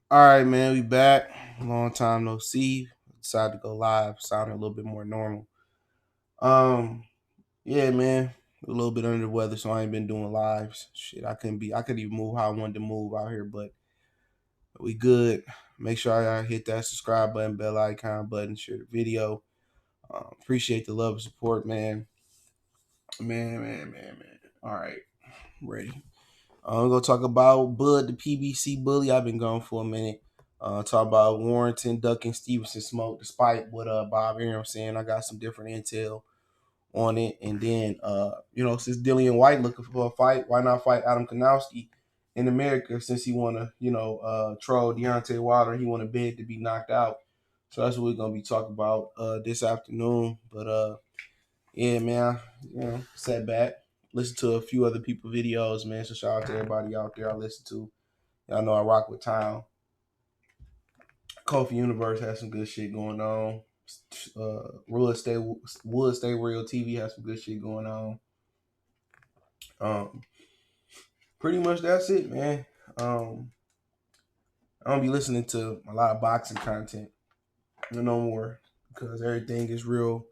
All right, man, we back. Long time no see. Decided to go live, sounding a little bit more normal. Um, yeah, man, a little bit under the weather, so I ain't been doing lives. Shit, I couldn't even move how I wanted to move out here, but we good. Make sure I hit that subscribe button, bell icon button, share the video. Appreciate the love and support, man. Man. All right, ready. I'm gonna talk about Bud, the PBC bully. I've been gone for a minute. Talk about Warrington ducking Stevenson smoke, despite what Bob Arum saying. I got some different intel on it, and then since Dillian Whyte looking for a fight, why not fight Adam Kownacki in America? Since he want to troll Deontay Wilder, he want to beg to be knocked out. So that's what we're gonna be talking about this afternoon. But yeah, man, sat back, listen to a few other people videos, man. So shout out to everybody out there I listen to. Y'all know I rock with Town. Kofi Universe has some good shit going on. Wood Stay Real TV has some good shit going on. Pretty much that's it, man. I don't be listening to a lot of boxing content no more because everything is real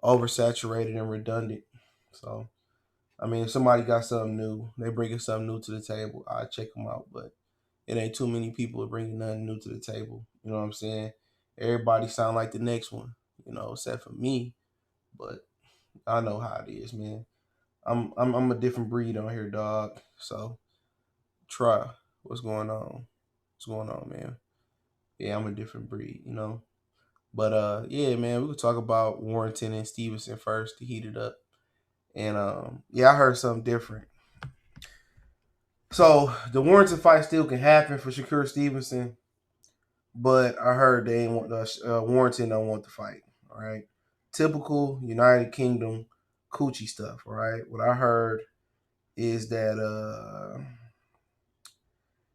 oversaturated and redundant. So I mean, if somebody got something new, they bringing something new to the table, I check them out. But it ain't too many people bringing nothing new to the table. You know what I'm saying? Everybody sound like the next one, except for me. But I know how it is, man. I'm a different breed on here, dog. So try. What's going on? What's going on, man? Yeah, I'm a different breed. But yeah, man, we could talk about Warrington and Stevenson first to heat it up. And yeah, I heard something different. So the Warrington fight still can happen for Shakur Stevenson, but I heard they ain't want Warrington don't want the fight. All right, typical United Kingdom coochie stuff. All right, what I heard is that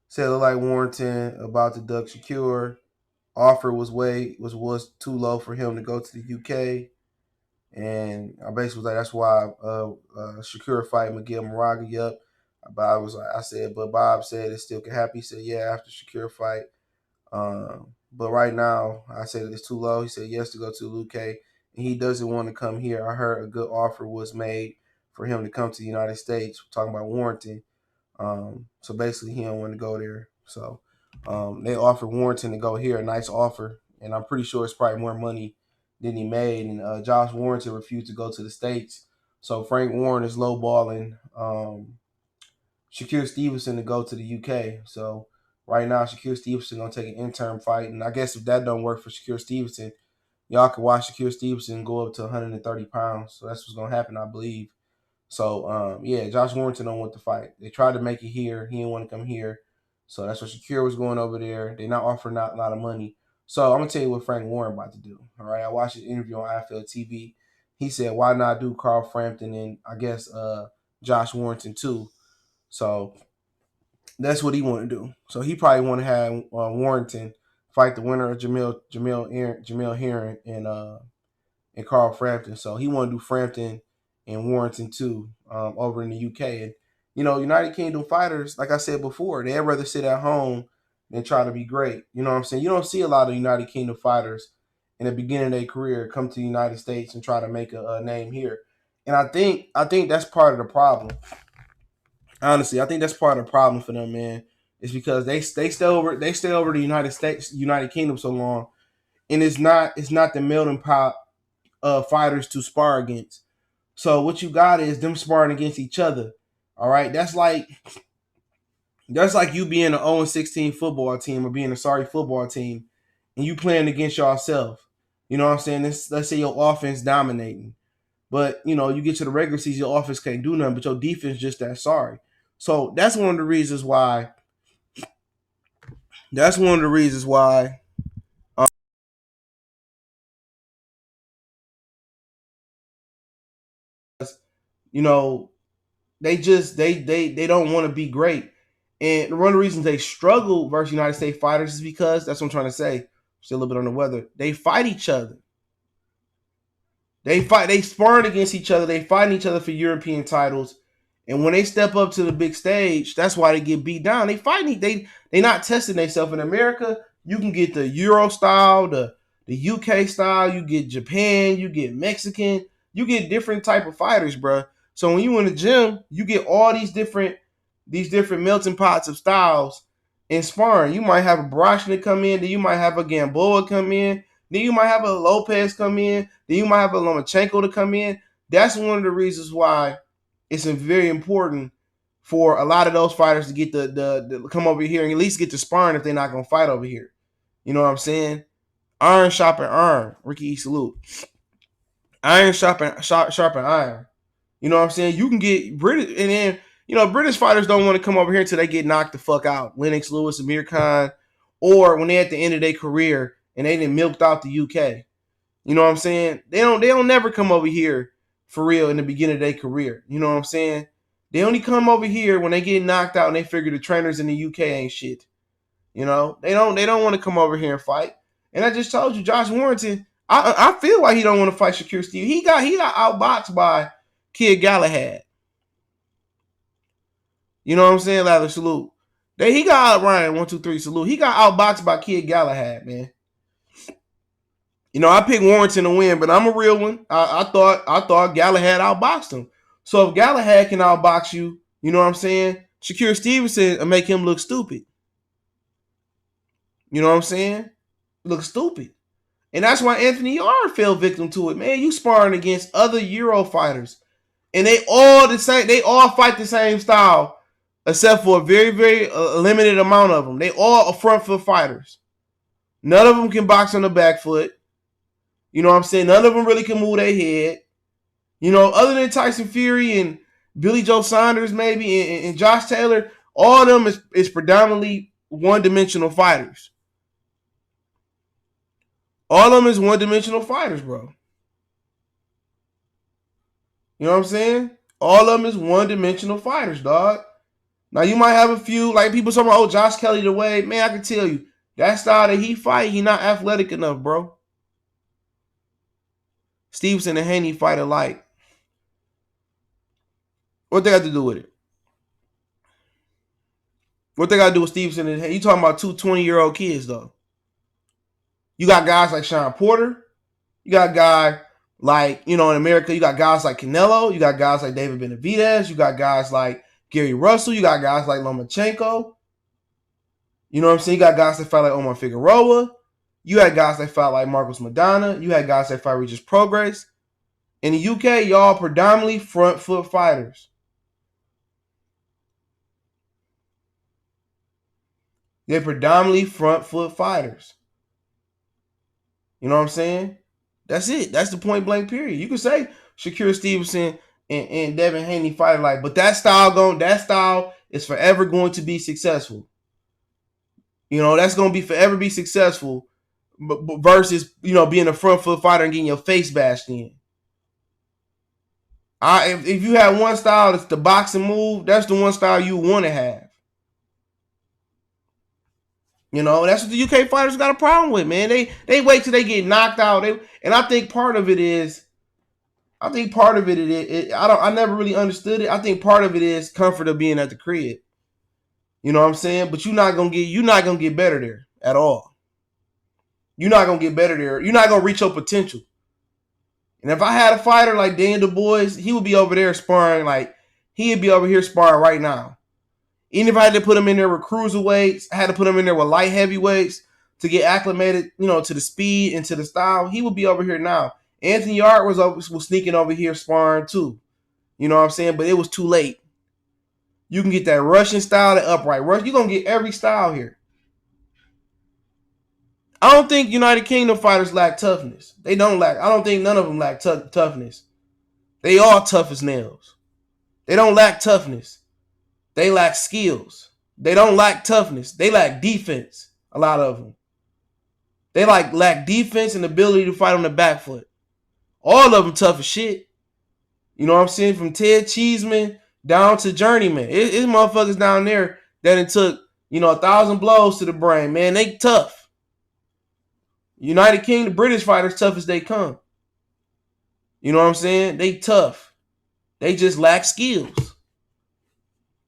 said look like Warrington about to duck Shakur. Offer was too low for him to go to the UK, and I basically was like that's why Shakur fight Miguel Marriaga up. I said, but Bob said it still can happen. He said, yeah, after Shakur fight. But right now, I said it's too low. He said yes to go to the UK, and he doesn't want to come here. I heard a good offer was made for him to come to the United States. We're talking about Warrington. So basically, he don't want to go there. So they offered Warrington to go here, a nice offer, and I'm pretty sure it's probably more money than he made. And Josh Warrington refused to go to the States, so Frank Warren is lowballing Shakur Stevenson to go to the UK. So right now, Shakur Stevenson gonna take an interim fight, and I guess if that don't work for Shakur Stevenson, y'all can watch Shakur Stevenson go up to 130 pounds. So that's what's gonna happen, I believe. So yeah, Josh Warrington don't want to fight. They tried to make it here. He didn't want to come here. So that's what Shakur was going over there. They not offering not a lot of money. So I'm gonna tell you what Frank Warren about to do. All right, I watched his interview on IFL TV. He said, "Why not do Carl Frampton and I guess Josh Warrington too?" So that's what he want to do. So he probably want to have Warrington fight the winner of Jamel Herring and Carl Frampton. So he want to do Frampton and Warrington too over in the UK. And United Kingdom fighters, like I said before, they'd rather sit at home than try to be great. You know what I'm saying? You don't see a lot of United Kingdom fighters in the beginning of their career come to the United States and try to make a name here. And I think that's part of the problem. Honestly, I think that's part of the problem for them, man. Is because they stay over the United States, United Kingdom so long, and it's not the melting pot fighters to spar against. So what you got is them sparring against each other. All right, that's like you being an 0-16 football team or being a sorry football team, and you playing against yourself. You know what I'm saying? Let's say your offense dominating, but you get to the regular season, your offense can't do nothing, but your defense just that sorry. So that's one of the reasons why. That's one of the reasons why. You know, they don't want to be great. And one of the reasons they struggle versus United States fighters is because that's what I'm trying to say. Still a little bit on the weather. They fight each other. They sparring against each other. They fighting each other for European titles. And when they step up to the big stage, that's why they get beat down. They fighting. They not testing themselves. In America, you can get the Euro style, the UK style. You get Japan. You get Mexican. You get different type of fighters, bro. So when you in the gym, you get all these different melting pots of styles in sparring. You might have a Barashnik come in, then you might have a Gamboa come in, then you might have a Lopez come in, then you might have a Lomachenko to come in. That's one of the reasons why it's very important for a lot of those fighters to get the come over here and at least get to sparring if they're not gonna fight over here. You know what I'm saying? Iron sharpen iron. Ricky E. Salute. Iron sharpen iron. You know what I'm saying? You can get British, and then British fighters don't want to come over here until they get knocked the fuck out. Lennox Lewis, Amir Khan, or when they're at the end of their career and they done milked out the UK. You know what I'm saying? They don't never come over here for real in the beginning of their career. You know what I'm saying? They only come over here when they get knocked out and they figure the trainers in the UK ain't shit. You know, they don't want to come over here and fight. And I just told you, Josh Warrington, I feel like he don't want to fight Shakur Stevenson. He got outboxed by Kid Galahad. You know what I'm saying? Lather, salute. He got out Ryan, 1, 2, 3, salute. He got outboxed by Kid Galahad, man. I picked Warrington to win, but I'm a real one. I thought Galahad outboxed him. So if Galahad can outbox you, you know what I'm saying? Shakur Stevenson will make him look stupid. You know what I'm saying? Look stupid. And that's why Anthony Yarde fell victim to it, man. You sparring against other Euro fighters. And they all the same. They all fight the same style, except for a very, very limited amount of them. They all are front foot fighters. None of them can box on the back foot. You know what I'm saying? None of them really can move their head. Other than Tyson Fury and Billy Joe Saunders, maybe, and Josh Taylor, all of them is predominantly one-dimensional fighters. All of them is one-dimensional fighters, bro. You know what I'm saying? All of them is one-dimensional fighters, dog. Now, you might have a few, like people talking about, Josh Kelly the way. Man, I can tell you, that style that he fight, he not athletic enough, bro. Stevenson and Haney fight alike. What they got to do with it? What they got to do with Stevenson and Haney? You talking about two 20-year-old kids, though. You got guys like Shawn Porter. You got guys like, in America, you got guys like Canelo. You got guys like David Benavidez. You got guys like Gary Russell. You got guys like Lomachenko. You know what I'm saying? You got guys that fight like Omar Figueroa. You had guys that fight like Marcos Madonna. You had guys that fight Regis Prograis. In the UK, y'all predominantly front foot fighters. They're predominantly front foot fighters. You know what I'm saying? That's it. That's the point blank period. You could say Shakur Stevenson and Devin Haney fight alike, but that style is forever going to be successful. That's going to be forever be successful versus, being a front foot fighter and getting your face bashed in. If you have one style that's the boxing move, that's the one style you want to have. That's what the UK fighters got a problem with, man. They wait till they get knocked out. And I think part of it is, I never really understood it. I think part of it is comfort of being at the crib. You know what I'm saying? But you're not gonna get better there at all. You're not gonna get better there. You're not gonna reach your potential. And if I had a fighter like Dan Dubois, he would be over there sparring like he'd be over here sparring right now. Even if I had to put him in there with cruiserweights, I had to put him in there with light heavyweights to get acclimated, to the speed and to the style, he would be over here now. Anthony Yarde was sneaking over here sparring too. You know what I'm saying? But it was too late. You can get that Russian style, that upright rush. You're going to get every style here. I don't think United Kingdom fighters lack toughness. They don't lack. I don't think none of them lack toughness. They all tough as nails. They don't lack toughness. They lack skills. They don't lack toughness. They lack defense, a lot of them. They lack defense and ability to fight on the back foot. All of them tough as shit. You know what I'm saying? From Ted Cheeseman down to Journeyman. It's motherfuckers down there that it took, 1,000 blows to the brain. Man, they tough. United Kingdom, British fighters tough as they come. You know what I'm saying? They tough. They just lack skills.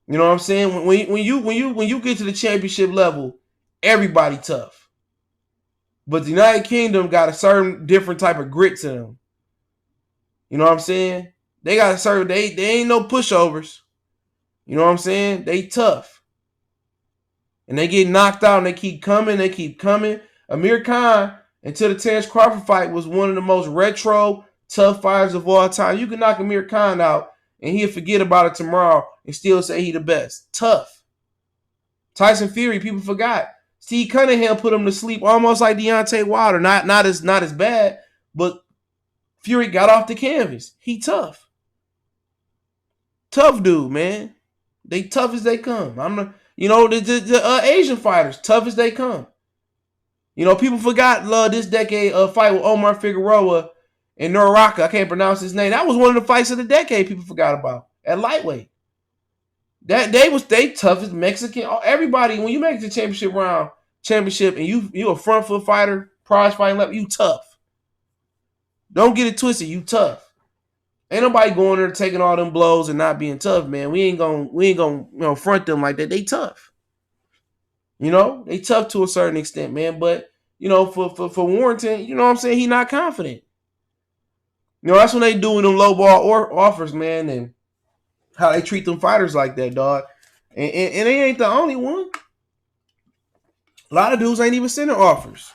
You know what I'm saying? When you get to the championship level, everybody tough. But the United Kingdom got a certain different type of grit to them. You know what I'm saying? They got a certain they ain't no pushovers. You know what I'm saying? They tough. And they get knocked out and they keep coming. Amir Khan, until the Terence Crawford fight, was one of the most retro, tough fighters of all time. You can knock Amir Khan out and he'll forget about it tomorrow and still say he the best. Tough. Tyson Fury, people forgot. Steve Cunningham put him to sleep almost like Deontay Wilder. Not as bad, but Fury got off the canvas. He tough. Tough dude, man. They tough as they come. The Asian fighters, tough as they come. You know, people forgot this decade fight with Omar Figueroa and Marriaga. I can't pronounce his name. That was one of the fights of the decade people forgot about at lightweight. They tough as Mexican. Everybody, when you make the championship and you a front foot fighter, prize fighting level, you tough. Don't get it twisted, you tough. Ain't nobody going there taking all them blows and not being tough, man. We ain't gonna front them like that. They tough. You know, they tough to a certain extent, man. But for Warrington, you know what I'm saying, he not confident. That's when they doing them low ball offers, man, and how they treat them fighters like that, dog. And they ain't the only one. A lot of dudes ain't even sending offers.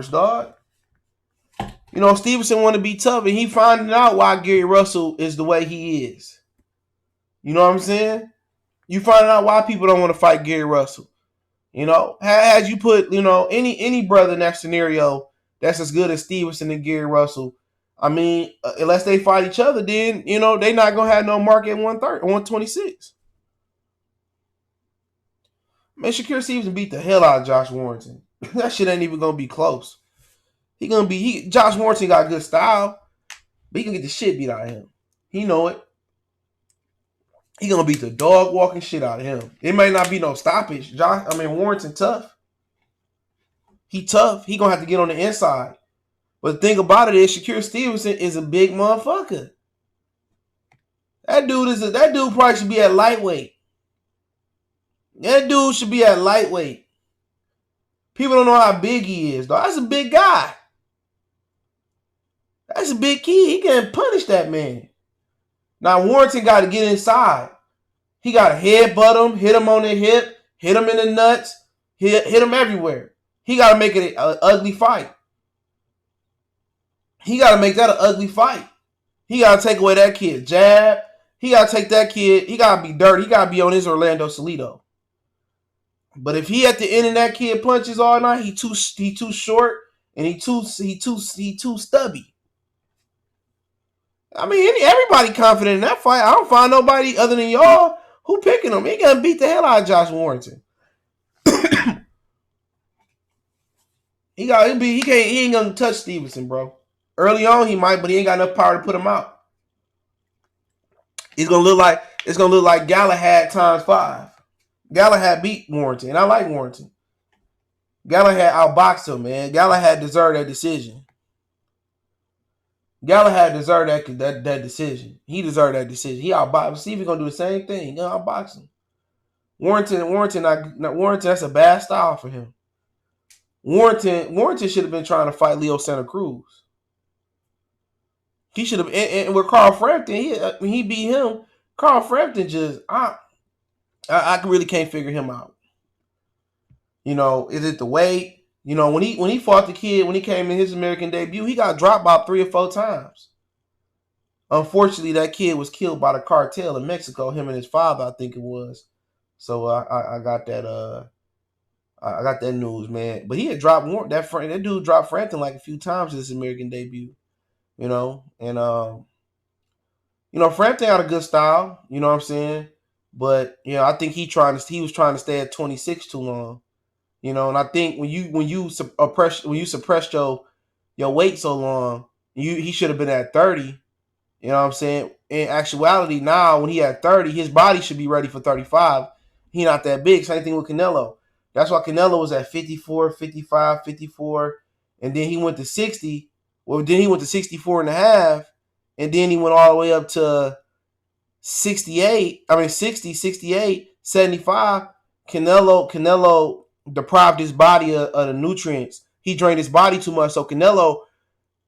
Dog. Stevenson want to be tough, and he finding out why Gary Russell is the way he is. You know what I'm saying? You finding out why people don't want to fight Gary Russell. Had you put, any brother in that scenario that's as good as Stevenson and Gary Russell, I mean, unless they fight each other, then, they not going to have no mark at 126. Man, Shakur Stevenson beat the hell out of Josh Warrington. That shit ain't even going to be close. Josh Warrington got good style, but he can get the shit beat out of him. He know it. He gonna beat the dog walking shit out of him. It may not be no stoppage. Warrington tough. He tough. He gonna have to get on the inside. But the thing about it is, Shakur Stevenson is a big motherfucker. That dude probably should be at lightweight. That dude should be at lightweight. People don't know how big he is, though. That's a big guy. That's a big kid. He can't punish that man. Now, Warrington got to get inside. He got to headbutt him, hit him on the hip, hit him in the nuts, hit him everywhere. He got to make it an ugly fight. He got to make that an ugly fight. He got to take away that kid's jab. He got to take that kid. He got to be dirty. He got to be on his Orlando Salido. But if he at the end of that kid punches all night, he too short and he too stubby. I mean, everybody confident in that fight. I don't find nobody other than y'all who picking him. He gonna beat the hell out of Josh Warrington. He ain't gonna touch Stevenson, bro. Early on he might, but he ain't got enough power to put him out. It's gonna look like Galahad times 5. Galahad beat Warrington, and I like Warrington. Galahad outboxed him, man. Galahad deserved that decision. Galahad deserved that decision. He deserved that decision. He outboxed. Stevie gonna do the same thing. He gonna outbox him. Warrington. That's a bad style for him. Warrington should have been trying to fight Leo Santa Cruz. He should have. And with Carl Frampton, he beat him. Carl Frampton I really can't figure him out. Is it the weight? When he fought the kid, when he came in his American debut, he got dropped about 3 or 4 times. Unfortunately, that kid was killed by the cartel in Mexico, him and his father, I think it was. So I got that I got that news, man. But he had dropped that dude dropped Frampton like a few times in his American debut. And Frampton had a good style, you know what I'm saying? But I think he was trying to stay at 26 too long. And I think when you suppressed your weight so long, he should have been at 30. You know what I'm saying? In actuality, now when he at 30, his body should be ready for 35. He not that big. Same thing with Canelo. That's why Canelo was at 54, 55, 54, and then he went to 60. Well, then he went to 64 and a half, and then he went all the way up to 68. I mean 60, 68, 75. Canelo deprived his body of the nutrients. He drained his body too much. So Canelo,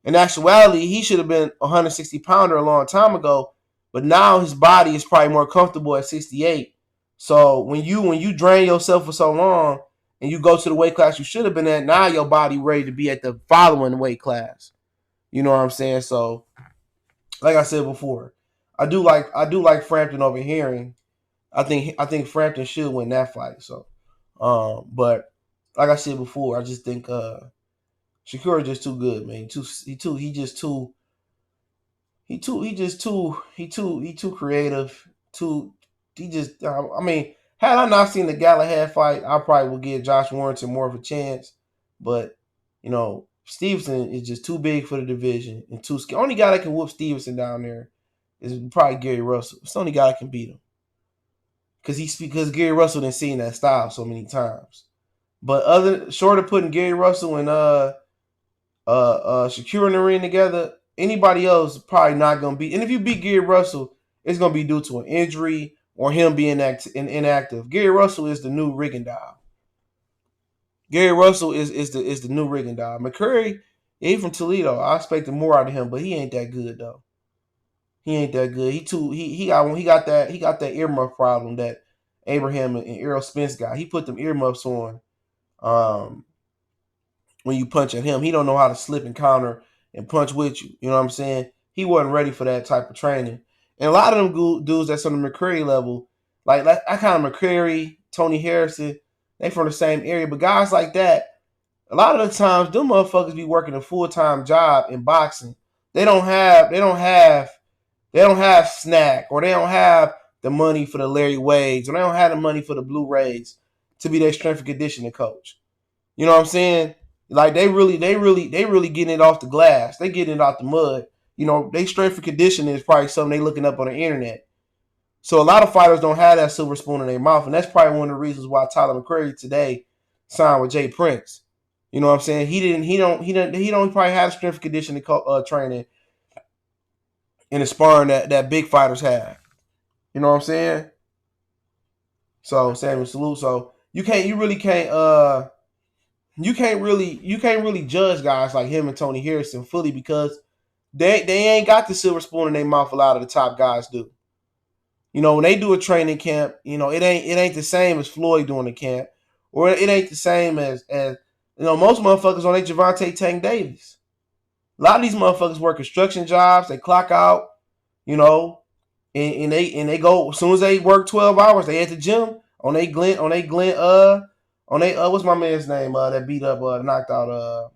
in actuality, he should have been a 160 pounder a long time ago. But now his body is probably more comfortable at 68. So when you drain yourself for so long and you go to the weight class you should have been at, now your body ready to be at the following weight class. You know what I'm saying? So, like I said before, I do like Frampton over Herring. I think Frampton should win that fight. So, but like I said before, I just think Shakur is just too good, man. He too creative. I mean, had I not seen the Galahad fight, I probably would give Josh Warrington more of a chance. But Stevenson is just too big for the division and too scared. Only guy that can whoop Stevenson down there is probably Gary Russell. It's the only guy that can beat him. Because Gary Russell didn't see that style so many times. But short of putting Gary Russell and Shakur in the ring together, anybody else probably not gonna beat. And if you beat Gary Russell, it's gonna be due to an injury or him being inactive. Gary Russell is the new Rigondeaux. Gary Russell is the new Rigondeaux. McCurry, he from Toledo. I expected more out of him, but he ain't that good though. He ain't that good. He got that earmuff problem that Abraham and Errol Spence got. He put them earmuffs on when you punch at him. He don't know how to slip and counter and punch with you. You know what I'm saying? He wasn't ready for that type of training. And a lot of them dudes that's on the McCurry level, like I kind of McCurry, Tony Harrison, they from the same area. But guys like that, a lot of the times, them motherfuckers be working a full-time job in boxing. They don't have snack, or they don't have the money for the Larry Wades, or they don't have the money for the Blu-rays to be their strength and conditioning coach. You know what I'm saying? Like they really getting it off the glass. They getting it out the mud. They strength and conditioning is probably something they looking up on the internet. So a lot of fighters don't have that silver spoon in their mouth, and that's probably one of the reasons why Tyler McCurry today signed with Jay Prince. You know what I'm saying? He don't probably have strength and conditioning training in the sparring that big fighters have. You know what I'm saying? So Samuel salute. So you really can't judge guys like him and Tony Harrison fully because they ain't got the silver spoon in their mouth. A lot of the top guys do. When they do a training camp, it ain't the same as Floyd doing a camp, or it ain't the same as most motherfuckers on their Gervonta Tank Davis. A lot of these motherfuckers work construction jobs. They clock out, and they go as soon as they work 12 hours. They at the gym on they what's my man's name? That beat up knocked out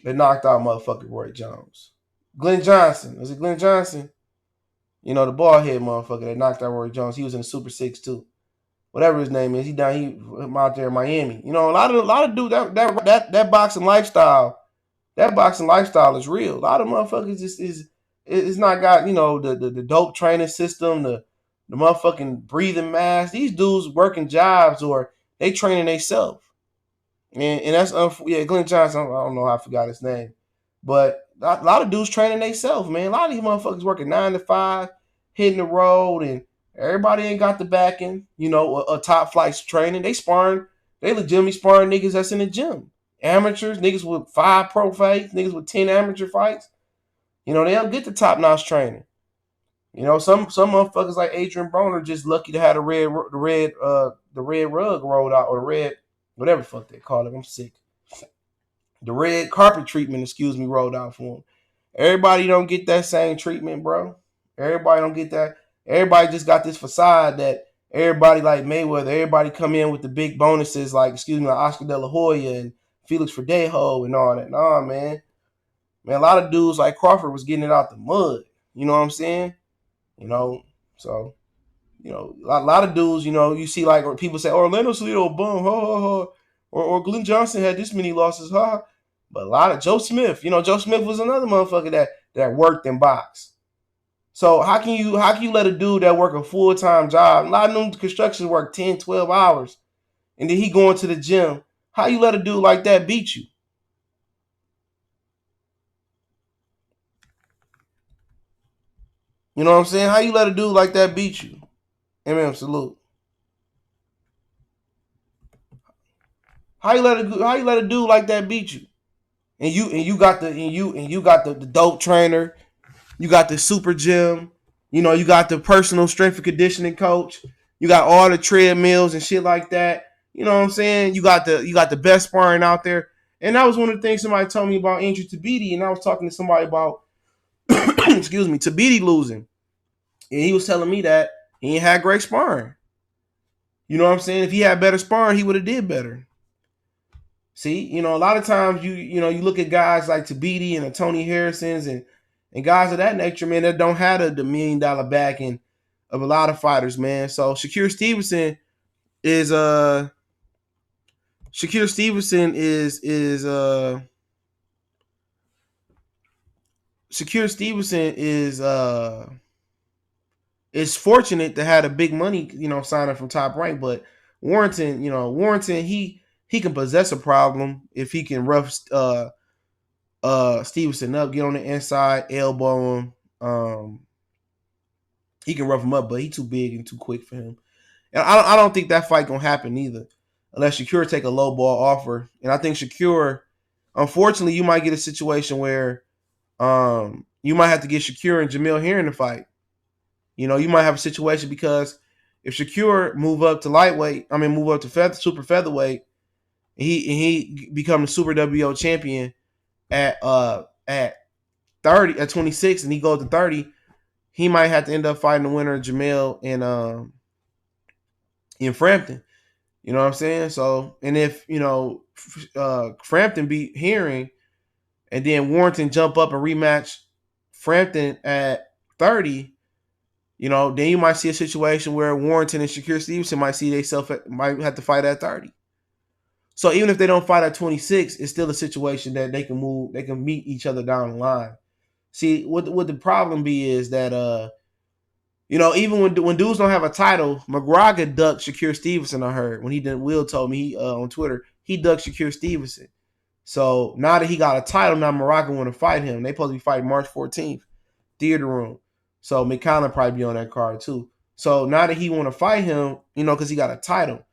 motherfucking Roy Jones. Glenn Johnson. Was it Glenn Johnson? The bald head motherfucker that knocked out Roy Jones. He was in the Super 6 too. Whatever his name is, he out there in Miami. A lot of dudes that boxing lifestyle. That boxing lifestyle is real. A lot of motherfuckers is not got the dope training system, the motherfucking breathing mask. These dudes working jobs or they training themselves. And that's Glenn Johnson. I don't know how I forgot his name, but a lot of dudes training themselves, man. A lot of these motherfuckers working 9 to 5, hitting the road, and everybody ain't got the backing. A top flight training. They legitimately sparring niggas that's in the gym. Amateurs, niggas with 5 pro fights, niggas with 10 amateur fights. They don't get the top notch training. Some motherfuckers like Adrian Broner just lucky to have the red rug rolled out, or red whatever the fuck they call it. I'm sick. The red carpet treatment, rolled out for them. Everybody don't get that same treatment, bro. Everybody don't get that. Everybody just got this facade that everybody like Mayweather. Everybody come in with the big bonuses like Oscar De La Hoya and Felix Verdejo and all that. Nah, man. A lot of dudes like Crawford was getting it out the mud. You know what I'm saying? So, a lot of dudes, you see like or people say, Orlando Salido bum, ha, ha, ha. Or Glenn Johnson had this many losses, ha. But a lot of Joe Smith, Joe Smith was another motherfucker that worked in box. So how can you let a dude that work a full-time job, a lot of them constructions work 10, 12 hours, and then he going to the gym, how you let a dude like that beat you? You know what I'm saying? How you let a dude like that beat you? Amen. Salute. How you let a dude like that beat you? And you got the dope trainer. You got the super gym. You know, you got the personal strength and conditioning coach. You got all the treadmills and shit like that. You know what I'm saying? You got the best sparring out there. And that was one of the things somebody told me about Andrew Tabiti. And I was talking to somebody about excuse me, Tabiti losing. And he was telling me that he ain't had great sparring. You know what I'm saying? If he had better sparring, he would have did better. See, you know, a lot of times you look at guys like Tabiti and the Tony Harrisons and guys of that nature, man, that don't have the $1 million backing of a lot of fighters, man. So Shakur Stevenson is fortunate to have a big money, you know, signing from Top Rank, but Warrington, he can possess a problem if he can rough Stevenson up, get on the inside, elbow him. He can rough him up, but he too big and too quick for him. And I don't think that fight gonna happen either, unless Shakur take a low ball offer. And I think Shakur, unfortunately, you might get a situation where you might have to get Shakur and Jamil here in the fight. You know, you might have a situation because if Shakur move up to super featherweight, and he become the super WO champion at 30 at 26, and he goes to 30, he might have to end up fighting the winner of Jamil in Frampton. You know what I'm saying? So, and if Frampton beat Herring, and then Warrington jump up and rematch Frampton at 30. Then you might see a situation where Warrington and Shakur Stevenson might have to fight at 30. So even if they don't fight at 26, it's still a situation that they can meet each other down the line. See, what the problem be is that even when dudes don't have a title, Marriaga ducked Shakur Stevenson. I heard when Will told me on Twitter he ducked Shakur Stevenson. So now that he got a title, now Marriaga want to fight him. They supposed to be fighting March 14th, Theater Room. So McConnell probably be on that card too. So now that he want to fight him, because he got a title.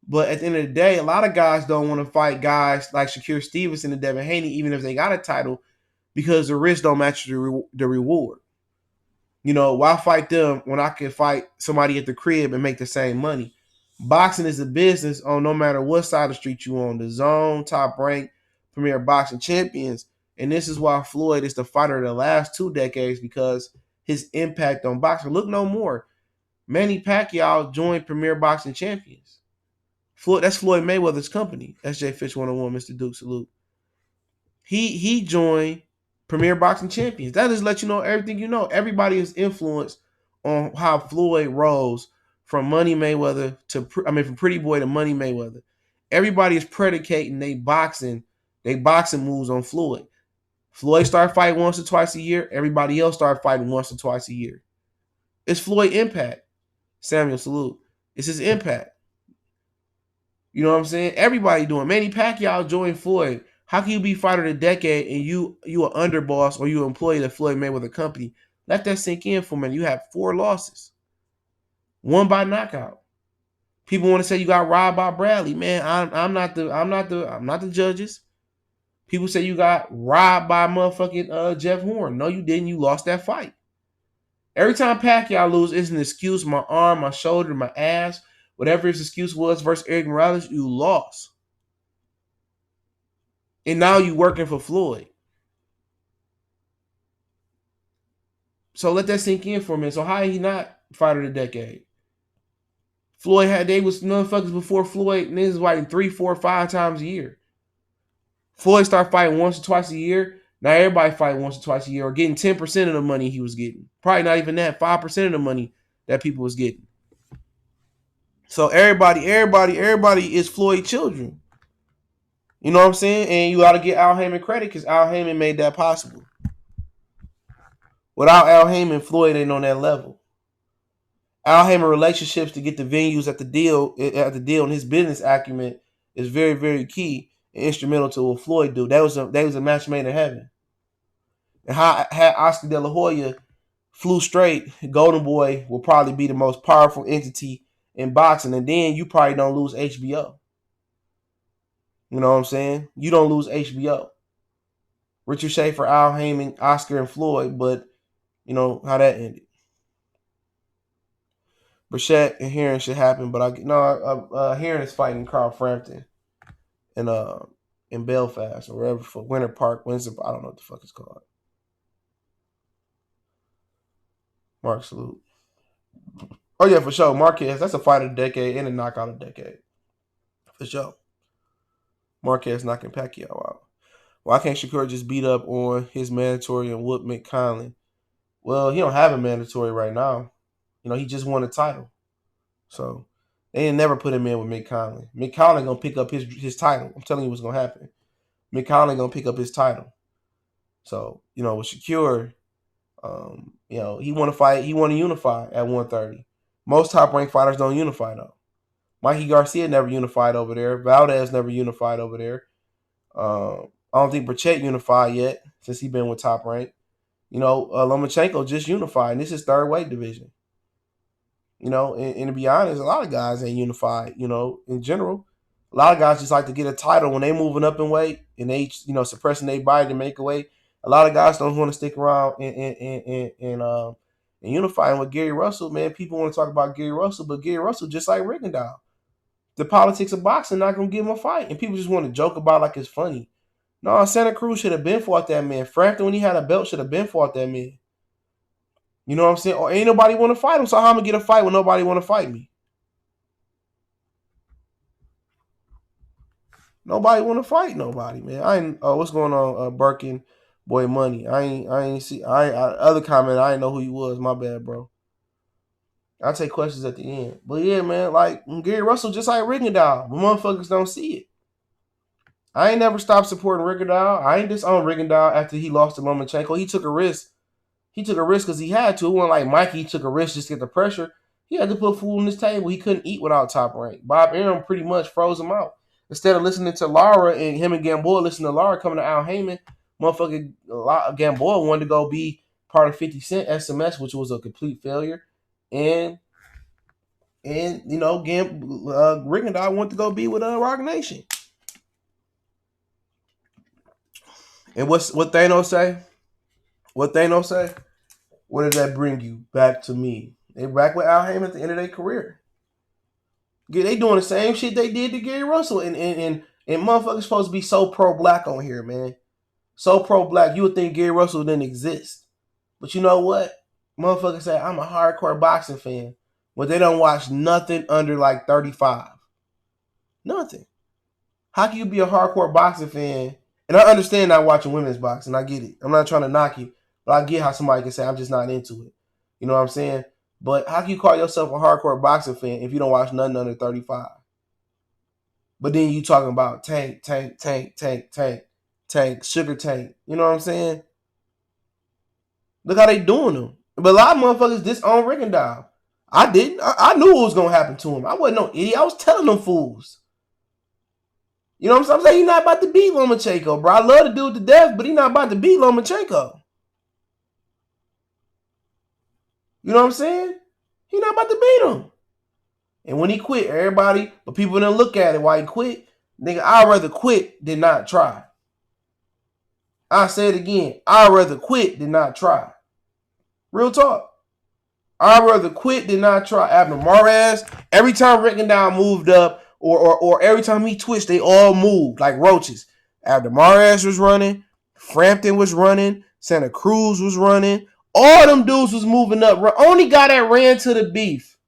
But at the end of the day, a lot of guys don't want to fight guys like Shakur Stevenson and Devin Haney, even if they got a title, because the risk don't match the reward. Why fight them when I can fight somebody at the crib and make the same money? Boxing is a business on no matter what side of the street you on. The Zone, Top Rank, Premier Boxing Champions. And this is why Floyd is the fighter of the last 2 decades, because his impact on boxing. Look no more. Manny Pacquiao joined Premier Boxing Champions. That's Floyd Mayweather's company. SJ Fish 101, Mr. Duke, salute. He joined Premier Boxing Champions. That just let you know everything you know. Everybody is influenced on how Floyd rose from Money Mayweather from Pretty Boy to Money Mayweather. Everybody is predicating they boxing moves on Floyd. Floyd started fighting once or twice a year. Everybody else started fighting once or twice a year. It's Floyd impact. Samuel, salute. It's his impact. You know what I'm saying? Everybody doing. Manny Pacquiao joined Floyd. How can you be fighter of the decade and you an underboss or you an employee that Floyd Mayweather company? Let that sink in for a minute. You have 4 losses. 1 by knockout. People want to say you got robbed by Bradley. Man, I'm not the judges. People say you got robbed by motherfucking Jeff Horn. No, you didn't. You lost that fight. Every time Pacquiao loses, it's an excuse. My arm, my shoulder, my ass, whatever his excuse was versus Eric Morales, you lost. And now you working for Floyd. So let that sink in for a minute. So how he not fighter of the decade? They was motherfuckers before Floyd, and this is fighting 3, 4, 5 times a year. Floyd started fighting once or twice a year. Now everybody fighting once or twice a year or getting 10% of the money he was getting. Probably not even that, 5% of the money that people was getting. So everybody is Floyd children. You know what I'm saying? And you got to get Al Haymon credit because Al Haymon made that possible. Without Al Haymon, Floyd ain't on that level. Al Haymon relationships to get the venues at the deal, and his business acumen is very, very key and instrumental to what Floyd do. That was a match made in heaven. And how had Oscar De La Hoya flew straight, Golden Boy will probably be the most powerful entity in boxing. And then you probably don't lose HBO. You know what I'm saying? You don't lose HBO. Richard Schaefer, Al Haymon, Oscar, and Floyd, but you know how that ended. Burchett and Heron should happen, but Heron is fighting Carl Frampton in Belfast or wherever for Winter Park, Windsor. I don't know what the fuck it's called. Mark salute. Oh yeah, for sure. Marquez, that's a fight of the decade and a knockout of the decade. For sure. Marquez knocking Pacquiao out. Why can't Shakur just beat up on his mandatory and whoop Mick Conley? Well, he don't have a mandatory right now. You know, he just won a title. So they didn't never put him in with Mick Conley. Mick Conley gonna pick up his title. I'm telling you what's gonna happen. Mick Conley gonna pick up his title. So, you know, with Shakur, you know, he want to fight, he want to unify at 130. Most top ranked fighters don't unify though. Mikey Garcia never unified over there. Valdez never unified over there. I don't think Burchett unified yet since he been with Top Rank. You know, Lomachenko just unified, and this is third weight division. You know, and to be honest, a lot of guys ain't unified, you know, in general. A lot of guys just like to get a title when they moving up in weight and they, you know, suppressing their body to make a weight. A lot of guys don't want to stick around and unifying with Gary Russell, man. People want to talk about Gary Russell, but Gary Russell just like Rigondeaux. The politics of boxing not going to give him a fight. And people just want to joke about it like it's funny. No, Santa Cruz should have been fought that man. Frampton, when he had a belt, should have been fought that man. You know what I'm saying? Or ain't nobody want to fight him, so how am I going to get a fight when nobody want to fight me? Nobody want to fight nobody, man. I ain't. What's going on, Birkin? Boy, money. I ain't see. Other comment. I ain't know who he was. My bad, bro. I'll take questions at the end. But yeah, man, like Gary Russell, just like Rigondeaux, but motherfuckers don't see it. I ain't never stopped supporting Rigondeaux. I ain't disowned Rigondeaux after he lost to Lomachenko. He took a risk. He took a risk because he had to. It wasn't like Mikey took a risk just to get the pressure. He had to put food on his table. He couldn't eat without Top Rank. Bob Arum pretty much froze him out. Instead of listening to Lara and him and Gamboa listening to Lara coming to Al Haymon, motherfucker Gamboa wanted to go be part of 50 Cent SMS, which was a complete failure. And you know, Rigondeaux wanted to go be with Rock Nation. And what Thanos say? What Thanos say? What did that bring you back to me? They back with Al Haymon at the end of their career. They doing the same shit they did to Gary Russell. And motherfuckers supposed to be so pro-black on here, man. So pro-black. You would think Gary Russell didn't exist. But you know what? Motherfuckers say, I'm a hardcore boxing fan. But they don't watch nothing under like 35. Nothing. How can you be a hardcore boxing fan? And I understand not watching women's boxing. I get it. I'm not trying to knock you. But I get how somebody can say, I'm just not into it. You know what I'm saying? But how can you call yourself a hardcore boxing fan if you don't watch nothing under 35? But then you talking about Tank, Sugar Tank. You know what I'm saying? Look how they doing them. But a lot of motherfuckers disown Rigondeaux. I didn't. I knew what was going to happen to him. I wasn't no idiot. I was telling them fools. You know what I'm saying? He's not about to beat Lomachenko, bro. I love the dude to death, but he's not about to beat Lomachenko. You know what I'm saying? He's not about to beat him. And when he quit, everybody, but people didn't look at it why he quit. Nigga, I'd rather quit than not try. I say it again. I'd rather quit than not try. Real talk. I'd rather quit than not try. Abner Mares, every time Rigondeaux moved up, or every time he twitched, they all moved like roaches. Abner Mares was running, Frampton was running, Santa Cruz was running. All them dudes was moving up. Only guy that ran to the beef.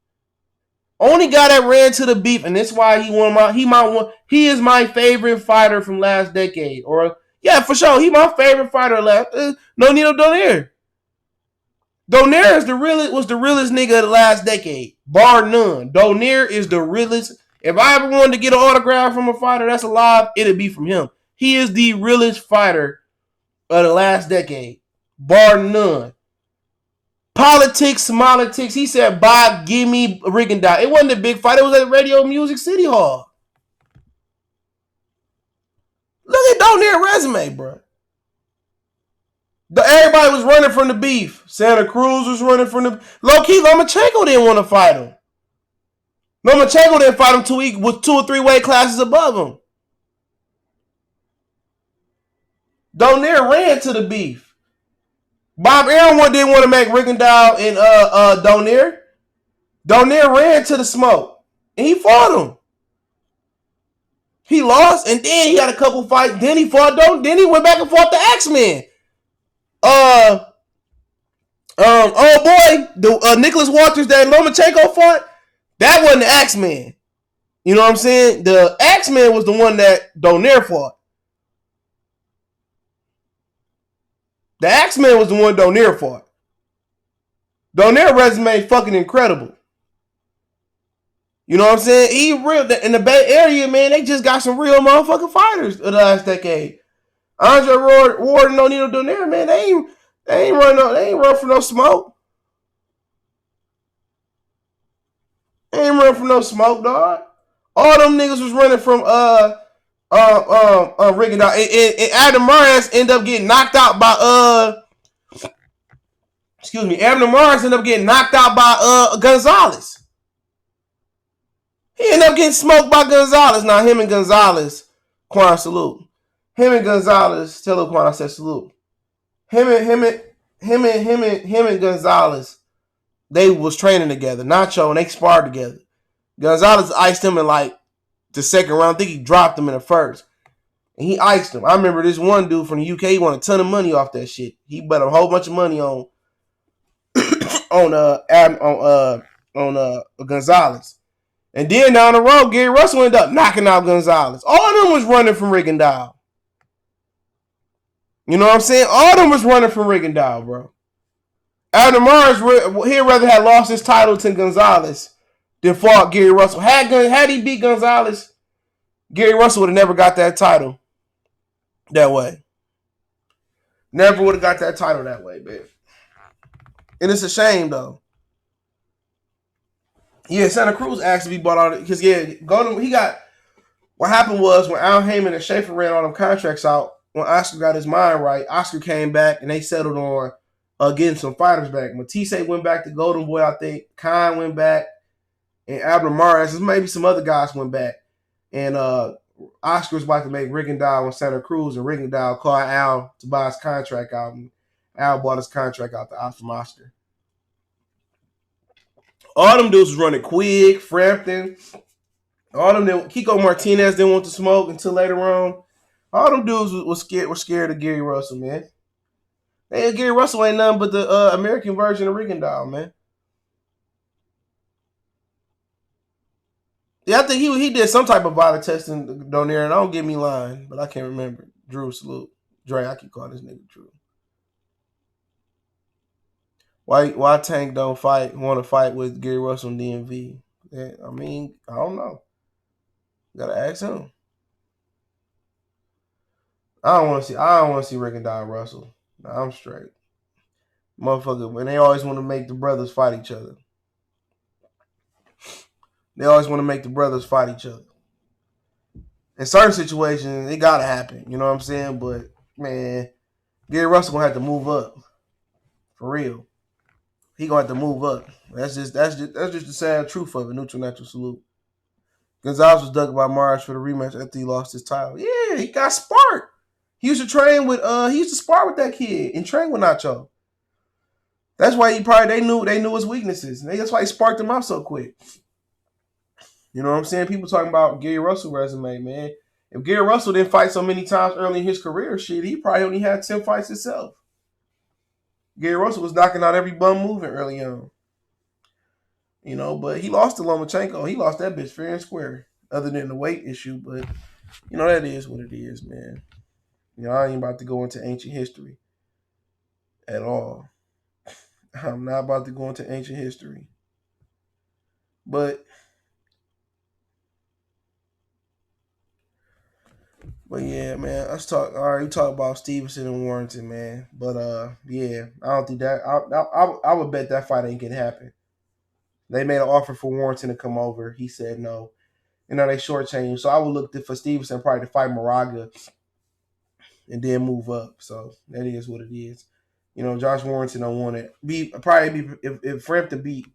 Only guy that ran to the beef, and that's why he is my favorite fighter from last decade. Or yeah, for sure, he my favorite fighter last. Nonito Donaire. Donaire was the realest nigga of the last decade, bar none. Donaire is the realest. If I ever wanted to get an autograph from a fighter that's alive, it'd be from him. He is the realest fighter of the last decade, bar none. Politics. He said, Bob, give me Rigondeaux. It wasn't a big fight. It was at Radio Music City Hall. Look at Donaire's resume, bro. Everybody was running from the beef. Santa Cruz was running from the low-key. Lomachenko didn't want to fight him. Lomachenko didn't fight him till he was 2 or 3 weight classes above him. Donaire ran to the beef. Bob Arum didn't want to make Rigondeaux and Donaire. Donaire ran to the smoke. And he fought him. He lost, and then he had a couple fights. Then he fought Then he went back and fought the X-Men. Oh boy, the Nicholas Walters that Lomachenko fought, that wasn't the X-Men. You know what I'm saying? The X-Men was the one that Donaire fought. The X-Men was the one Donaire fought. Donaire resume fucking incredible. You know what I'm saying? He real in the Bay Area, man. They just got some real motherfucking fighters of the last decade. Andre Ward and Nonito Donaire, man, they ain't run for no smoke. They ain't run from no smoke, dog. All them niggas was running from Rigondeaux. And Adam Morris ended up getting knocked out by Adam Morris ended up getting knocked out by Gonzalez. He ended up getting smoked by Gonzalez. Now him and Gonzalez, Quan salute. Him and Gonzalez, tell Quan I said salute. Him and Gonzalez, they was training together. Nacho and they sparred together. Gonzalez iced him in like the second round. I think he dropped him in the first. And he iced him. I remember this one dude from the UK, he won a ton of money off that shit. He bet a whole bunch of money on Gonzalez. And then down the road, Gary Russell ended up knocking out Gonzalez. All of them was running from Rigondeaux. You know what I'm saying? All of them was running from Rigondeaux, bro. Adam Morris, he'd rather have lost his title to Gonzalez than fought Gary Russell. Had he beat Gonzalez, Gary Russell would have never got that title that way. Never would have got that title that way, man. And it's a shame, though. Yeah, Santa Cruz actually bought all because what happened was when Al Haymon and Schaefer ran all them contracts out, when Oscar got his mind right, Oscar came back and they settled on getting some fighters back. Matisse went back to Golden Boy, I think. Khan went back, and Abner Mares, maybe some other guys went back. And Oscar was about to make Rigondeaux and Santa Cruz, and Rigondeaux called Al to buy his contract out, and Al bought his contract out from Oscar. All them dudes was running Quigg, Frampton. All them Kiko Martinez didn't want to smoke until later on. All them dudes were scared of Gary Russell, man. Gary Russell ain't nothing but the American version of Rigondeaux, man. Yeah, I think he did some type of body testing Donaire, and don't get me lying, but I can't remember. Drew salute. Dre, I keep calling this nigga Drew. Why Tank don't want to fight with Gary Russell and DMV? Yeah, I mean, I don't know. Gotta ask him. I don't want to see Rigondeaux and Russell. Nah, I'm straight. Motherfucker, and they always want to make the brothers fight each other. They always want to make the brothers fight each other. In certain situations, it gotta happen. You know what I'm saying? But man, Gary Russell gonna have to move up. For real. He gonna have to move up. That's just the sad truth of it. Neutral natural salute. Gonzalez was ducked by Mars for the rematch after he lost his title. Yeah, he got sparked. He used to spar with that kid and train with Nacho. That's why they knew his weaknesses. That's why he sparked him out so quick. You know what I'm saying? People talking about Gary Russell resume, man. If Gary Russell didn't fight so many times early in his career, shit, he probably only had 10 fights himself. Gary Russell was knocking out every bum moving early on. You know, but he lost to Lomachenko. He lost that bitch fair and square, other than the weight issue. But, you know, that is what it is, man. You know, I ain't about to go into ancient history at all. I'm not about to go into ancient history. But yeah, man, we talk about Stevenson and Warrington, man. But yeah, I don't think that I would bet that fight ain't gonna happen. They made an offer for Warrington to come over. He said no. You know, they shortchanged. So I would look for Stevenson probably to fight Marriaga and then move up. So that is what it is. Josh Warrington don't want it. If Frampton beat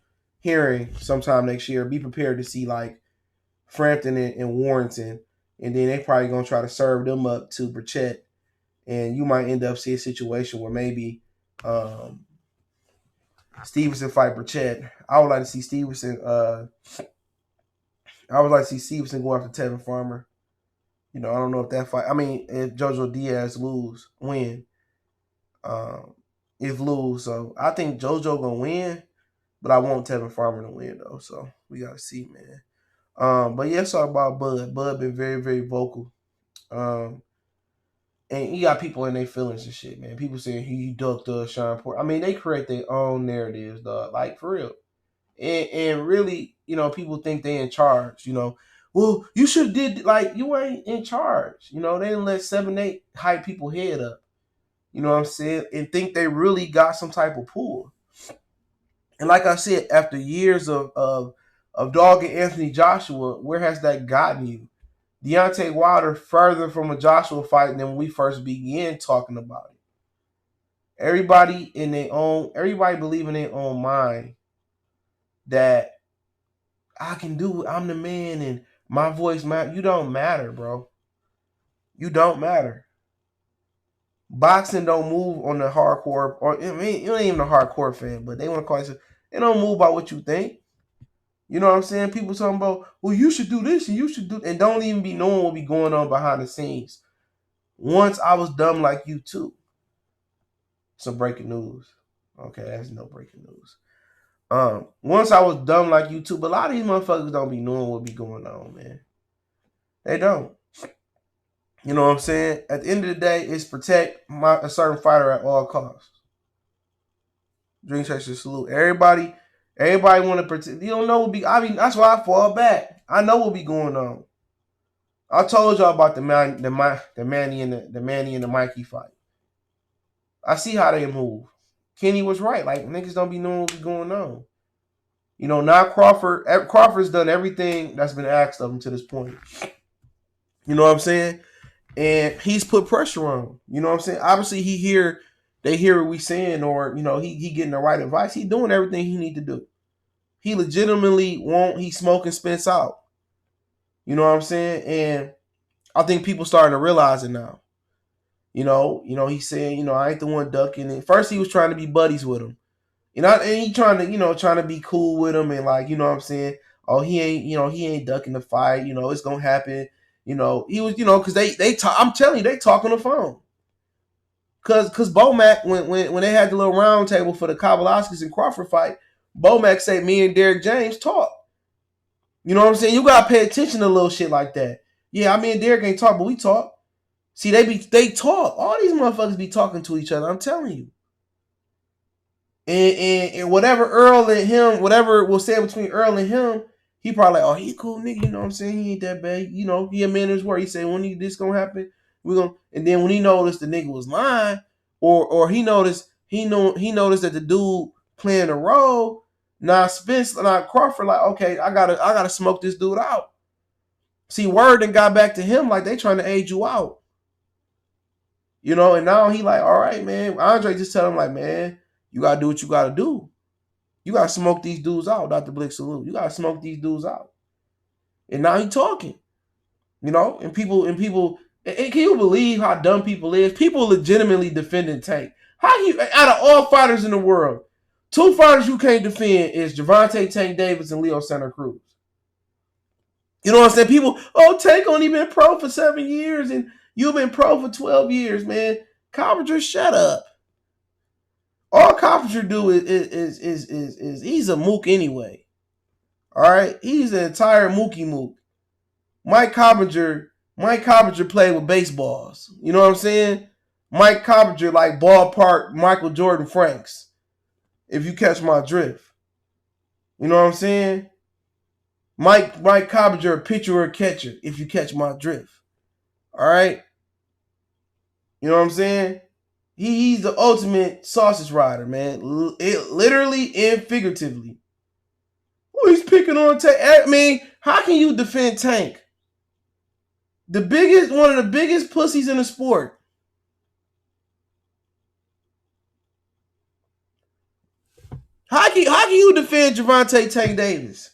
Herring sometime next year, be prepared to see like Frampton and Warrington, and then they probably gonna try to serve them up to Burchett, and you might end up seeing a situation where maybe Stevenson fight Burchett. I would like to see Stevenson. I would like to see Stevenson go after Tevin Farmer. I don't know if that fight. I mean, if Jojo Diaz win. If lose, so I think JoJo gonna win, but I want Tevin Farmer to win though. So we gotta see, man. But yeah, let's talk about Bud. Bud been very, very vocal. And you got people in their feelings and shit, man. People saying he ducked Shawn Porter. I mean, they create their own narratives, dog. Like for real. And really, people think they in charge. Well, you should have did like you ain't in charge. They didn't let 7-8 hype people head up. You know what I'm saying? And think they really got some type of pull. And like I said, after years of dogging Anthony Joshua, where has that gotten you? Deontay Wilder further from a Joshua fight than when we first began talking about it. Everybody believe in their own mind that I can do it. I'm the man and my voice matters. You don't matter, bro. You don't matter. Boxing don't move on the hardcore, or I mean, you ain't even a hardcore fan, but they want to call it. They don't move by what you think. You know what I'm saying? People talking about, well, you should do this and you should do, and don't even be knowing what be going on behind the scenes. Once I was dumb like you too. Some breaking news. Okay, that's no breaking news. Once I was dumb like you too, but a lot of these motherfuckers don't be knowing what be going on, man. They don't. You know what I'm saying? At the end of the day, it's protect a certain fighter at all costs. Dream Chaser salute. Everybody want to protect. You don't know what be. I mean, that's why I fall back. I know what be going on. I told y'all about the Manny and the Mikey fight. I see how they move. Kenny was right. Like niggas don't be knowing what be going on. Now Crawford's done everything that's been asked of him to this point. You know what I'm saying? And he's put pressure on him. You know what I'm saying? Obviously, they hear what we saying, or he getting the right advice. He doing everything he need to do. He legitimately he's smoking Spence out. You know what I'm saying? And I think people starting to realize it now. He's saying, I ain't the one ducking it. First, he was trying to be buddies with him. And he trying to be cool with him and like, you know what I'm saying? Oh, he ain't ducking the fight. It's gonna happen. He was, because they talk. I'm telling you, they talk on the phone. Cause Bomac, when they had the little round table for the Kowalskis and Crawford fight, Bomac said me and Derek James talk. You know what I'm saying? You gotta pay attention to little shit like that. Yeah, I mean Derek ain't talk, but we talk. See, they talk. All these motherfuckers be talking to each other. I'm telling you. And whatever Errol and him, whatever was said between Errol and him, he probably like, oh, he a cool nigga, you know what I'm saying? He ain't that bad. He a man of his word. He said, when this gonna happen, and then when he noticed the nigga was lying, or he noticed that the dude playing a role, now Spence, now Crawford, like, okay, I gotta smoke this dude out. See, word then got back to him like they trying to age you out. And now he like, all right, man. Andre just tell him like, man, you gotta do what you gotta do. You gotta smoke these dudes out, Dr. Blick salute. You gotta smoke these dudes out. And now he talking. And people, and can you believe how dumb people is? People legitimately defending Tank. Out of all fighters in the world, 2 fighters you can't defend is Gervonta Tank Davis and Leo Santa Cruz. You know what I'm saying? People, Tank only been pro for 7 years and you've been pro for 12 years, man. Carpenter, shut up. All Carpenter do is he's a mook anyway. All right? He's an entire mookie mook. Mike Carpenter played with baseballs. You know what I'm saying? Mike Carpenter like ballpark Michael Jordan Franks. If you catch my drift. You know what I'm saying? Mike Carpenter, a pitcher or a catcher, if you catch my drift. All right? You know what I'm saying? He's the ultimate sausage rider, man. Literally and figuratively. Oh, he's picking on Tank. I mean, how can you defend Tank? One of the biggest pussies in the sport. How can you defend Gervonta Tank Davis?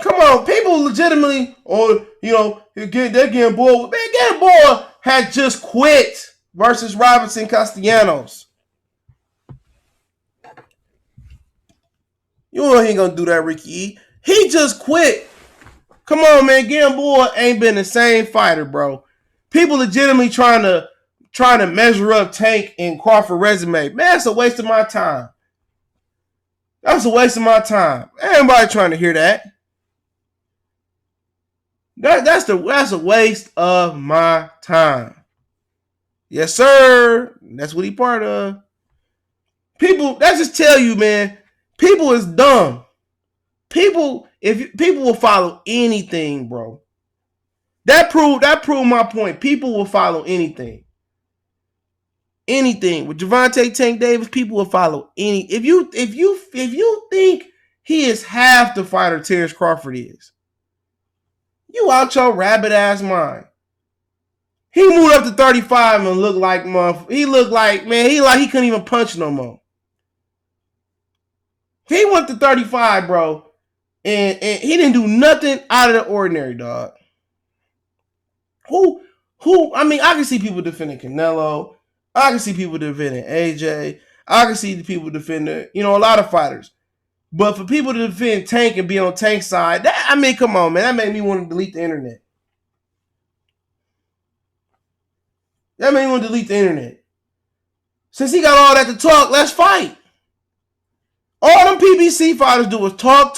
Come on, people legitimately, they're getting bored. Man, getting bored had just quit versus Robinson Castellanos. You know he ain't gonna do that, Ricky E. He just quit. Come on, man. Gamboa ain't been the same fighter, bro. People legitimately trying to measure up Tank and Crawford resume. Man, that's a waste of my time. That's a waste of my time. Everybody trying to hear that. That's a waste of my time. Yes, sir. That's what he part of. People, that just tell you, man, people is dumb. People will follow anything, bro. That proved my point. People will follow anything. Anything. With Gervonta Tank Davis, people will follow any. If you think he is half the fighter Terence Crawford is, you out your rabbit ass mind. He moved up to 35 and looked like he couldn't even punch no more. He went to 35, bro, and he didn't do nothing out of the ordinary, dog. I mean, I can see people defending Canelo. I can see people defending AJ. I can see the people defending, a lot of fighters. But for people to defend Tank and be on Tank's side, come on, man. That made me want to delete the internet. Since he got all that to talk, let's fight. All them PBC fighters do is talk.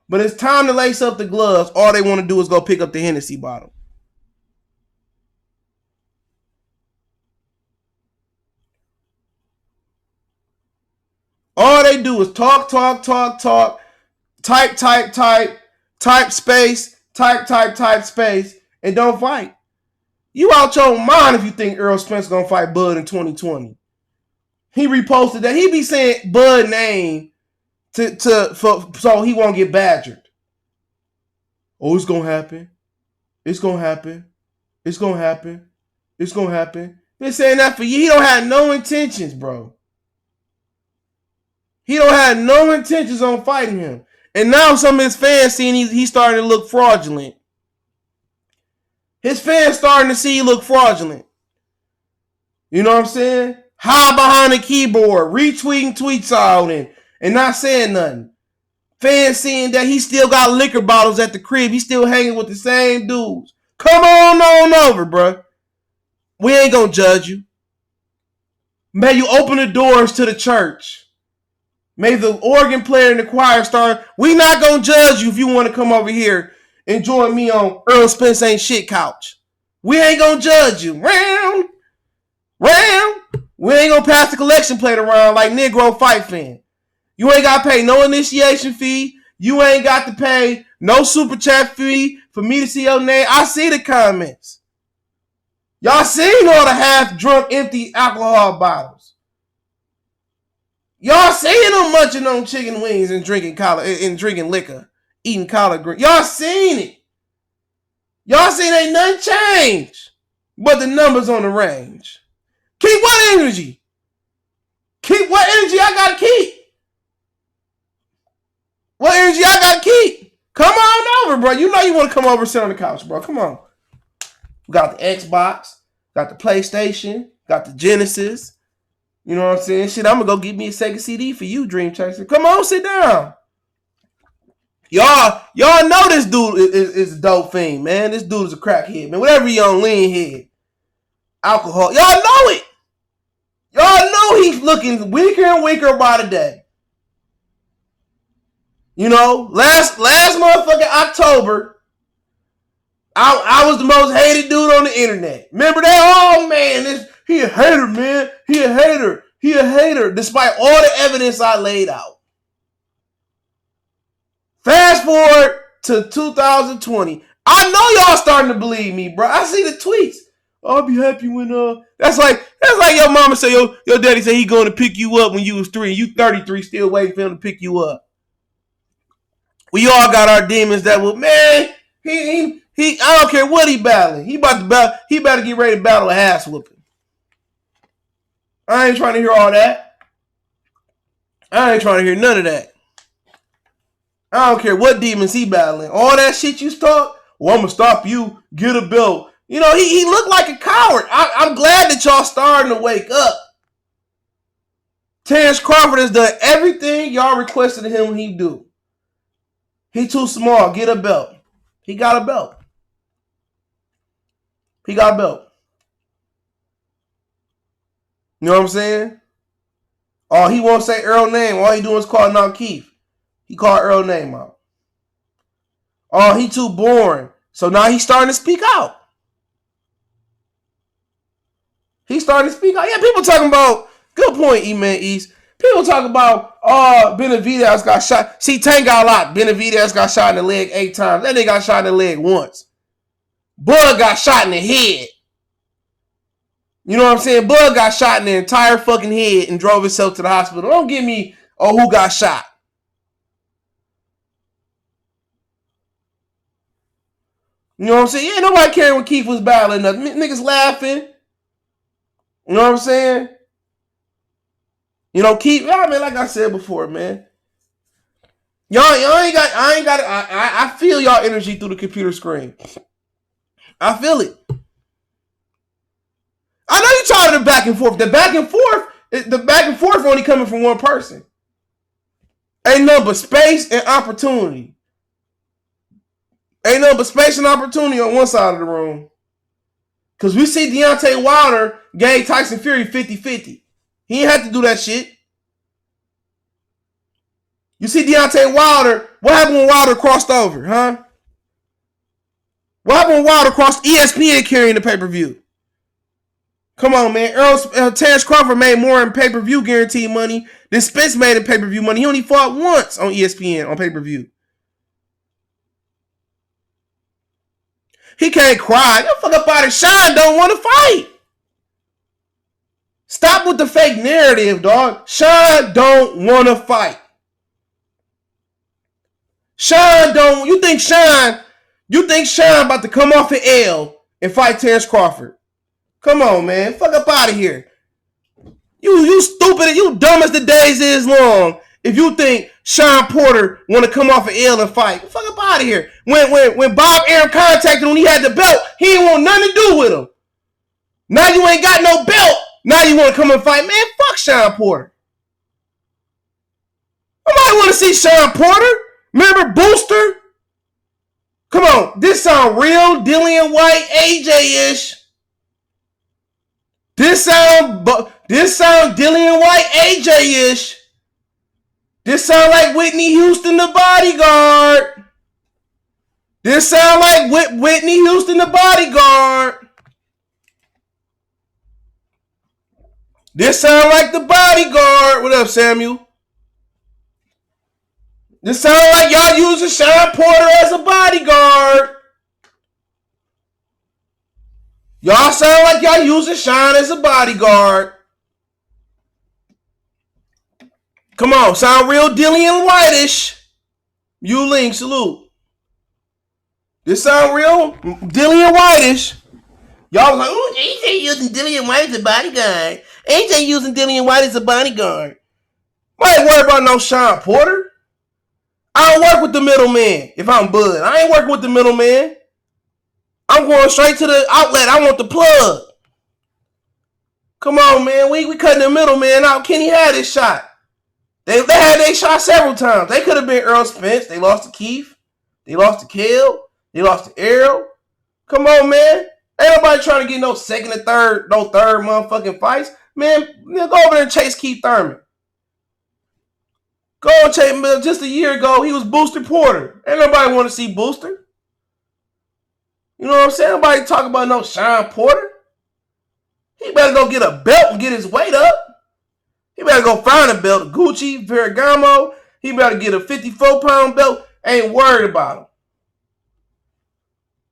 But it's time to lace up the gloves. All they want to do is go pick up the Hennessy bottle. All they do is talk, type space, type space, and don't fight. You out your mind if you think Errol Spence gonna fight Bud in 2020. He reposted that. He be saying Bud name so he won't get badgered. Oh, it's gonna happen. It's gonna happen. Been saying that for years. He don't have no intentions, bro. He don't have no intentions on fighting him. And now some of his fans seeing he's starting to look fraudulent. His fans starting to see he look fraudulent. You know what I'm saying? Hide behind the keyboard, retweeting tweets out and not saying nothing. Fans seeing that he still got liquor bottles at the crib. He's still hanging with the same dudes. Come on over, bro. We ain't gonna judge you. May you open the doors to the church. May the organ player in the choir start. We not gonna judge you if you want to come over here and join me on Errol Spence Ain't Shit couch. We ain't gonna judge you. Round. We ain't gonna pass the collection plate around like Negro Fight Fan. You ain't got to pay no initiation fee. You ain't got to pay no super chat fee for me to see your name. I see the comments. Y'all seen all the half-drunk, empty alcohol bottles. Y'all seen them munching on chicken wings and drinking liquor, eating collard greens. Y'all seen it. Y'all seen ain't nothing changed but the numbers on the range. Keep what energy? Keep what energy I gotta keep? What energy I gotta keep? Come on over, bro. You know you want to come over and sit on the couch, bro. Come on. We got the Xbox, got the PlayStation, got the Genesis. You know what I'm saying? Shit, I'm gonna go get me a Sega CD for you, Dream Chaser. Come on, sit down. Y'all know this dude is a dope fiend, man. This dude is a crackhead, man. Whatever you on, lean head. Alcohol. Y'all know it. Y'all know he's looking weaker and weaker by the day. You know, last motherfucking October, I was the most hated dude on the internet. Remember that? Oh, man, he a hater, man. He a hater, despite all the evidence I laid out. Fast forward to 2020. I know y'all starting to believe me, bro. I see the tweets. I'll be happy when that's like your mama say your daddy say he going to pick you up when you was 3 and you 33 still waiting for him to pick you up. We all got our demons that will, man, he I don't care what he battling. He about to get ready to battle a ass whooping. I ain't trying to hear all that. I ain't trying to hear none of that. I don't care what demons he battling. All that shit you talk, well, I'm going to stop you, get a belt. You know, he looked like a coward. I'm glad that y'all starting to wake up. Terence Crawford has done everything y'all requested of him he do. He too small. Get a belt. He got a belt. He got a belt. You know what I'm saying? Oh, he won't say Errol name. All he doing is calling out Keith. He called Errol name out. Oh, he too boring. So now he's starting to speak out. He's starting to speak out. Yeah, people talking about, good point, E-Man East. People talk about, Benavidez got shot. See, Tank got a lot. Benavidez got shot in the leg 8 times. That nigga got shot in the leg once. Bud got shot in the head. You know what I'm saying? Bud got shot in the entire fucking head and drove himself to the hospital. Don't give me, who got shot. You know what I'm saying? Yeah, nobody caring when Keith was battling nothing. Niggas laughing. You know what I'm saying? You know, Keith, man, like I said before, man. I feel y'all energy through the computer screen. I feel it. I know you're tired of the back and forth. The back and forth only coming from one person. Ain't nothing but space and opportunity. Ain't nothing but space and opportunity on one side of the room. Because we see Deontay Wilder gave Tyson Fury 50-50. He ain't had to do that shit. You see Deontay Wilder, what happened when Wilder crossed over, huh? What happened when Wilder crossed ESPN carrying the pay-per-view? Come on, man. Terence Crawford made more in pay-per-view guaranteed money than Spence made in pay-per-view money. He only fought once on ESPN on pay-per-view. He can't cry. Get the fuck up out of Shawn don't want to fight. Stop with the fake narrative, dog. Shawn don't want to fight. Shawn don't. You think Shawn about to come off an L and fight Terence Crawford? Come on, man. Fuck up out of here. You stupid. You dumb as the days is long. If you think Shawn Porter want to come off an L and fight, fuck up out of here. When Bob Arum contacted him when he had the belt, he didn't want nothing to do with him. Now you ain't got no belt. Now you want to come and fight. Man, fuck Shawn Porter. Nobody want to see Shawn Porter. Remember Booster? Come on. This sound real Dillian Whyte, AJ-ish. This sound Dillian Whyte, AJ-ish. This sound like Whitney Houston, the bodyguard. This sound like Whitney Houston, the bodyguard. This sound like the bodyguard. What up, Samuel? This sound like y'all using Shawn Porter as a bodyguard. Y'all sound like y'all using Shawn as a bodyguard. Come on, sound real Dillian White-ish. You Ling, salute. This sound real Dillian White-ish. Y'all was like, oh, AJ using Dillian Whyte as a bodyguard. AJ using Dillian Whyte as a bodyguard. I ain't worried about no Shawn Porter. I don't work with the middleman if I'm Bud. I ain't working with the middleman. I'm going straight to the outlet. I want the plug. Come on, man. We cutting the middleman out. Kenny had his shot. They had their shot several times. They could have been Errol Spence. They lost to Keith. They lost to Kel. They lost to Errol. Come on, man. Ain't nobody trying to get no second or third, no third motherfucking fights. Man, go over there and chase Keith Thurman. Go and chase him. Just a year ago, he was Booster Porter. Ain't nobody want to see Booster. You know what I'm saying? Nobody talk about no Shawn Porter. He better go get a belt and get his weight up. He better go find a belt. Gucci, Ferragamo. He better get a 54-pound belt. Ain't worried about him.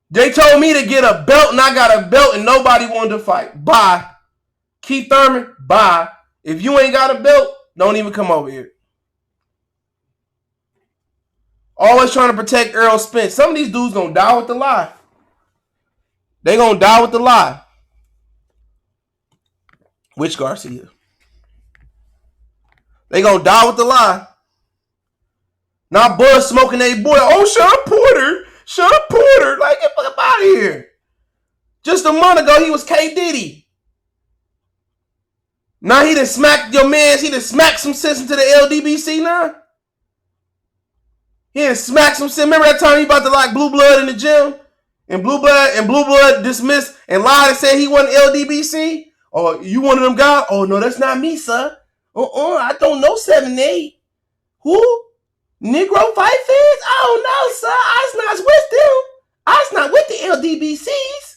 They told me to get a belt, and I got a belt, and nobody wanted to fight. Bye. Keith Thurman, bye. If you ain't got a belt, don't even come over here. Always trying to protect Errol Spence. Some of these dudes gonna die with the lie. They gonna die with the lie. Which Garcia? They gonna die with the lie. Not Buzz smoking a boy. Oh, Shawn Porter. Shawn Porter. Like, get fuck out of here. Just a month ago, he was K. Diddy. Now he done smacked your mans. He done smacked some sense into the LDBC now. He done smacked some sense. Remember that time he about to like Blue Blood in the gym? And Blue Blood dismissed and lied and said he wasn't LDBC? Oh, you one of them guys? Oh, no, that's not me, sir. I don't know 7-8. Who? Negro fight fans? Oh, no, sir. I was not with them. I was not with the LDBCs.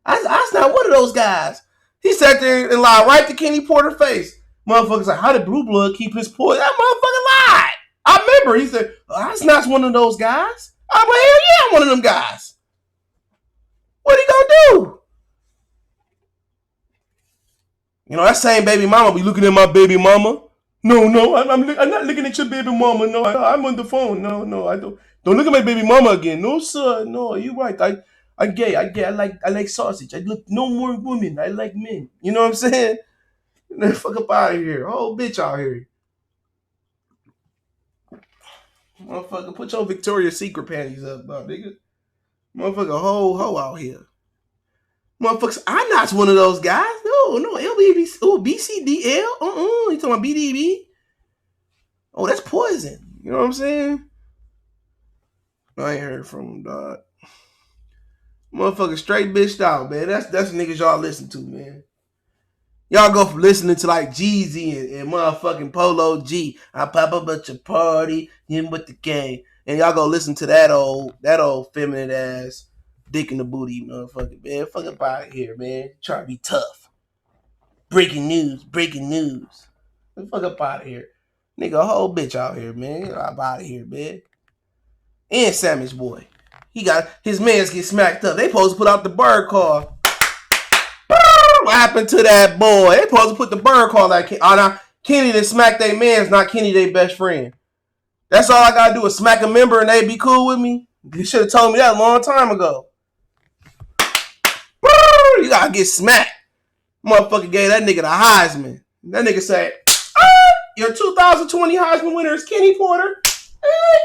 I was not one of those guys. He sat there and lied right to Kenny Porter's face. Motherfuckers like, how did Blue Blood keep his poise? That motherfucker lied. I remember. He said, I was not one of those guys. I'm like, hell yeah, I'm one of them guys. What he gonna do? You know, that same baby mama be looking at my baby mama. No, I'm not looking at your baby mama. No, I'm on the phone. No, I don't. Don't look at my baby mama again. No, sir. No, you're right. I'm gay. I like sausage. I look no more women. I like men. You know what I'm saying? Fuck up out of here. Oh, bitch out here. Motherfucker, put your Victoria's Secret panties up, nigga. Motherfucker, hoe out here. Motherfuckers, I'm not one of those guys. No, LBBC. Oh, BCDL. You talking about BDB? Oh, that's poison. You know what I'm saying? I ain't heard from him, dog. Motherfucker straight bitched out, man. That's the niggas y'all listen to, man. Y'all go from listening to like Jeezy and motherfucking Polo G. I pop up at your party, in with the gang. And y'all go listen to that old feminine ass dick in the booty, motherfucker, man. Fuck up out of here, man. Trying to be tough. Breaking news. Fuck up out of here. Nigga, a whole bitch out here, man. Get out of here, man. And Savage Boy. He got his mans get smacked up. They supposed to put out the bird call. What happened to that boy? They supposed to put the bird call like Kenny that smack their mans, not Kenny their best friend. That's all I gotta do is smack a member and they be cool with me. You should have told me that a long time ago. You gotta get smacked. Motherfucker gave that nigga the Heisman. That nigga said, your 2020 Heisman winner is Kenny Porter.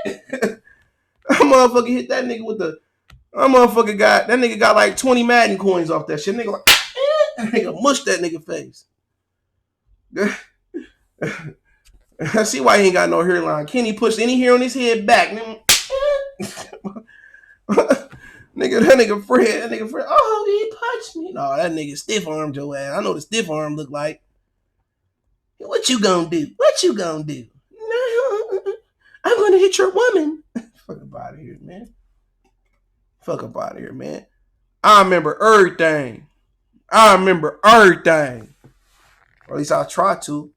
That motherfucker hit that nigga with the. That nigga got like 20 Madden coins off that shit. Nigga like, that nigga mushed that nigga face. I see why he ain't got no hairline. Kenny pushed any hair on his head back. Nigga, that nigga Fred. Oh, he punched me. No, that nigga stiff armed your ass. I know the stiff arm look like. What you gonna do? No, I'm gonna hit your woman. Fuck up out of here, man. I remember everything. Or at least I try to.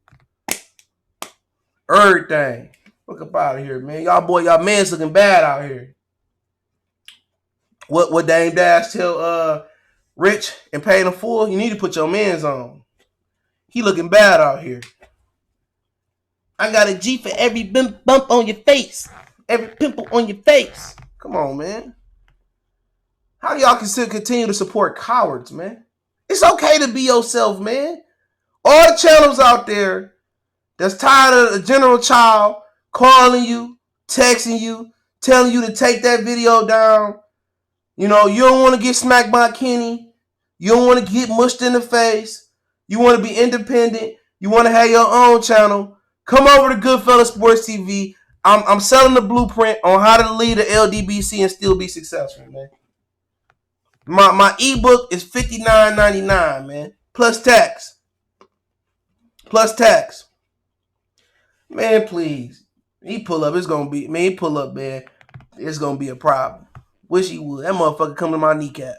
Everything. Fuck up out of here, man. Y'all man's looking bad out here. What Dame Dash tell Rich and pay him full? You need to put your mans on. He looking bad out here. I got a G for every bump on your face. Every pimple on your face. Come on, man. How do y'all continue to support cowards, man? It's okay to be yourself, man. All the channels out there that's tired of a general child calling you, texting you, telling you to take that video down. You know, you don't want to get smacked by Kenny. You don't want to get mushed in the face. You want to be independent. You want to have your own channel. Come over to Goodfella Sports TV. I'm selling the blueprint on how to lead the LDBC and still be successful, man. My ebook is $59.99, man. Plus tax. Man, please. He pull up, it's gonna be, man, he pull up, man. It's gonna be a problem. Wish he would. That motherfucker come to my kneecap.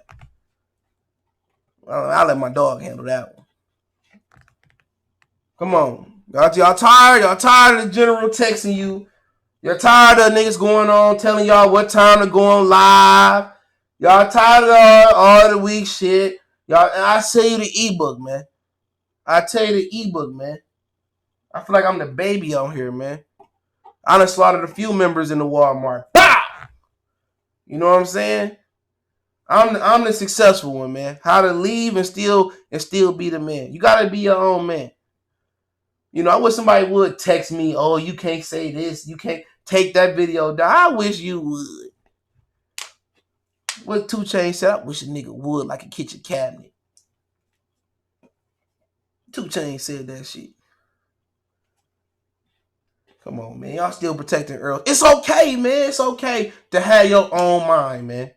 I'll let my dog handle that one. Come on. Y'all tired? Y'all tired of the general texting you? You're tired of niggas going on telling y'all what time to go on live? Y'all tired of all the weak shit? Y'all, I tell you the ebook, man. I feel like I'm the baby on here, man. I done slaughtered a few members in the Walmart. Bow! You know what I'm saying? I'm the successful one, man. How to leave and still be the man. You gotta be your own man. You know, I wish somebody would text me, oh, you can't say this. You can't take that video down. I wish you would. What 2 Chainz said, I wish a nigga would like a kitchen cabinet. 2 Chainz said that shit. Come on, man. Y'all still protecting Errol. It's okay, man. It's okay to have your own mind, man.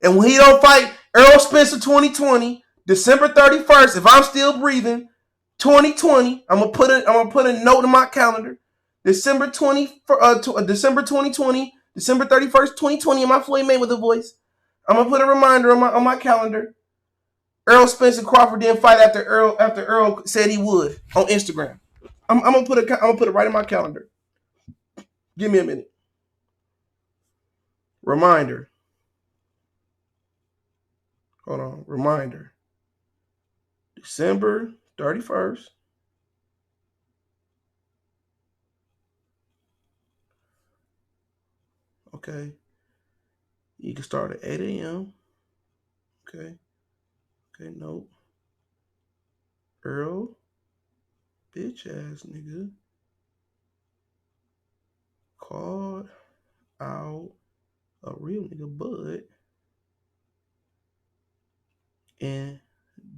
And when he don't fight Errol Spencer 2020, December 31st, if I'm still breathing, 2020, I'm gonna put a note in my calendar. December 2020, December 31st, 2020, in my Floyd Mayweather voice. I'm gonna put a reminder on my calendar. Errol Spencer Crawford didn't fight after Errol said he would on Instagram. I'm gonna put it right in my calendar. Give me a minute. Reminder. Hold on. Reminder. December 31st. Okay. You can start at 8 a.m. Okay. Okay, nope. Errol. Bitch ass nigga. Called out a real nigga Bud. And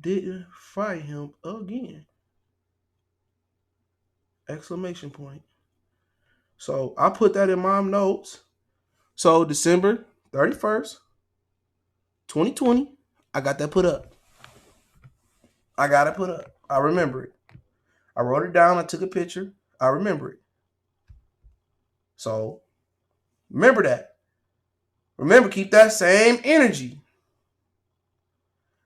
didn't fight him again. Exclamation point. So I put that in my notes. So December 31st, 2020, I got that put up. I got it put up. I remember it. I wrote it down. I took a picture. I remember it. So remember that. Remember, keep that same energy.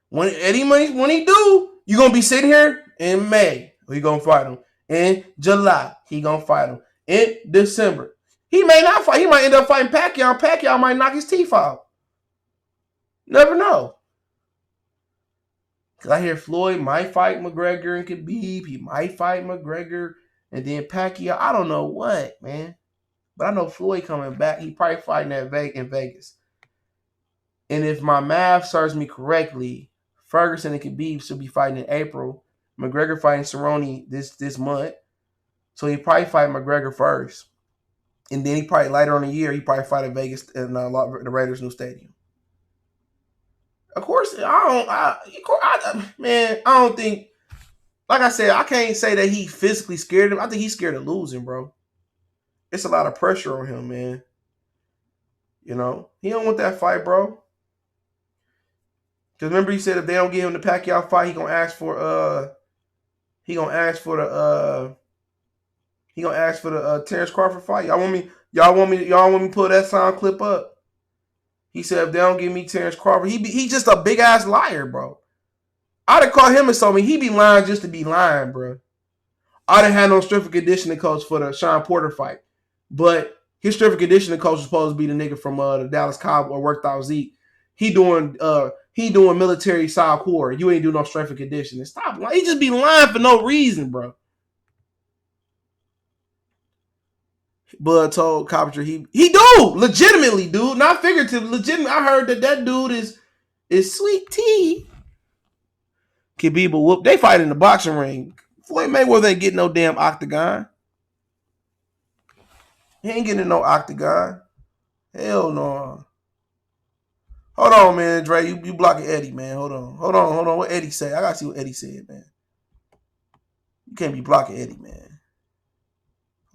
When he do, you're going to be sitting here in May. He going to fight him. In July, he going to fight him. In December. He may not fight. He might end up fighting Pacquiao. Pacquiao might knock his teeth out. Never know. Because I hear Floyd might fight McGregor and Khabib. He might fight McGregor and then Pacquiao. I don't know what, man. But I know Floyd coming back. He probably fighting in Vegas. And if my math serves me correctly, Ferguson and Khabib should be fighting in April. McGregor fighting Cerrone this month. So he probably fight McGregor first. And then he probably later on the year, he probably fight in Vegas in the Raiders' new stadium. Of course, I don't think, like I said, I can't say that he physically scared him. I think he's scared of losing, bro. It's a lot of pressure on him, man. You know, he don't want that fight, bro. Because remember, he said if they don't give him the Pacquiao fight, he gonna ask for the Terence Crawford fight. Y'all want me to pull that sound clip up? He said if they don't give me Terence Crawford, he just a big ass liar, bro. I'd have called him and told me he be lying just to be lying, bro. I didn't have no strength and conditioning coach for the Shawn Porter fight, but his strength and conditioning coach was supposed to be the nigga from the Dallas Cowboy worked out Zeke. He doing military style core. You ain't do no strength and conditioning. Stop lying. He just be lying for no reason, bro. Bud told Copper he do legitimately, dude, not figurative, legitimate. I heard that dude is sweet tea. Khabib whoop. They fight in the boxing ring. Floyd Mayweather ain't getting no damn octagon. He ain't getting no octagon. Hell no. Hold on, man, Dre. You blocking Eddie, man. Hold on. What Eddie say? I gotta see what Eddie said, man. You can't be blocking Eddie, man.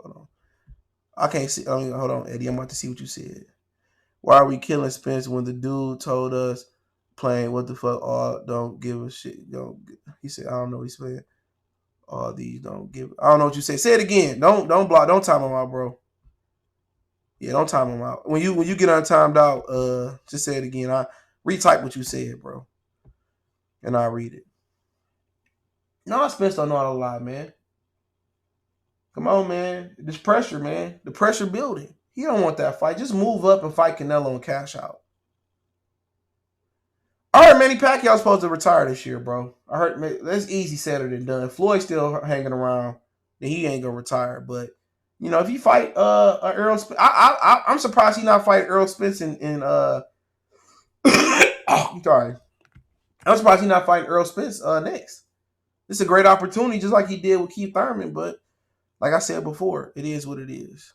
Hold on. I can't see. Hold on, Eddie. I'm about to see what you said. Why are we killing Spence when the dude told us playing what the fuck? Oh, don't give a shit. He said, I don't know what he's saying. All these don't give. I don't know what you say. Say it again. Don't block. Don't time him out, bro. Yeah, don't time him out. When you get untimed out, just say it again. I retype what you said, bro, and I'll read it. No, Spence don't know how to lie, man. Come on, man. This pressure, man. The pressure building. He don't want that fight. Just move up and fight Canelo and cash out. I heard Manny Pacquiao's supposed to retire this year, bro. I heard that's easy said than done. Floyd's still hanging around, then he ain't gonna retire. But you know, if you fight Errol Spence, I'm surprised he not fighting Errol Spence in oh, sorry. I'm surprised he not fighting Errol Spence next. It's a great opportunity, just like he did with Keith Thurman. But like I said before, it is what it is.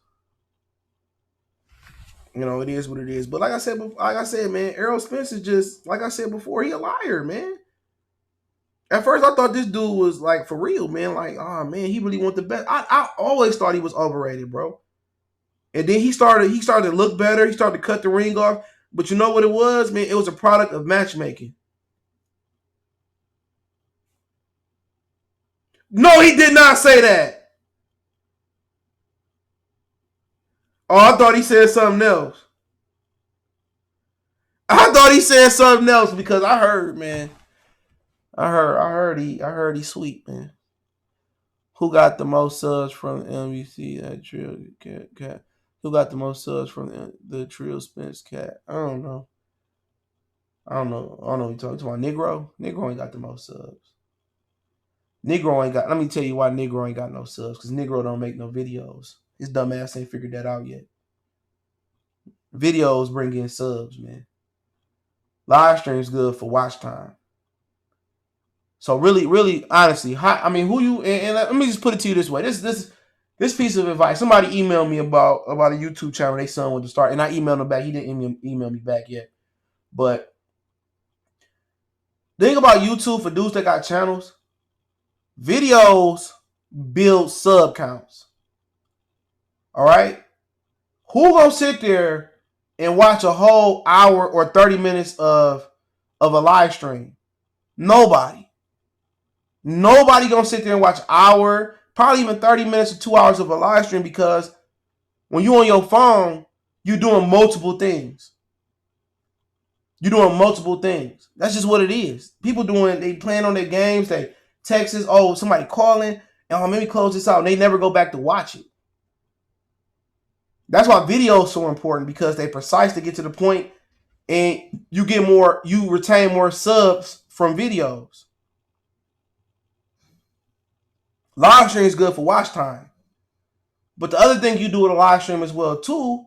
You know, it is what it is. But like I said, man, Errol Spence is just, like I said before, he a liar, man. At first, I thought this dude was like for real, man. Like, oh man, he really want the best. I always thought he was overrated, bro. And then he started to look better. He started to cut the ring off. But you know what it was, man? It was a product of matchmaking. No, he did not say that. Oh, I thought he said something else. I thought he said something else because I heard, man. I heard he sweet, man. Who got the most subs from MVC? That Trill cat. Who got the most subs from the Trill Spence cat? I don't know. I don't know what you're talking about. Negro? Negro ain't got the most subs. Negro ain't got. Let me tell you why Negro ain't got no subs. Because Negro don't make no videos. His dumb ass ain't figured that out yet. Videos bring in subs, man. Live stream's good for watch time. So really, honestly, who you and let me just put it to you this way. This piece of advice. Somebody emailed me about a YouTube channel they son went to start, and I emailed him back. He didn't email me back yet. But the thing about YouTube for dudes that got channels, videos build sub counts. All right? Who gonna sit there and watch a whole hour or 30 minutes of a live stream? Nobody. Nobody gonna sit there and watch an hour, probably even 30 minutes or 2 hours of a live stream, because when you on your phone, you're doing multiple things. You're doing multiple things. That's just what it is. People they playing on their games, they text us, oh, somebody calling, and let me close this out, and they never go back to watch it. That's why video is so important, because they precise to get to the point, and you retain more subs from videos. Live stream is good for watch time. But the other thing you do with a live stream as well, too,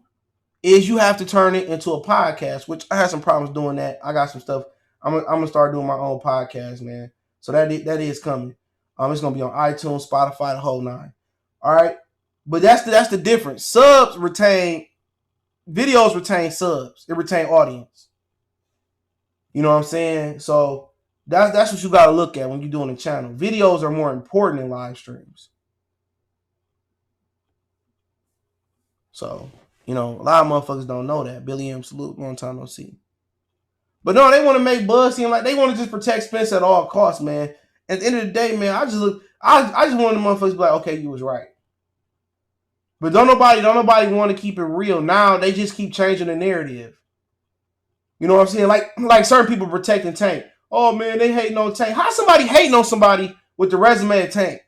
is you have to turn it into a podcast, which I had some problems doing that. I got some stuff. I'm going to start doing my own podcast, man. So that is coming. It's going to be on iTunes, Spotify, the whole nine. All right? But that's the difference. Videos retain subs. It retain audience. You know what I'm saying? So that's what you got to look at when you're doing a channel. Videos are more important than live streams. So, a lot of motherfuckers don't know that. Billy M. Salute, long time no see. But no, they want to make Buzz seem like they want to just protect Spence at all costs, man. At the end of the day, man, I just want the motherfuckers to be like, okay, you was right. But don't nobody want to keep it real. Now they just keep changing the narrative. You know what I'm saying? Like certain people protecting Tank. Oh man, they hating on Tank. How somebody hating on somebody with the resume of Tank?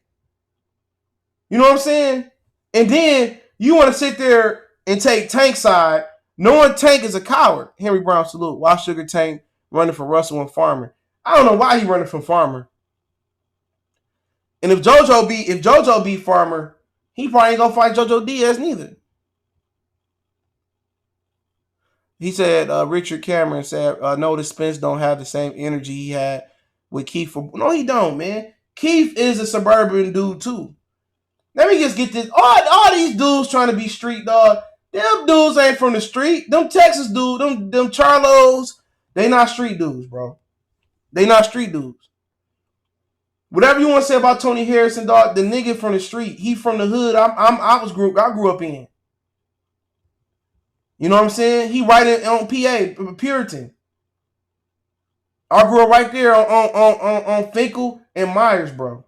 You know what I'm saying? And then you want to sit there and take Tank's side, knowing Tank is a coward. Henry Brown salute. Why Sugar Tank running for Russell and Farmer? I don't know why he running from Farmer. And if JoJo beat Farmer, he probably ain't gonna fight JoJo Diaz neither. He said, Richard Cameron said, notice Spence don't have the same energy he had with Keith. No, he don't, man. Keith is a suburban dude, too. Let me just get this. All these dudes trying to be street, dog. Them dudes ain't from the street. Them Texas dudes, them Charlos, they not street dudes, bro. They not street dudes. Whatever you want to say about Tony Harrison, dog, the nigga from the street, he from the hood I grew up in. You know what I'm saying? He right on PA, Puritan. I grew up right there on Finkel and Myers, bro.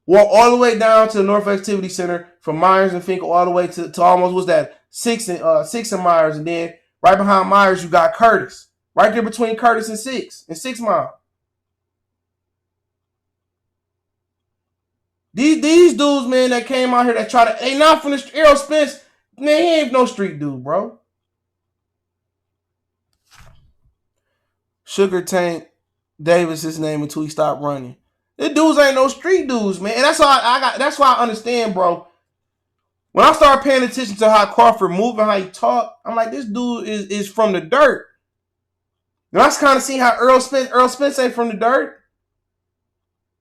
Walk all the way down to the North Activity Center from Myers and Finkel all the way to almost, what's that, 6 and Myers. And then right behind Myers, you got Curtis. Right there between Curtis and 6 Mile. These dudes, man, that came out here that try to, ain't not from the street. Errol Spence, man, he ain't no street dude, bro. Sugar Tank Davis his name until he stopped running. These dudes ain't no street dudes, man. And that's why I understand, bro. When I started paying attention to how Crawford moved and how he talked, I'm like, this dude is from the dirt. And I was kind of seeing how Errol Spence ain't from the dirt.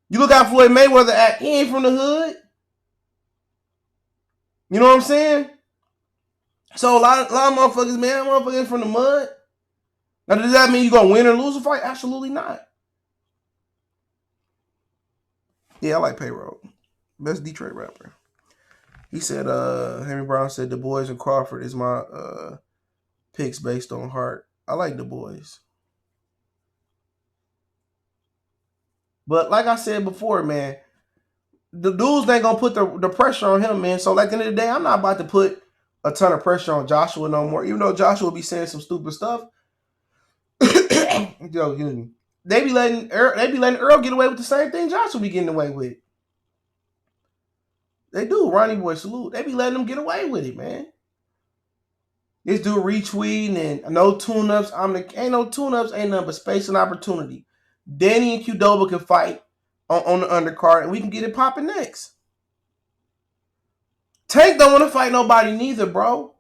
You look how Floyd Mayweather act. He ain't from the hood. You know what I'm saying? So a lot of motherfuckers, man, motherfuckers from the mud. Now, does that mean you gonna win or lose a fight? Absolutely not. Yeah, I like Payroll. Best Detroit rapper. He said, Henry Brown said Dubois and Crawford is my picks based on heart. I like Dubois. But like I said before, man, the dudes ain't gonna put the pressure on him, man. So like at the end of the day, I'm not about to put a ton of pressure on Joshua no more. Even though Joshua will be saying some stupid stuff. Yo, excuse me. They be letting Errol get away with the same thing Joshua be getting away with. They do. Ronnie Boy, salute. They be letting them get away with it, man. This dude retweeting and no tune-ups. Ain't no tune-ups, ain't nothing but space and opportunity. Danny and Qdoba can fight on the undercard, and we can get it popping next. Tank don't want to fight nobody neither, bro.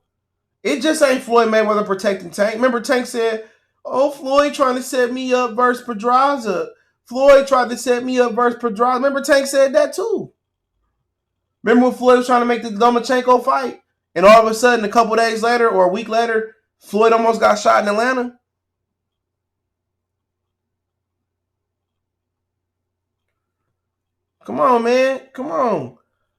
It just ain't Floyd Mayweather protecting Tank. Remember, Tank said, oh, Floyd trying to set me up versus Pedraza. Floyd tried to set me up versus Pedraza. Remember, Tank said that too. Remember when Floyd was trying to make the Lomachenko fight? And all of a sudden, a couple days later or a week later, Floyd almost got shot in Atlanta? Come on, man. Come on.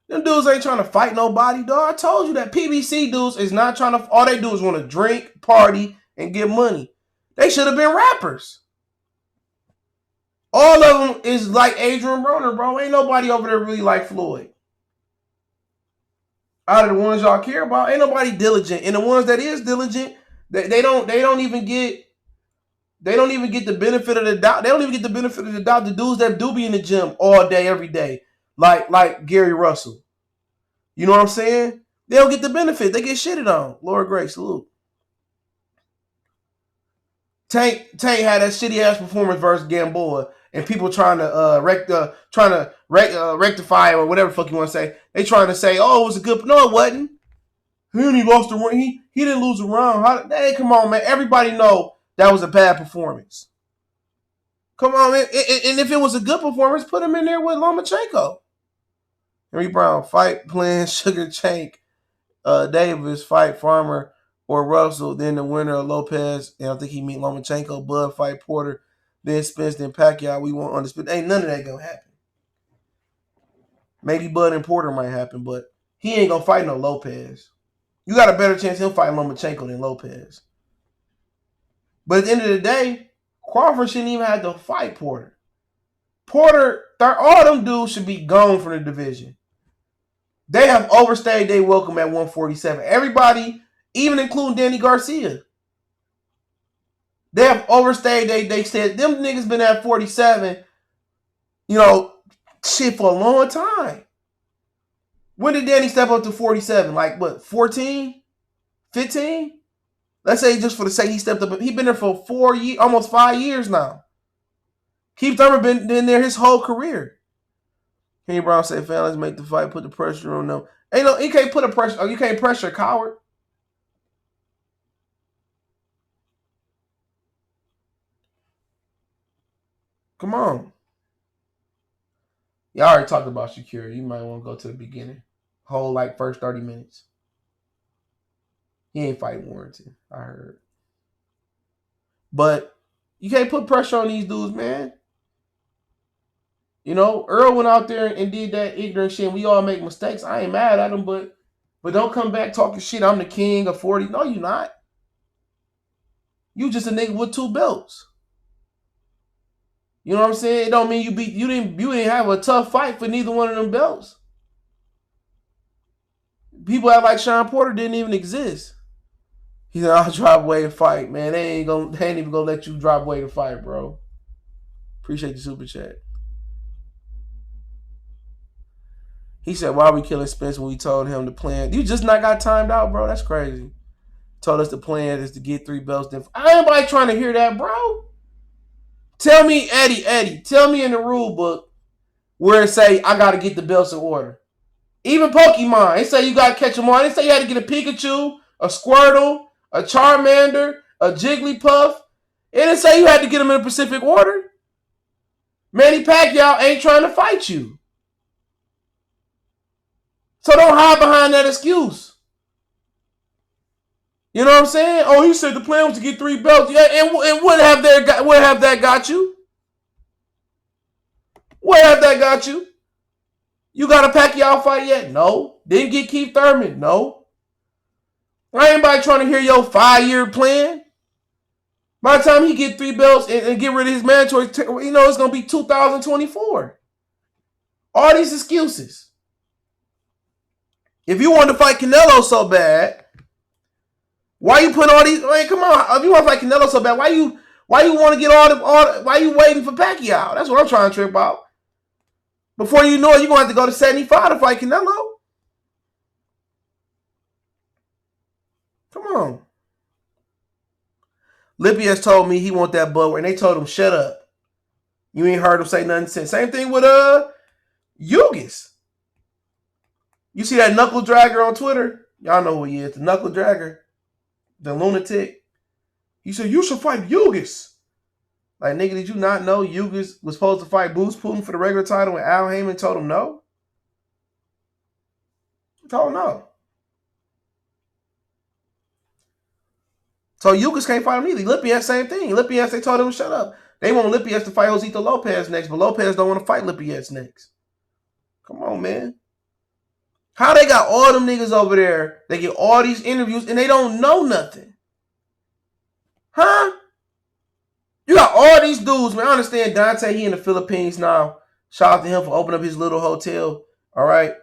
Them dudes ain't trying to fight nobody, dog. I told you that PBC dudes is not trying to... All they do is want to drink, party, and get money. They should have been rappers. All of them is like Adrian Broner, bro. Ain't nobody over there really like Floyd. Out of the ones y'all care about, ain't nobody diligent. And the ones that is diligent, they don't even get the benefit of the doubt. They don't even get the benefit of the doubt. The dudes that do be in the gym all day, every day, like Gary Russell. You know what I'm saying? They don't get the benefit. They get shitted on. Lord Grace, salute. Tank had that shitty ass performance versus Gamboa, and people trying to rectify or whatever the fuck you want to say. They trying to say, oh, it was a good. No, it wasn't. He lost the round. He didn't lose a round. Hey, come on, man. Everybody know that was a bad performance. Come on, man. And if it was a good performance, put him in there with Lomachenko. Henry Brown, fight plan, Sugar Tank, Davis, fight Farmer or Russell, then the winner of Lopez, and I think he meet Lomachenko, Bud, fight Porter, then Spence, then Pacquiao. We won't understand. Ain't none of that gonna happen. Maybe Bud and Porter might happen, but he ain't gonna fight no Lopez. You got a better chance he'll fight Lomachenko than Lopez. But at the end of the day, Crawford shouldn't even have to fight Porter. All them dudes should be gone from the division. They have overstayed their welcome at 147. Everybody, even including Danny Garcia, they have overstayed. They said them niggas been at 47, shit for a long time. When did Danny step up to 47? Like what, 14? 15? Let's say just for the sake he stepped up. He been there for 4 years, almost 5 years now. Keith Thurman been there his whole career. Henry Brown said, "Fam, let's make the fight. Put the pressure on them. Ain't no, you can't put a pressure. You can't pressure a coward. Come on. Y'all already talked about Shakur. You might want to go to the beginning. Whole first 30 minutes. He ain't fighting Warrington, I heard. But you can't put pressure on these dudes, man. Errol went out there and did that ignorant shit. We all make mistakes. I ain't mad at him, but don't come back talking shit. I'm the king of 40. No, you not. You just a nigga with 2 belts. You know what I'm saying? It don't mean you didn't have a tough fight for neither one of them belts. People act like Shawn Porter didn't even exist. He said, I'll drop weight and fight, man. They ain't even gonna let you drop weight and fight, bro. Appreciate the super chat. He said, why are we killing Spence when we told him the plan? You just not got timed out, bro. That's crazy. Told us the plan is to get 3 belts. Ain't nobody trying to hear that, bro. Tell me, Eddie, tell me in the rule book where it say I got to get the belts in order. Even Pokemon, it say you got to catch them all. It say you had to get a Pikachu, a Squirtle, a Charmander, a Jigglypuff. It didn't say you had to get them in a specific order. Manny Pacquiao ain't trying to fight you. So don't hide behind that excuse. You know what I'm saying? Oh, you said the plan was to get 3 belts. Yeah, and what have that got you? What have that got you? You got a Pacquiao fight yet? No. Didn't get Keith Thurman? No. Ain't anybody trying to hear your 5-year plan? By the time he get 3 belts and get rid of his mandatory, it's going to be 2024. All these excuses. If you want to fight Canelo so bad, why you put all these? I mean, come on. If you want to fight Canelo so bad, why you want to get why you waiting for Pacquiao? That's what I'm trying to trip out. Before you know it, you're going to have to go to 75 to fight Canelo. Come on. Lippy has told me he want that belt, and they told him, shut up. You ain't heard him say nothing since. Same thing with Yugis. You see that knuckle dragger on Twitter? Y'all know who he is. The knuckle dragger. The lunatic. He said, you should fight Yugis. Like, nigga, did you not know Yugis was supposed to fight Bruce Putin for the regular title and Al Haymon told him no? He told him no. So Yugis can't fight him either. Lipias, same thing. Lipias, they told him to shut up. They want Lipias to fight Josito Lopez next, but Lopez don't want to fight Lipias next. Come on, man. How they got all them niggas over there, they get all these interviews, and they don't know nothing? Huh? You got all these dudes, man. I understand Dante, he in the Philippines now. Shout out to him for opening up his little hotel. All right.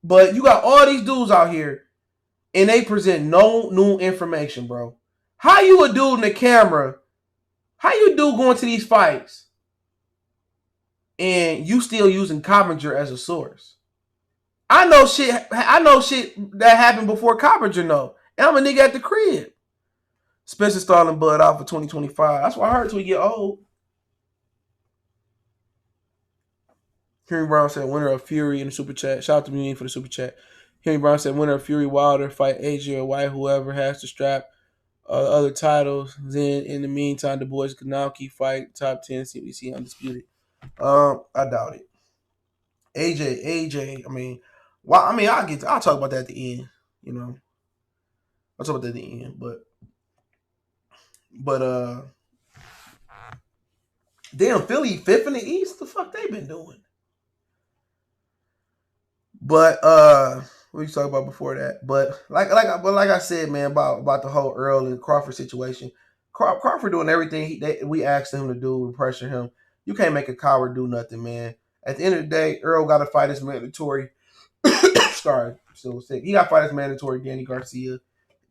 But you got all these dudes out here, and they present no new information, bro. How you a dude in the camera? How you do going to these fights, and you still using Coppinger as a source? I know shit that happened before Coppinger, no. And I'm a nigga at the crib. Spencer stalling Bud out for 2025. That's why I heard till we get old. Henry Brown said winner of Fury in the super chat. Shout out to me for the super chat. Henry Brown said winner of Fury Wilder fight AJ or Whyte, whoever has to strap other titles. Then in the meantime, Dubois Kownacki fight top 10 CBC undisputed. I doubt it. AJ. I mean, I'll talk about that at the end. You know, I'll talk about that at the end. But damn, Philly 5th in the East. The fuck they been doing? But what you talk about before that? But like I said, man, about the whole Errol and Crawford situation. Crawford doing everything we asked him to do to pressure him. You can't make a coward do nothing, man. At the end of the day, Errol got to fight his mandatory. Sorry, still sick. He got to fight his mandatory Danny Garcia.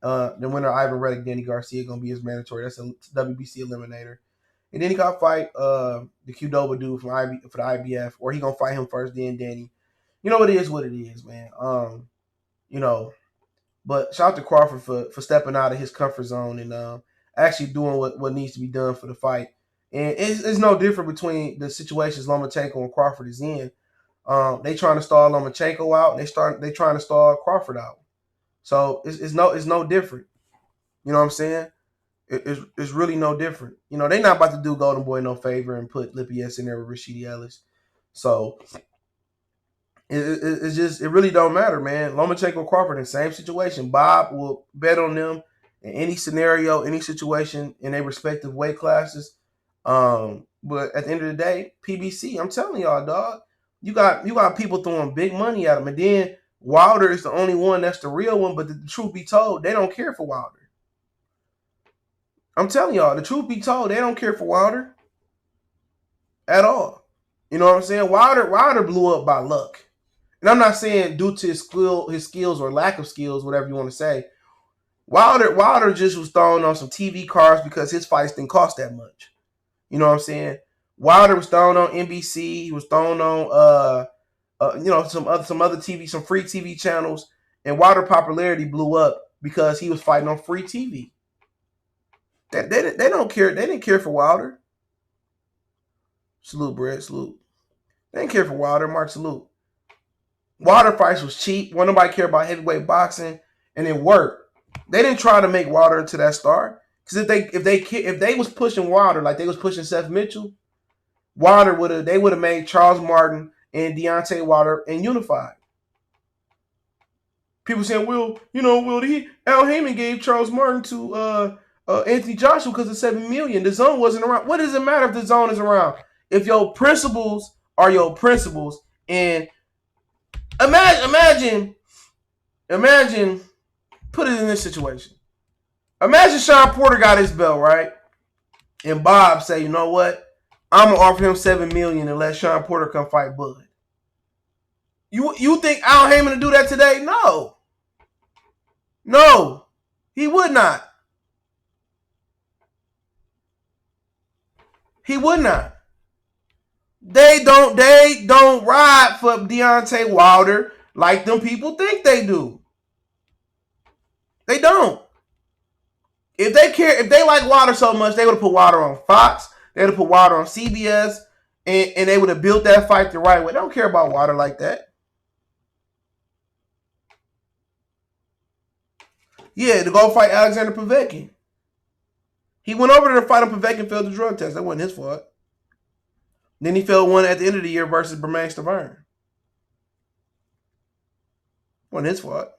The winner Ivan Reddick, Danny Garcia gonna be his mandatory. That's a WBC eliminator. And then he got to fight the Qdoba dude for the IBF, or he gonna fight him first, then Danny. You know, it is what it is, man. You know, but shout out to Crawford for stepping out of his comfort zone and actually doing what needs to be done for the fight. And it's no different between the situations Lomachenko and Crawford is in. They trying to stall Lomachenko out, and they trying to stall Crawford out. So it's no different. You know what I'm saying? It's really no different. You know, they not about to do Golden Boy no favor and put Lipias in there with Rashidi Ellis. So it really don't matter, man. Lomachenko and Crawford in the same situation. Bob will bet on them in any scenario, any situation in their respective weight classes. But at the end of the day, PBC, I'm telling y'all, dog, you got people throwing big money at them, and then Wilder is the only one that's the real one. But the truth be told, they don't care for Wilder. I'm telling y'all, the truth be told, they don't care for Wilder at all. You know what I'm saying? Wilder blew up by luck. And I'm not saying due to his skills or lack of skills, whatever you want to say. Wilder just was thrown on some TV cards because his fights didn't cost that much. You know what I'm saying? Wilder was thrown on NBC. He was thrown on some other TV, some free TV channels, and Wilder popularity blew up because he was fighting on free TV. They don't care. They didn't care for Wilder. Salute, Brett. Salute. They didn't care for Wilder. Mark, salute. Wilder fights was cheap. When nobody cared about heavyweight boxing, and it worked. They didn't try to make Wilder into that star because if they was pushing Wilder like they was pushing Seth Mitchell, they would have made Charles Martin and Deontay Wilder and unified. People saying, Al Haymon gave Charles Martin to Anthony Joshua because of $7 million. The zone wasn't around. What does it matter if the zone is around? If your principles are your principles, and imagine, put it in this situation. Imagine Shawn Porter got his belt, right? And Bob say, you know what? I'm gonna offer him $7 million and let Shawn Porter come fight Bud. You think Al Haymon to do that today? No, he would not. He would not. They don't ride for Deontay Wilder like them people think they do. They don't. If they like Wilder so much, they would have put Wilder on Fox. They would have put Wilder on CBS, and they would have built that fight the right way. They don't care about Wilder like that. Yeah, to go fight Alexander Povetkin. He went over there to fight him. Povetkin failed the drug test. That wasn't his fault. Then he failed one at the end of the year versus Bermane Stiverne. Wasn't his fault.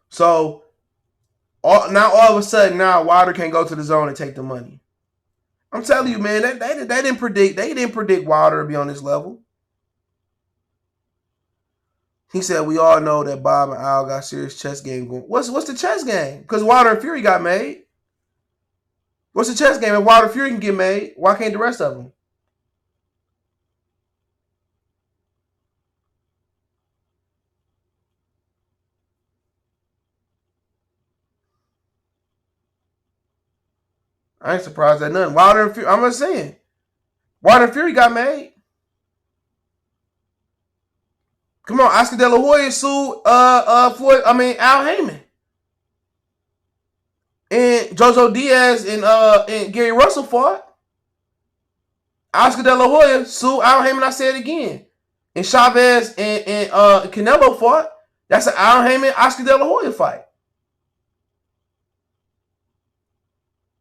So all of a sudden Wilder can't go to the zone and take the money. I'm telling you, man, they didn't predict Wilder to be on this level. He said, we all know that Bob and Al got serious chess game going. What's the chess game? Because Wilder and Fury got made. What's the chess game? If Wilder and Fury can get made, why can't the rest of them? I ain't surprised at nothing. Wilder and Fury, I'm just saying. Wilder and Fury got made. Come on, Oscar De La Hoya sued Al Haymon. And Jojo Diaz and Gary Russell fought. Oscar De La Hoya sued Al Haymon, I say it again. And Chavez and Canelo fought. That's an Al Haymon, Oscar De La Hoya fight.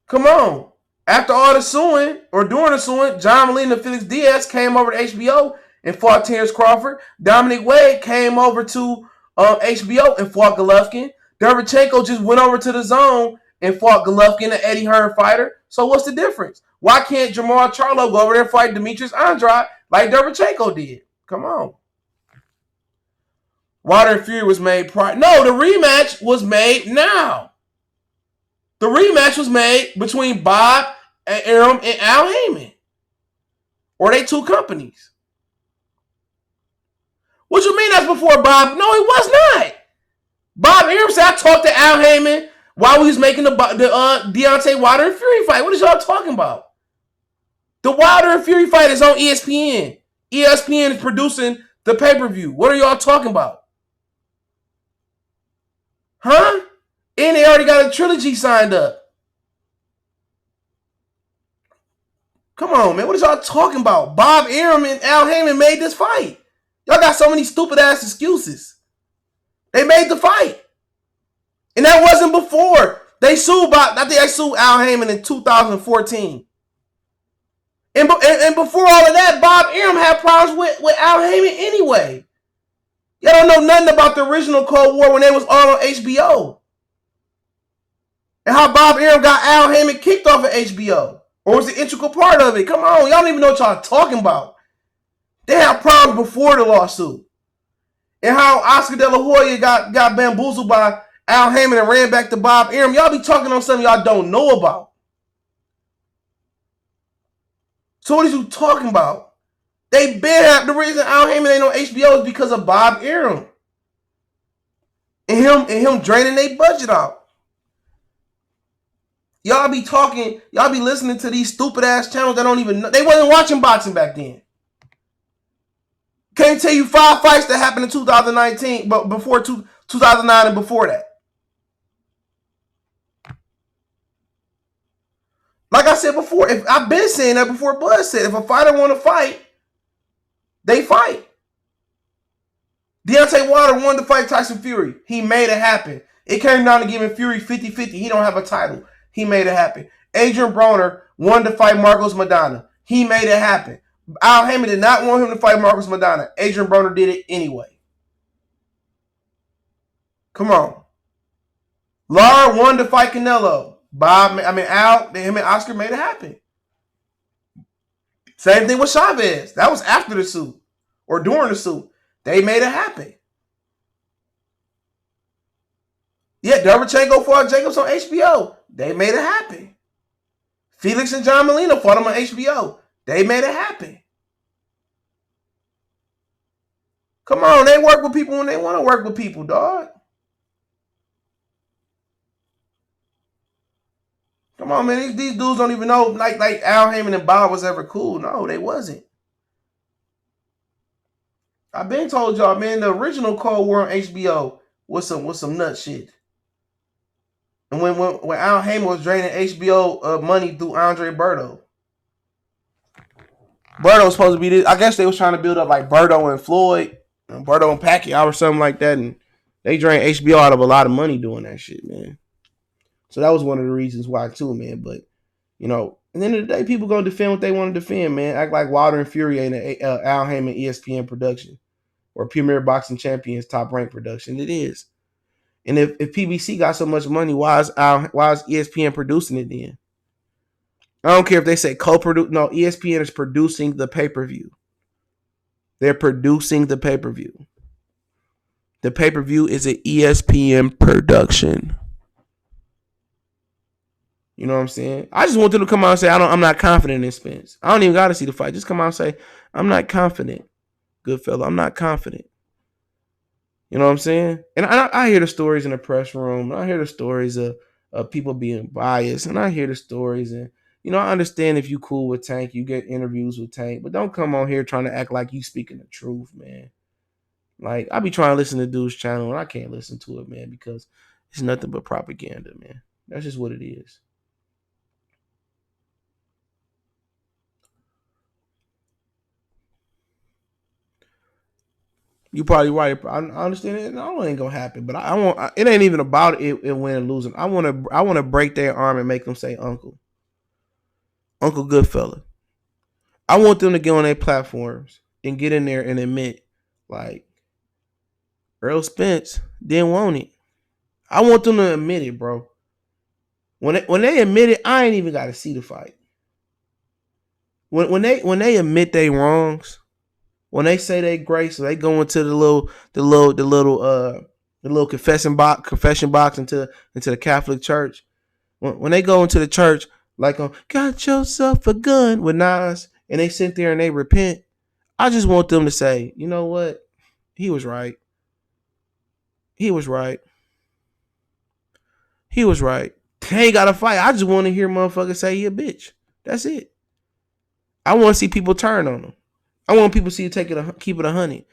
Come on. After all the suing, or during the suing, John Molina and Felix Diaz came over to HBO and fought Terence Crawford. Dominic Wade came over to HBO and fought Golovkin. Derevchenko just went over to the zone and fought Golovkin, an Eddie Hearn fighter. So what's the difference? Why can't Jamal Charlo go over there and fight Demetrius Andrade like Derevchenko did? Come on. Wilder and Fury was made prior. No, the rematch was made now. The rematch was made between Bob and Arum and Al Haymon. Or they two companies. What you mean that's before Bob? No, it was not. Bob Arum said I talked to Al Haymon while we was making the Deontay Wilder and Fury fight. What is y'all talking about? The Wilder and Fury fight is on ESPN. ESPN is producing the pay-per-view. What are y'all talking about? Huh? And they already got a trilogy signed up. Come on, man. What is y'all talking about? Bob Arum and Al Haymon made this fight. Y'all got so many stupid-ass excuses. They made the fight. And that wasn't before. They sued Bob. I think they sued Al Haymon in 2014. And before all of that, Bob Arum had problems with Al Haymon anyway. Y'all don't know nothing about the original Cold War when they was all on HBO. And how Bob Arum got Al Haymon kicked off of HBO. Or was an integral part of it. Come on, y'all don't even know what y'all talking about. They had problems before the lawsuit. And how Oscar De La Hoya got bamboozled by Al Haymon and ran back to Bob Arum. Y'all be talking on something y'all don't know about. So what are you talking about? They been the reason Al Haymon ain't on HBO is because of Bob Arum. And him draining their budget out. Y'all be talking, y'all be listening to these stupid ass channels that don't even know. They wasn't watching boxing back then. Can't tell you 5 fights that happened in 2019, but before 2009 and before that. Like I said before, if I've been saying that before Bud said, if a fighter want to fight, they fight. Deontay Wilder wanted to fight Tyson Fury. He made it happen. It came down to giving Fury 50-50. He don't have a title. He made it happen. Adrian Broner wanted to fight Marcos Maidana. He made it happen. Al Haymon did not want him to fight Marcos Maidana. Adrian Broner did it anyway. Come on. Lara wanted to fight Canelo. Al, him and Oscar made it happen. Same thing with Chavez. That was after the suit or during the suit. They made it happen. Yeah, Derevchenko fought Jacobs on HBO. They made it happen. Felix and John Molina fought him on HBO. They made it happen. Come on, they work with people when they want to work with people, dog. Come on, man. These dudes don't even know like Al Haymon and Bob was ever cool. No, they wasn't. I've been told y'all, man, the original Cold War on HBO was some nut shit. And when Al Haymon was draining HBO money through Andre Berto. Berto was supposed to be this. I guess they was trying to build up like Berto and Floyd, and Berto and Pacquiao or something like that, and they drained HBO out of a lot of money doing that shit, man. So that was one of the reasons why too, man. But, you know, at the end of the day, people going to defend what they want to defend, man. Act like Wilder and Fury ain't an Al Haymon ESPN production or Premier Boxing Champions Top Rank production. It is. And if PBC got so much money, why is ESPN producing it then? I don't care if they say co-produce. No, ESPN is producing the pay-per-view. They're producing the pay-per-view. The pay-per-view is an ESPN production. You know what I'm saying? I just want them to come out and say, I'm not confident in Spence. I don't even got to see the fight. Just come out and say, I'm not confident. Good fella, I'm not confident. You know what I'm saying? And I hear the stories in the press room. I hear the stories of people being biased. And I hear the stories. And, you know, I understand if you cool with Tank, you get interviews with Tank. But don't come on here trying to act like you speaking the truth, man. Like, I be trying to listen to dude's channel, and I can't listen to it, man, because it's nothing but propaganda, man. That's just what it is. You probably right. I understand it. No, it ain't gonna happen. But I want. It ain't even about it winning and losing. I want to break their arm and make them say Uncle Goodfella. I want them to get on their platforms and get in there and admit, like, Errol Spence didn't want it. I want them to admit it, bro. When they admit it, I ain't even got to see the fight. When they admit they wrongs. When they say they grace, so they go into the little confession box into the Catholic Church. When they go into the church, like got yourself a gun with Nas, and they sit there and they repent, I just want them to say, you know what? He was right. He was right. He was right. They ain't got to fight. I just want to hear motherfuckers say he a bitch. That's it. I want to see people turn on him. I want people to see keep it 100.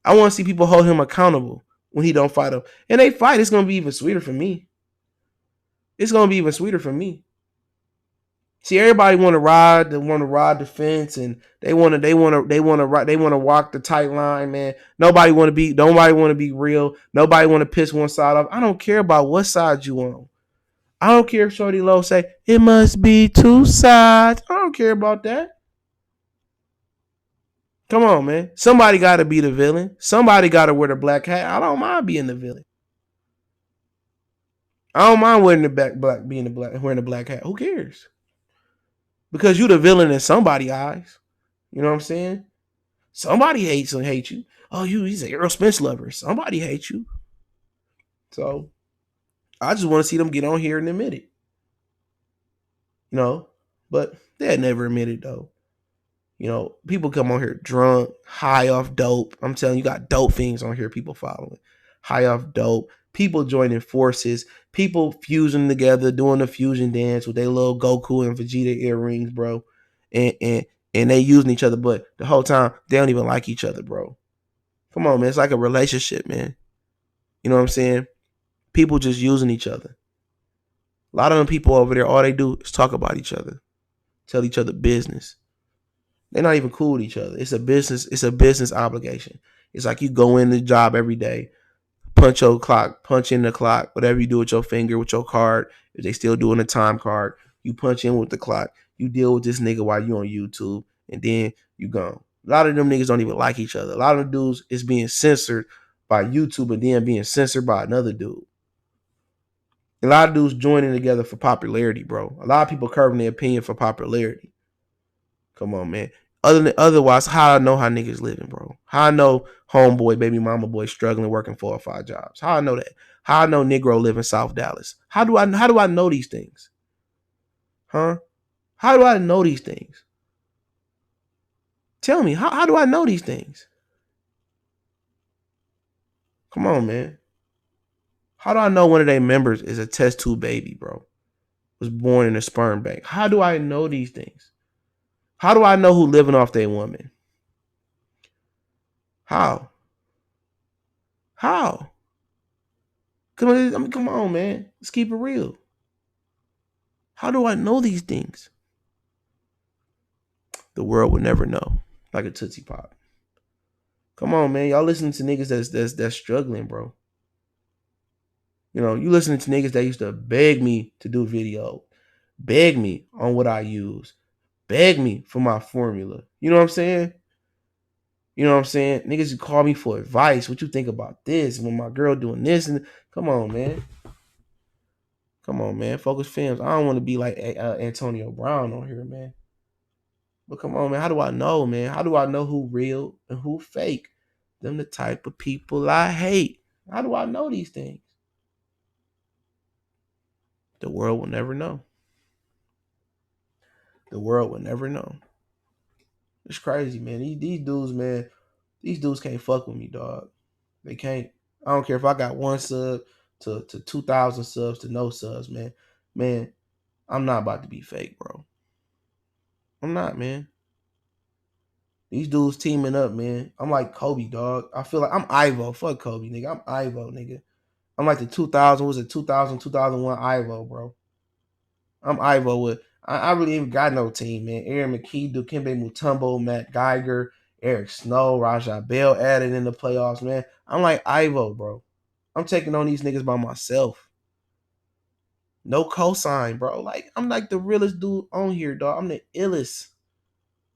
I want to see people hold him accountable when he don't fight them. And they fight, it's gonna be even sweeter for me. It's gonna be even sweeter for me. See, everybody want to ride the fence, and they want to walk the tight line, man. Nobody want to be real. Nobody want to piss one side off. I don't care about what side you on. I don't care if Shorty Low say it must be two sides. I don't care about that. Come on, man. Somebody got to be the villain. Somebody got to wear the black hat. I don't mind being the villain. I don't mind wearing the black hat. Who cares? Because you the villain in somebody's eyes. You know what I'm saying? Somebody hates you. Oh, he's an Errol Spence lover. Somebody hates you. So I just want to see them get on here and admit it. You know, but they never admit it though. You know, people come on here drunk, high off dope. I'm telling you, got dope things on here, people following. High off dope. People joining forces. People fusing together, doing the fusion dance with their little Goku and Vegeta earrings, bro. And they using each other, but the whole time, they don't even like each other, bro. Come on, man. It's like a relationship, man. You know what I'm saying? People just using each other. A lot of them people over there, all they do is talk about each other. Tell each other business. They're not even cool with each other. It's a business obligation. It's like you go in the job every day, punch your clock, punch in the clock, whatever you do with your finger, with your card. If they still doing a time card, you punch in with the clock. you deal with this nigga while you on YouTube, and then you gone. A lot of them niggas don't even like each other. A lot of dudes is being censored by YouTube and then being censored by another dude. A lot of dudes joining together for popularity, bro. A lot of people curving their opinion for popularity. Come on, man. Otherwise, how I know how niggas living, bro? How I know homeboy, baby mama boy struggling, working 4 or 5 jobs? How I know that? How I know Negro live in South Dallas? How do I know these things? Huh? How do I know these things? Tell me, how do I know these things? Come on, man. How do I know one of their members is a test tube baby, bro? Was born in a sperm bank. How do I know these things? How do I know who living off their woman? How? How? Come on, man. Let's keep it real. How do I know these things? The world would never know. Like a Tootsie Pop. Come on, man. Y'all listening to niggas that's struggling, bro. You know, you listening to niggas that used to beg me to do video, beg me on what I use, beg me for my formula. You know what I'm saying? You know what I'm saying? Niggas call me for advice. What you think about this? When my girl doing this, and come on, man. Come on, man. Focus Films. I don't want to be like Antonio Brown on here, man. But come on, man. How do I know, man? How do I know who real and who fake? Them the type of people I hate. How do I know these things? The world will never know. The world will never know. It's crazy, man. These dudes, man. These dudes can't fuck with me, dog. They can't. I don't care if I got 1 sub to 2,000 subs to no subs, man. Man, I'm not about to be fake, bro. I'm not, man. These dudes teaming up, man. I'm like Kobe, dog. I feel like I'm Ivo. Fuck Kobe, nigga. I'm Ivo, nigga. I'm like the 2001 Ivo, bro. I'm Ivo with. I really ain't got no team, man. Aaron McKee, Dikembe Mutombo, Matt Geiger, Eric Snow, Rajah Bell added in the playoffs, man. I'm like Ivo, bro. I'm taking on these niggas by myself. No cosign, bro. Like, I'm like the realest dude on here, dog. I'm the illest.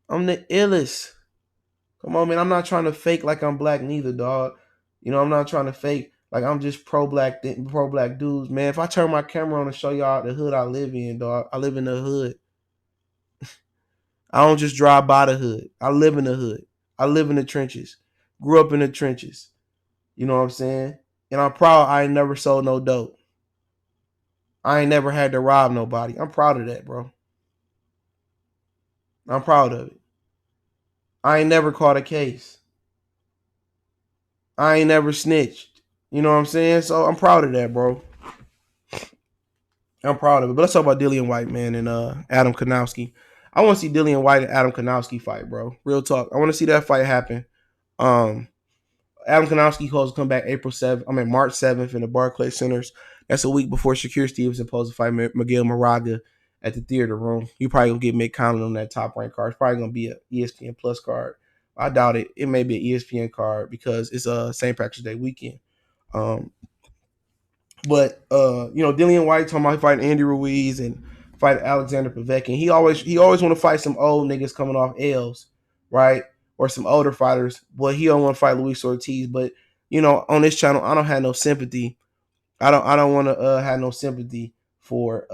I'm the illest. Come on, man. I'm not trying to fake like I'm black neither, dog. You know, I'm not trying to fake like I'm just pro-black dudes, man. If I turn my camera on and show y'all the hood I live in, dog, I live in the hood. I don't just drive by the hood. I live in the hood. I live in the trenches. Grew up in the trenches. You know what I'm saying? And I'm proud I ain't never sold no dope. I ain't never had to rob nobody. I'm proud of that, bro. I'm proud of it. I ain't never caught a case. I ain't never snitched. You know what I'm saying? So I'm proud of that, bro. I'm proud of it. But let's talk about Dillian Whyte, man, and Adam Kownacki. I want to see Dillian Whyte and Adam Kownacki fight, bro. Real talk. I want to see that fight happen. Adam Kownacki calls to come back March 7th in the Barclays Centers. That's a week before Shakur Stevenson supposed to fight Miguel Marriaga at the theater room. You probably gonna get Mick Conlon on that top rank card. It's probably gonna be an ESPN Plus card. I doubt it. It may be an ESPN card because it's a St. Patrick's Day weekend. But Dillian Whyte talking about fighting Andy Ruiz and fight Alexander Povetkin. He always want to fight some old niggas coming off L's, right? Or some older fighters. But he don't want to fight Luis Ortiz. But on this channel, I don't have no sympathy. I don't want to have no sympathy for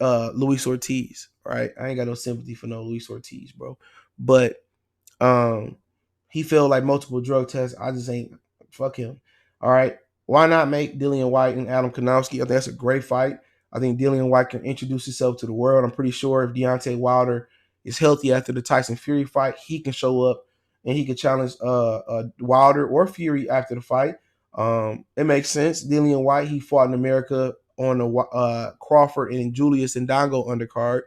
Luis Ortiz, right? I ain't got no sympathy for no Luis Ortiz, bro. But he failed like multiple drug tests. I just ain't fuck him. All right. Why not make Dillian Whyte and Adam Kownacki? I think that's a great fight. I think Dillian Whyte can introduce himself to the world. I'm pretty sure if Deontay Wilder is healthy after the Tyson Fury fight, he can show up and he can challenge Wilder or Fury after the fight. It makes sense. Dillian Whyte, he fought in America on the Crawford and Julius Ndongo undercard.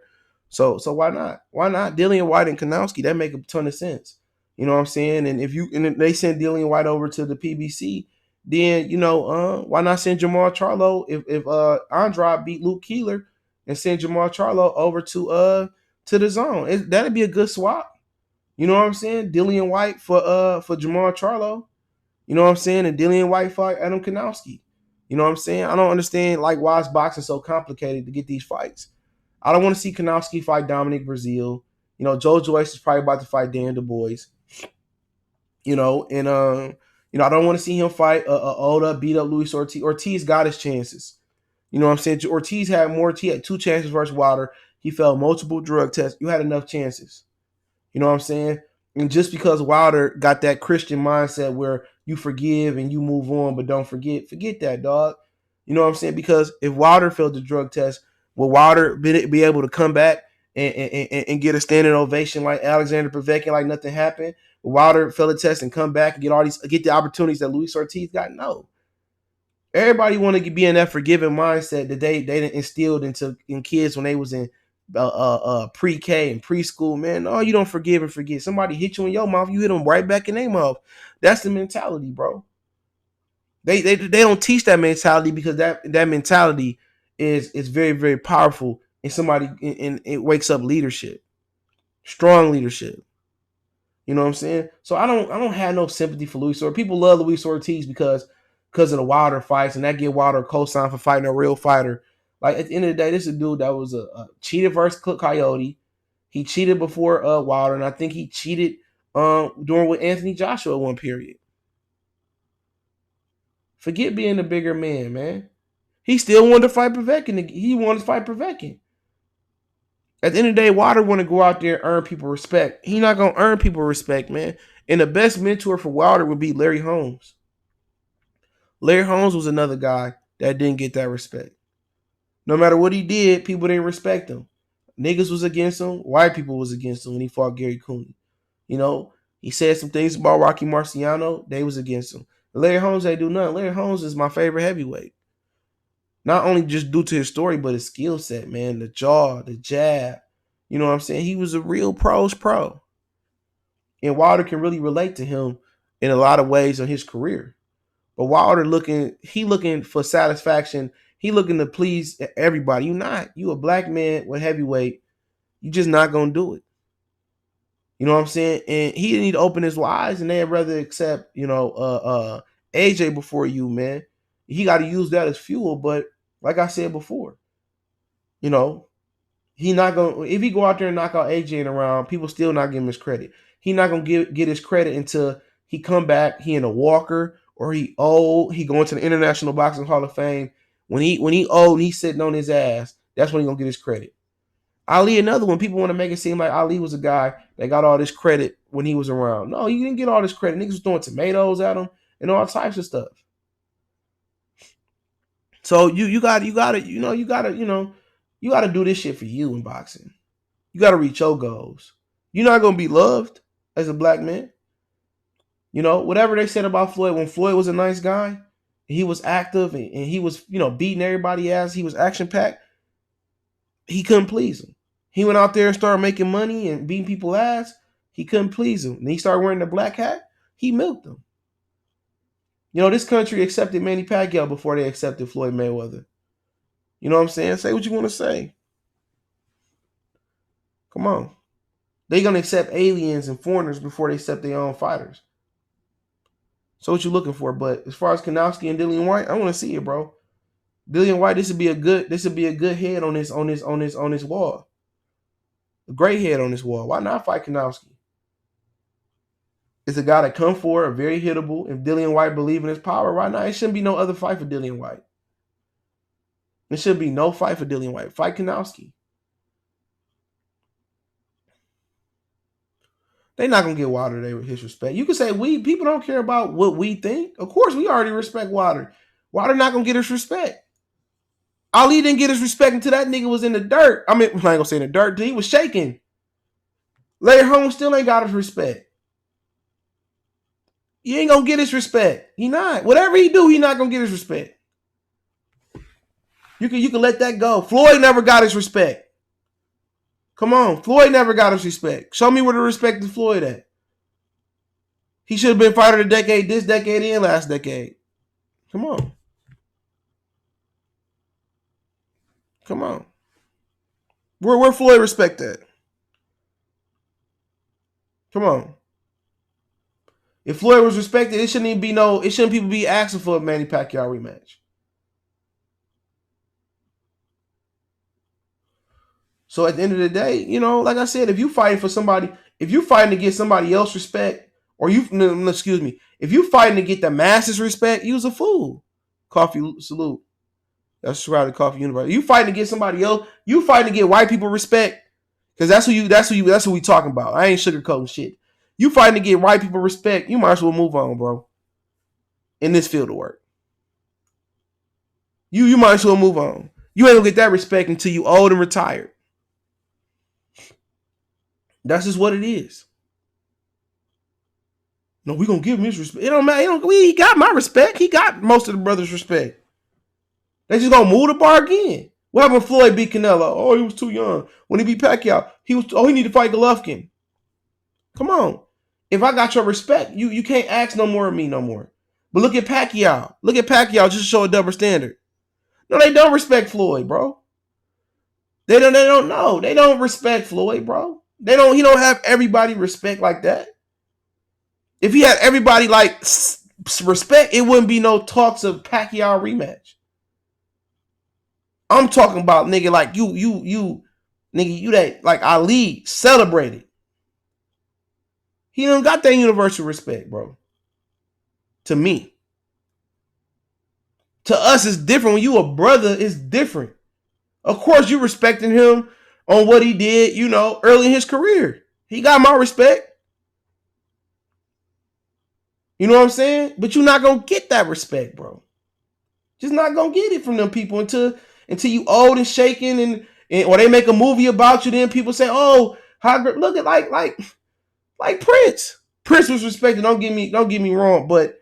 So why not? Why not Dillian Whyte and Kownacki? That make a ton of sense. You know what I'm saying? And if they send Dillian Whyte over to the PBC, then why not send Jamal Charlo if Andrade beat Luke Keeler and send Jamal Charlo over to the zone? That'd be a good swap. You know what I'm saying? Dillian Whyte for Jamal Charlo. You know what I'm saying? And Dillian Whyte fight Adam Kownacki. You know what I'm saying? I don't understand why is boxing so complicated to get these fights. I don't want to see Kownacki fight Dominic Breazeale. You know, Joyce is probably about to fight Dan Dubois. You know, and I don't want to see him fight old up, beat up Luis Ortiz. Ortiz got his chances. You know what I'm saying? Ortiz had more. He had 2 chances versus Wilder. He failed multiple drug tests. You had enough chances. You know what I'm saying? And just because Wilder got that Christian mindset where you forgive and you move on, but don't forget that, dog. You know what I'm saying? Because if Wilder failed the drug test, will Wilder be able to come back and get a standing ovation like Alexander Povetkin, like nothing happened? Will Wilder fail the test and come back and get the opportunities that Luis Ortiz got? No. Everybody want to be in that forgiving mindset that they instilled in kids when they was in pre-K and preschool. Man, no, you don't forgive and forget. Somebody hit you in your mouth, you hit them right back in their mouth. That's the mentality, bro. They don't teach that mentality because that mentality is very, very powerful, and it wakes up leadership, strong leadership. You know what I'm saying? So I don't have no sympathy for Luis Ortiz. People love Luis Ortiz because of the Wilder fights, and that give Wilder a cosign for fighting a real fighter. Like, at the end of the day, this is a dude that was a cheated versus Coyote. He cheated before Wilder, and I think he cheated during with Anthony Joshua at one period. Forget being the bigger man. He still wanted to fight Povetkin. He wanted to fight Povetkin. At the end of the day, Wilder want to go out there and earn people respect. He not going to earn people respect, man. And the best mentor for Wilder would be Larry Holmes. Larry Holmes was another guy that didn't get that respect. No matter what he did, people didn't respect him. Niggas was against him. White people was against him when he fought Gary Cooney. You know, he said some things about Rocky Marciano. They was against him. Larry Holmes ain't do nothing. Larry Holmes is my favorite heavyweight. Not only just due to his story, but his skill set, man. The jaw, the jab. You know what I'm saying? He was a real pro's pro. And Wilder can really relate to him in a lot of ways in his career. But Wilder looking for satisfaction. He looking to please everybody. You a black man with heavyweight. You just not going to do it. You know what I'm saying? And he need to open his eyes, and they'd rather accept, AJ before you, man. He got to use that as fuel. But like I said before, he not going to, if he go out there and knock out AJ in a round, people still not give him his credit. He not going to get his credit until he come back, he in a walker, or he old, he going to the International Boxing Hall of Fame. When he old and he's sitting on his ass, that's when he going to get his credit. Ali, another one. People want to make it seem like Ali was a guy that got all this credit when he was around. No, he didn't get all this credit. Niggas was throwing tomatoes at him and all types of stuff. So you gotta do this shit for you in boxing. You gotta reach your goals. You're not gonna be loved as a black man. Whatever they said about Floyd, when Floyd was a nice guy, he was active and he was, beating everybody ass. He was action packed. He couldn't please him. He went out there and started making money and beating people ass. He couldn't please him. And he started wearing the black hat. He milked them. This country accepted Manny Pacquiao before they accepted Floyd Mayweather. You know what I'm saying? Say what you want to say. Come on. They're going to accept aliens and foreigners before they accept their own fighters. So what you looking for? But as far as Kownacki and Dillian Whyte, I want to see it, bro. Dillian Whyte, this would be a good head on this wall. A great head on this wall. Why not fight Kownacki? It's a guy that come forward, very hittable. If Dillian Whyte believe in his power, why not? It shouldn't be no other fight for Dillian Whyte. There should be no fight for Dillian Whyte. Fight Kownacki. They're not gonna get Wilder his respect. You can say people don't care about what we think. Of course, we already respect Wilder. Wilder not gonna get his respect. Ali didn't get his respect until that nigga was in the dirt. I mean, I ain't gonna say in the dirt. He was shaking. Larry Holmes still ain't got his respect. You ain't gonna get his respect. He not. Whatever he do, he not gonna get his respect. You can let that go. Floyd never got his respect. Come on. Floyd never got his respect. Show me where the respect is Floyd at. He should have been fighter of the decade, this decade and last decade. Come on. Come on. Where Floyd respect at? Come on. If Floyd was respected, it shouldn't people be asking for a Manny Pacquiao rematch. So at the end of the day, you know, like I said, if you fighting for somebody, if you fighting to get somebody else respect, or if you fighting to get the masses respect, you's a fool. Coffee salute. That's right, the Coffee Universe. You fighting to get somebody else, you fighting to get white people respect. Because that's who we talking about. I ain't sugarcoating shit. You fighting to get white people respect, you might as well move on, bro. In this field of work. You might as well move on. You ain't gonna get that respect until you old and retired. That's just what it is. No, we gonna give him his respect. It don't matter. He got my respect. He got most of the brothers' respect. They just gonna move the bar again. What happened when Floyd beat Canelo? Oh, he was too young. When he beat Pacquiao, he need to fight Golovkin. Come on. If I got your respect, you can't ask no more of me no more. But look at Pacquiao. Look at Pacquiao just to show a double standard. No, they don't respect Floyd, bro. They don't know. They don't respect Floyd, bro. He don't have everybody respect like that. If he had everybody like respect, it wouldn't be no talks of Pacquiao rematch. I'm talking about nigga like you nigga, you that like Ali celebrated. He don't got that universal respect, bro. To me. To us, it's different. When you a brother, it's different. Of course, you respecting him on what he did, you know, early in his career. He got my respect. You know what I'm saying? But you're not going to get that respect, bro. Just not going to get it from them people until you old and shaking and or they make a movie about you. Then people say, oh, how look at like Prince. Prince was respected. Don't get me wrong, but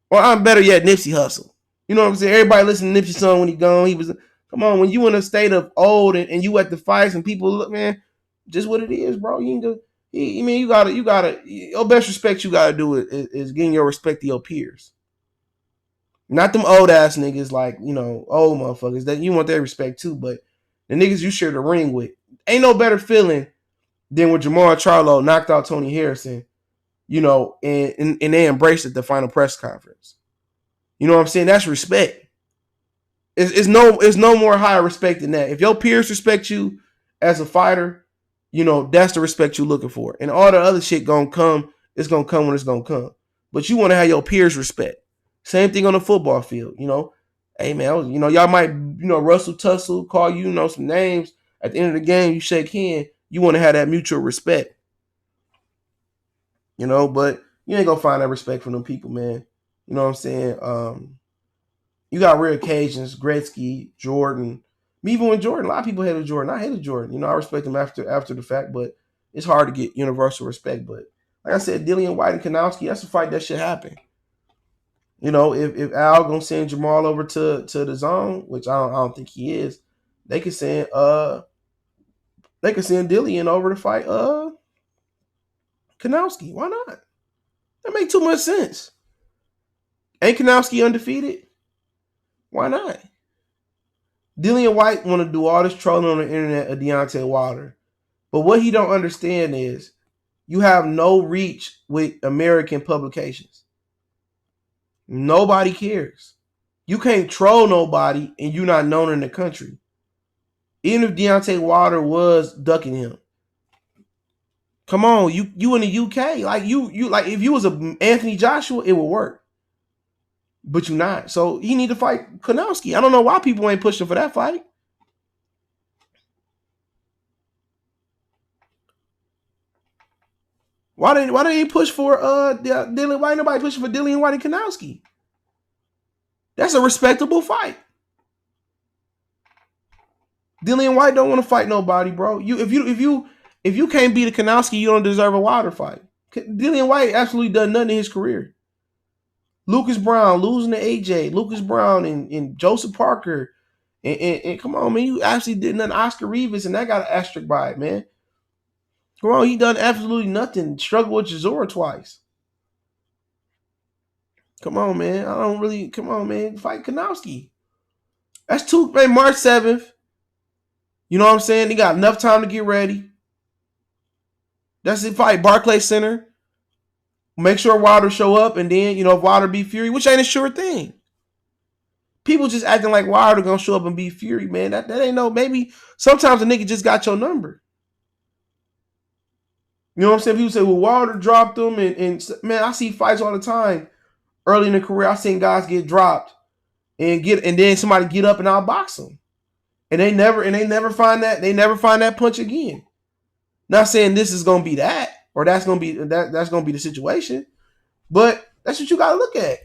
or I'm better yet, Nipsey Hussle. You know what I'm saying? Everybody listen to Nipsey's song when he gone. He was, come on, when you in a state of old and you at the fights and people look, man, just what it is, bro. You ain't go, you gotta, your best respect you gotta do is getting your respect to your peers. Not them old ass niggas like, you know, old motherfuckers that you want their respect too, but the niggas you share the ring with. Ain't no better feeling than when Jamal Charlo knocked out Tony Harrison, you know, and they embraced it at the final press conference. You know what I'm saying? That's respect. It's no more higher respect than that. If your peers respect you as a fighter, you know, that's the respect you're looking for. And all the other shit gonna come, it's gonna come when it's gonna come. But you want to have your peers respect. Same thing on the football field, you know. Hey man, you know, y'all might, you know, Russell Tussle, call you know some names. At the end of the game, you shake hand. You want to have that mutual respect. You know, but you ain't gonna find that respect from them people, man. You know what I'm saying? You got rare occasions, Gretzky, Jordan. Even when Jordan, a lot of people hated Jordan. I hated Jordan. You know, I respect him after the fact, but it's hard to get universal respect. But like I said, Dillian, Whyte, and Kownacki, that's a fight that should happen. You know, if Al gonna send Jamal over to the zone, which I don't think he is, they could send Dillian over to fight Kownacki. Why not? That make too much sense. Ain't Kownacki undefeated? Why not? Dillian Whyte want to do all this trolling on the internet of Deontay Wilder. But what he don't understand is you have no reach with American publications. Nobody cares. You can't troll nobody and you're not known in the country. Even if Deontay Wilder was ducking him. Come on, you in the UK. Like you like if you was a Anthony Joshua, it would work. But you're not. So he need to fight Kownacki. I don't know why people ain't pushing for that fight. Why they push for Dillian Whyte? Nobody pushing for Dillian Whyte and Kownacki. That's a respectable fight. Dillian Whyte don't want to fight nobody, bro. If you can't beat a Kownacki, you don't deserve a Wilder fight. Dillian Whyte absolutely done nothing in his career. Lucas Brown losing to AJ, Lucas Brown and Joseph Parker, and come on, man, you actually did nothing. Oscar Rivas, and that got an asterisk by it, man. Come on, he done absolutely nothing. Struggled with Chisora twice. Come on, man. Come on, man. Fight Kownacki. That's two, man, March 7th. You know what I'm saying? They got enough time to get ready. That's it. Fight Barclays Center. Make sure Wilder show up, and then, you know, if Wilder beat Fury, which ain't a sure thing. People just acting like Wilder gonna show up and beat Fury, man. That ain't no. Maybe sometimes a nigga just got your number. You know what I'm saying? People say, well, Wilder dropped him, and man, I see fights all the time. Early in the career, I seen guys get dropped and then somebody get up and outbox them, and they never find that punch again. Not saying this is gonna be that or that's gonna be the situation, but that's what you gotta look at.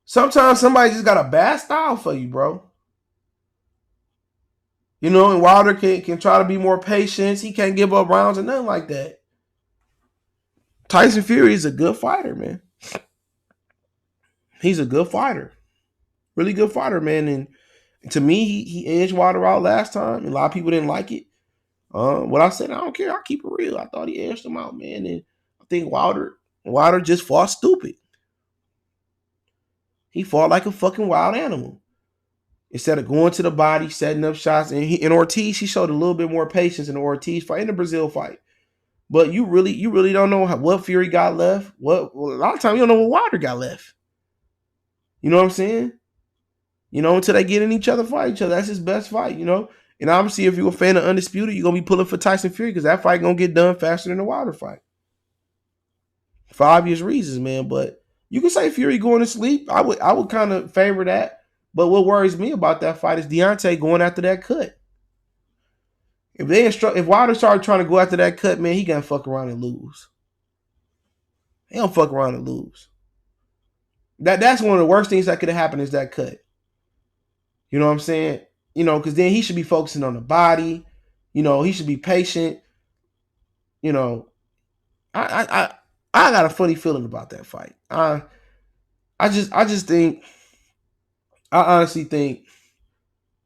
Sometimes somebody just got a bad style for you, bro. You know, and Wilder can try to be more patient. He can't give up rounds or nothing like that. Tyson Fury is a good fighter, man. He's a good fighter. Really good fighter, man. And to me, he edged Wilder out last time. And a lot of people didn't like it. What I said, I don't care. I'll keep it real. I thought he edged him out, man. And I think Wilder just fought stupid. He fought like a fucking wild animal. Instead of going to the body, setting up shots. And in Ortiz, he showed a little bit more patience in the Ortiz fight, in the Breazeale fight. But you really don't know what Fury got left. A lot of times you don't know what Wilder got left. You know what I'm saying? You know, until they get in each other, fight each other. That's his best fight, you know? And obviously, if you're a fan of Undisputed, you're going to be pulling for Tyson Fury because that fight going to get done faster than the Wilder fight. For obvious reasons, man. But you can say Fury going to sleep. I would kind of favor that. But what worries me about that fight is Deontay going after that cut. If Wilder started trying to go after that cut, man, he gonna fuck around and lose. He don't fuck around and lose. That's one of the worst things that could have happened is that cut. You know what I'm saying? You know, because then he should be focusing on the body. You know, he should be patient. You know, I got a funny feeling about that fight. I honestly think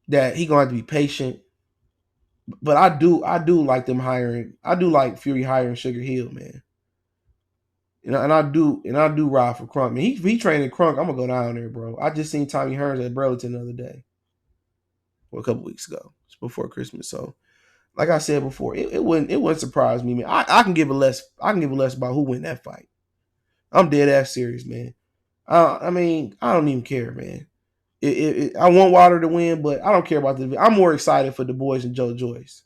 that he gonna have to be patient. But I do like them hiring. I do like Fury hiring Sugar Hill, man. You know, and I do ride for Crunk. Man, he training Crunk. I'm gonna go down there, bro. I just seen Tommy Hearns at Burlington the other day, or a couple weeks ago, it's before Christmas. So, like I said before, it wouldn't surprise me, man. I can give a less about who win that fight. I'm dead ass serious, man. I mean, I don't even care, man. I want Wilder to win, but I don't care about the. I'm more excited for Dubois and Joyce.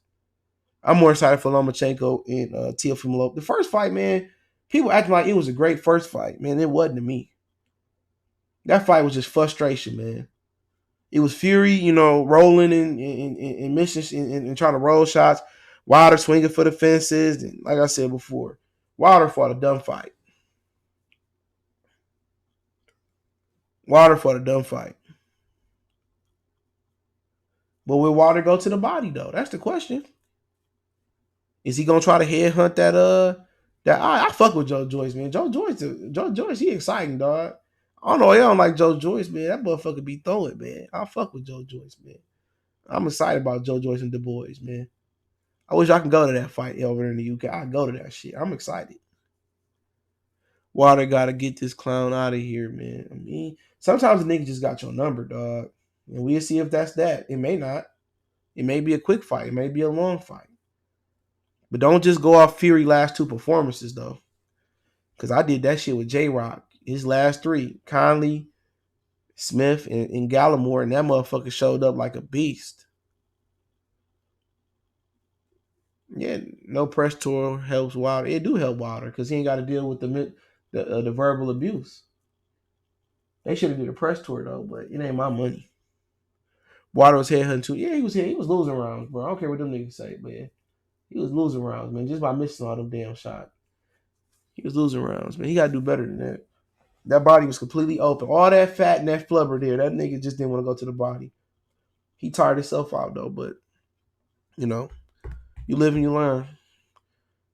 I'm more excited for Lomachenko and Teofimo. The first fight, man, people acting like it was a great first fight, man. It wasn't to me. That fight was just frustration, man. It was Fury, you know, rolling and missing and trying to roll shots. Wilder swinging for the fences, and like I said before, Wilder fought a dumb fight. But will Wilder go to the body though? That's the question. Is he gonna try to headhunt that I fuck with Joyce, man. Joyce, he exciting, dog. I don't know, I don't like Joyce, man. That motherfucker be throwing, man. I fuck with Joyce, man. I'm excited about Joyce and Dubois, man. I wish I could go to that fight over in the UK. I go to that shit. I'm excited. Wilder gotta get this clown out of here, man. I mean, sometimes the nigga just got your number, dog. And we'll see if that's that. It may not. It may be a quick fight. It may be a long fight. But don't just go off Fury last two performances, though. Because I did that shit with J-Rock. His last three. Conley, Smith, and Gallimore. And that motherfucker showed up like a beast. Yeah, no press tour helps Wilder. It do help Wilder because he ain't got to deal with the verbal abuse. They should have did a press tour, though, but it ain't my money. Wilder was headhunting too. Yeah, he was here. He was losing rounds, bro. I don't care what them niggas say, man. He was losing rounds, man, just by missing all them damn shots. He was losing rounds, man. He got to do better than that. That body was completely open. All that fat and that flubber there, that nigga just didn't want to go to the body. He tired himself out, though, but, you know, you live and you learn.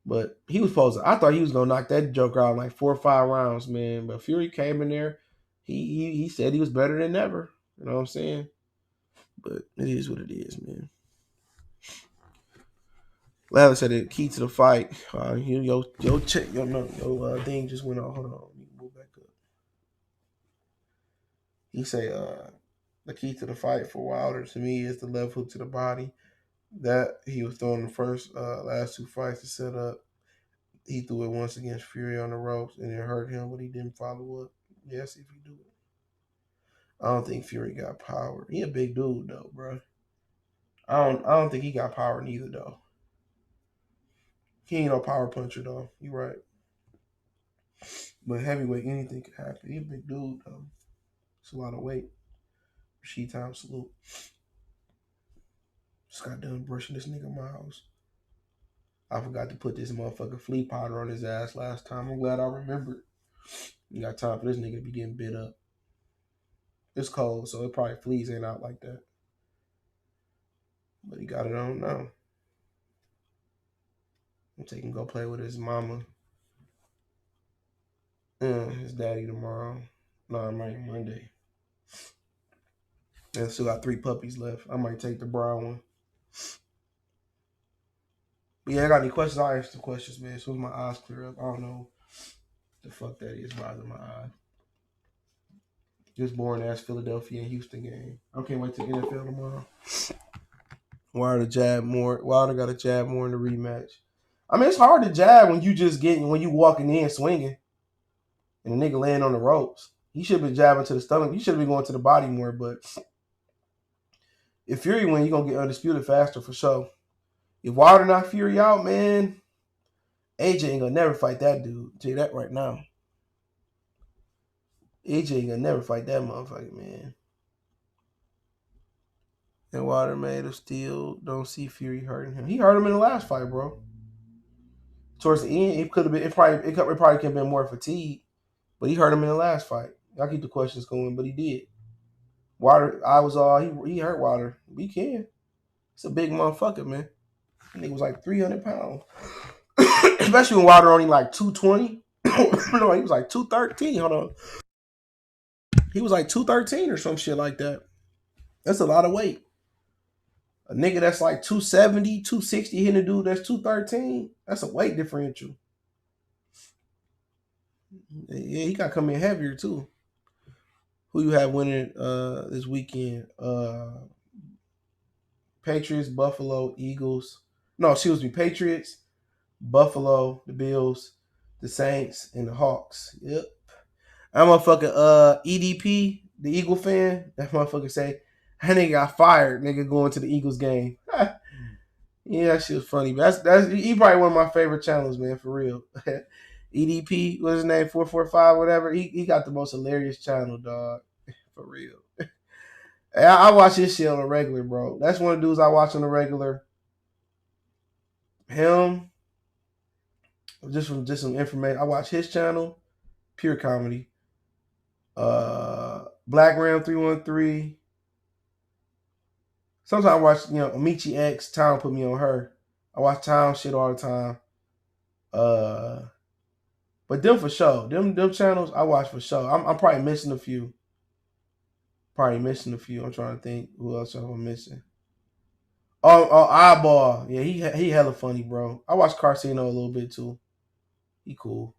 But he was supposed to, I thought he was going to knock that joker out in like 4 or 5 rounds, man. But Fury came in there. He said he was better than ever. You know what I'm saying? But it is what it is, man. Lather said the key to the fight. Your thing just went on. Hold on, let me move back up. He say the key to the fight for Wilder to me is the left hook to the body. That he was throwing the first last 2 fights to set up. He threw it once against Fury on the ropes and it hurt him, but he didn't follow up. Yes, if he do it. I don't think Fury got power. He a big dude though, bro. I don't think he got power neither though. He ain't no power puncher though. You right. But heavyweight, anything could happen. He a big dude though. It's a lot of weight. She time salute. Just got done brushing this nigga Miles. I forgot to put this motherfucker flea powder on his ass last time. I'm glad I remembered. You got time for this nigga to be getting bit up. It's cold, so it probably fleas ain't out like that. But he got it on now. I'm taking go play with his mama. His daddy tomorrow. No, I might Monday. And still got 3 puppies left. I might take the brown one. But yeah, I got any questions? I'll answer the questions, man. As soon as my eyes clear up, I don't know the fuck that is bothering my eye. This boring ass Philadelphia and Houston game. I can't wait to the NFL tomorrow. Wilder jab more. Wilder got to jab more in the rematch. I mean, it's hard to jab when you walking in swinging, and the nigga laying on the ropes. He should have been jabbing to the stomach. He should have been going to the body more. But if Fury win, you're gonna get undisputed faster for sure. If Wilder knock Fury out, man, AJ ain't gonna never fight that dude. I'll tell you that right now. AJ ain't gonna never fight that motherfucker, man. And Wilder made of steel. Don't see Fury hurting him. He hurt him in the last fight, bro. Towards the end, it could have been. It probably could have been more fatigue, but he hurt him in the last fight. Y'all keep the questions going, but he did. Wilder, I was all he hurt Wilder. We can. It's a big motherfucker, man. That nigga was like 300 pounds. Especially when Wilder only like 220. No, he was like 213. Hold on. He was like 213 or some shit like that. That's a lot of weight. A nigga that's like 270, 260 hitting a dude that's 213. That's a weight differential. Yeah, he got to come in heavier too. Who you have winning this weekend? Patriots, Buffalo, Eagles. No, excuse me. Patriots, Buffalo, the Bills, the Saints, and the Hawks. Yep. I'm a fucking EDP, the Eagle fan. That motherfucker say, that nigga got fired, nigga, going to the Eagles game. Yeah, that shit was funny. But that's he probably one of my favorite channels, man, for real. EDP, what's his name? 445, whatever. He got the most hilarious channel, dog. For real. I watch his shit on a regular, bro. That's one of the dudes I watch on a regular. Him, just some information. I watch his channel, pure comedy. Black Ram 313. Sometimes I watch, Amici X. Town put me on her. I watch Town shit all the time. But them for sure. Them channels I watch for sure. I'm probably missing a few. I'm trying to think who else I'm missing. Oh, Eyeball. Yeah, he hella funny, bro. I watch Carcino a little bit too. He cool.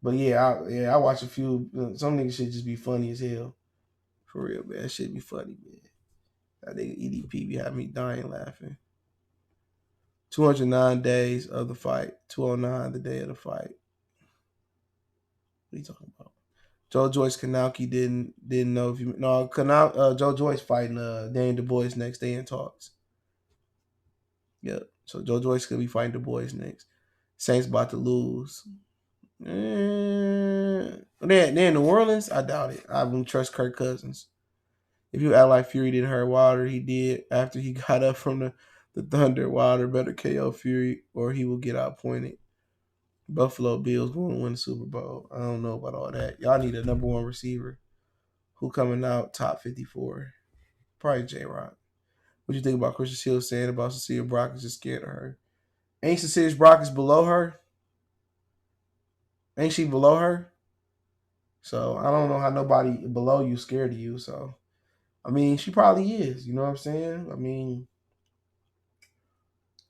But I watch a few. Some niggas should just be funny as hell. For real, man. That shit be funny, man. That nigga EDP be having me dying laughing. 209 days of the fight. 209 the day of the fight. What are you talking about? Joe Joyce Kownacki didn't know if you Joe Joyce fighting Daniel Dubois next day in talks. Yep. So Joe Joyce could be fighting Dubois next. Saints about to lose. They're in New Orleans? I doubt it. I wouldn't trust Kirk Cousins. If you act like Fury didn't hurt Wilder, he did after he got up from the Thunder. Wilder better KO Fury or he will get outpointed. Buffalo Bills going to win the Super Bowl. I don't know about all that. Y'all need a number 1 receiver. Who coming out top 54? Probably J-Rock. What you think about Christian Hill saying about Cecilia Brock is just scared of her? Ain't Cecilia Brock is below her? Ain't she below her? So I don't know how nobody below you scared of you. So, I mean, she probably is. You know what I'm saying? I mean,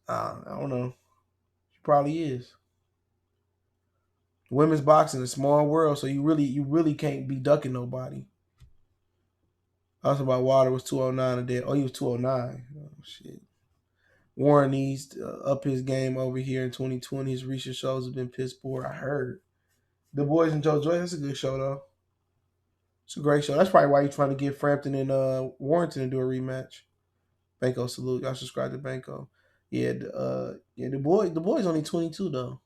I don't know. She probably is. Women's boxing is a small world, so you really can't be ducking nobody. Also about Wilder was 209 a day. Oh, he was 209. Oh, shit. Warren needs to up his game over here in 2020. His recent shows have been piss poor. I heard. The Boys and Joe Joyce, that's a good show, though. It's a great show. That's probably why you're trying to get Frampton and Warrington to do a rematch. Banco salute. Y'all subscribe to Banco. Yeah, the boy's only 22 though.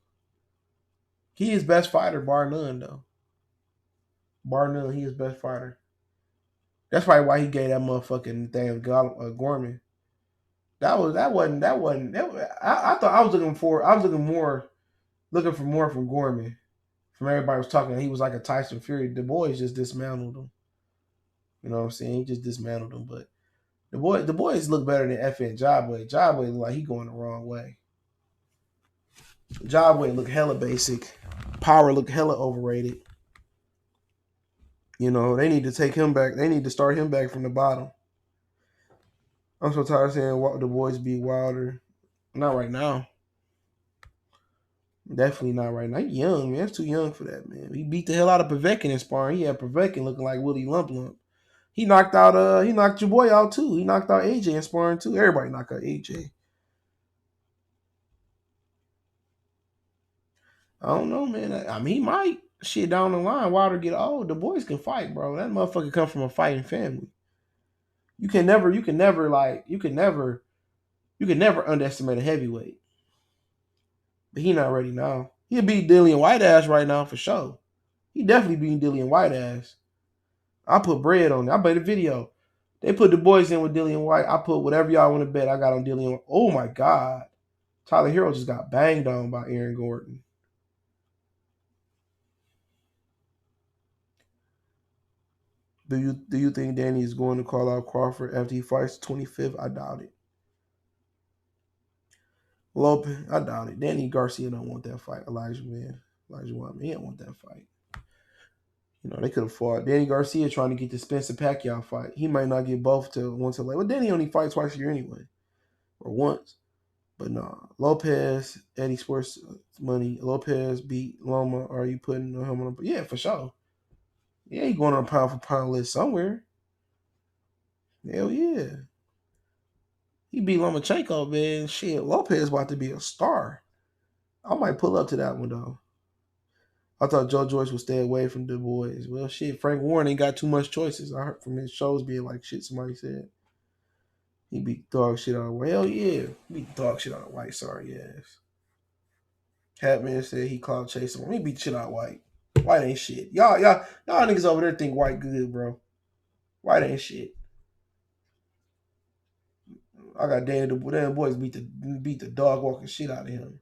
He is best fighter, bar none though. Bar none, he is best fighter. That's probably why he gave that motherfucking damn Gorman. I thought I was looking for more from Gorman. From everybody was talking, he was like a Tyson Fury. The boys just dismantled him. You know what I'm saying? He just dismantled him. But the boys look better than FN Jabway. Jabway look like he going the wrong way. Jabway look hella basic. Power look hella overrated. You know, they need to take him back. They need to start him back from the bottom. I'm so tired of saying the boys be Wilder. Not right now. Definitely not right now. He's young, man. That's too young for that, man. He beat the hell out of Povetkin in sparring. He had Povetkin looking like Willie Lump Lump. He knocked your boy out too. He knocked out AJ in sparring too. Everybody knocked out AJ. I don't know, man. I mean, he might. Shit, down the line, Wilder get old. The boys can fight, bro. That motherfucker come from a fighting family. You can never underestimate a heavyweight. But he not ready now. He'll beat Dillian Whyte ass right now for sure. He definitely beating Dillian Whyte ass. I put bread on it. I bet a video. They put the boys in with Dillian Whyte. I put whatever y'all want to bet. I got on Dillian. Oh my God. Tyler Hero just got banged on by Aaron Gordon. Do you think Danny is going to call out Crawford after he fights the 25th? I doubt it. Lopez, I doubt it. Danny Garcia don't want that fight. Elijah Wyman, he don't want that fight. You know, they could have fought. Danny Garcia trying to get the Spence and Pacquiao fight. He might not get both till once or later. Well, Danny only fights twice a year anyway. Or once. But no. Lopez, Eddie Sports Money. Lopez beat Loma. Are you putting him on? Yeah, for sure. Yeah, he going on a pound for pound list somewhere. Hell yeah. He beat Lomachenko, man. Shit, Lopez about to be a star. I might pull up to that one, though. I thought Joe Joyce would stay away from Dubois. Well, shit, Frank Warren ain't got too much choices. I heard from his shows being like shit somebody said. He beat dog shit out of White. Hell yeah. He beat dog shit out of White. Sorry, ass. Hatman said he cloud chasing him. He beat shit out of White. White ain't shit. Y'all niggas over there think White good, bro. White ain't shit. I got Danny the boys beat the dog walking shit out of him.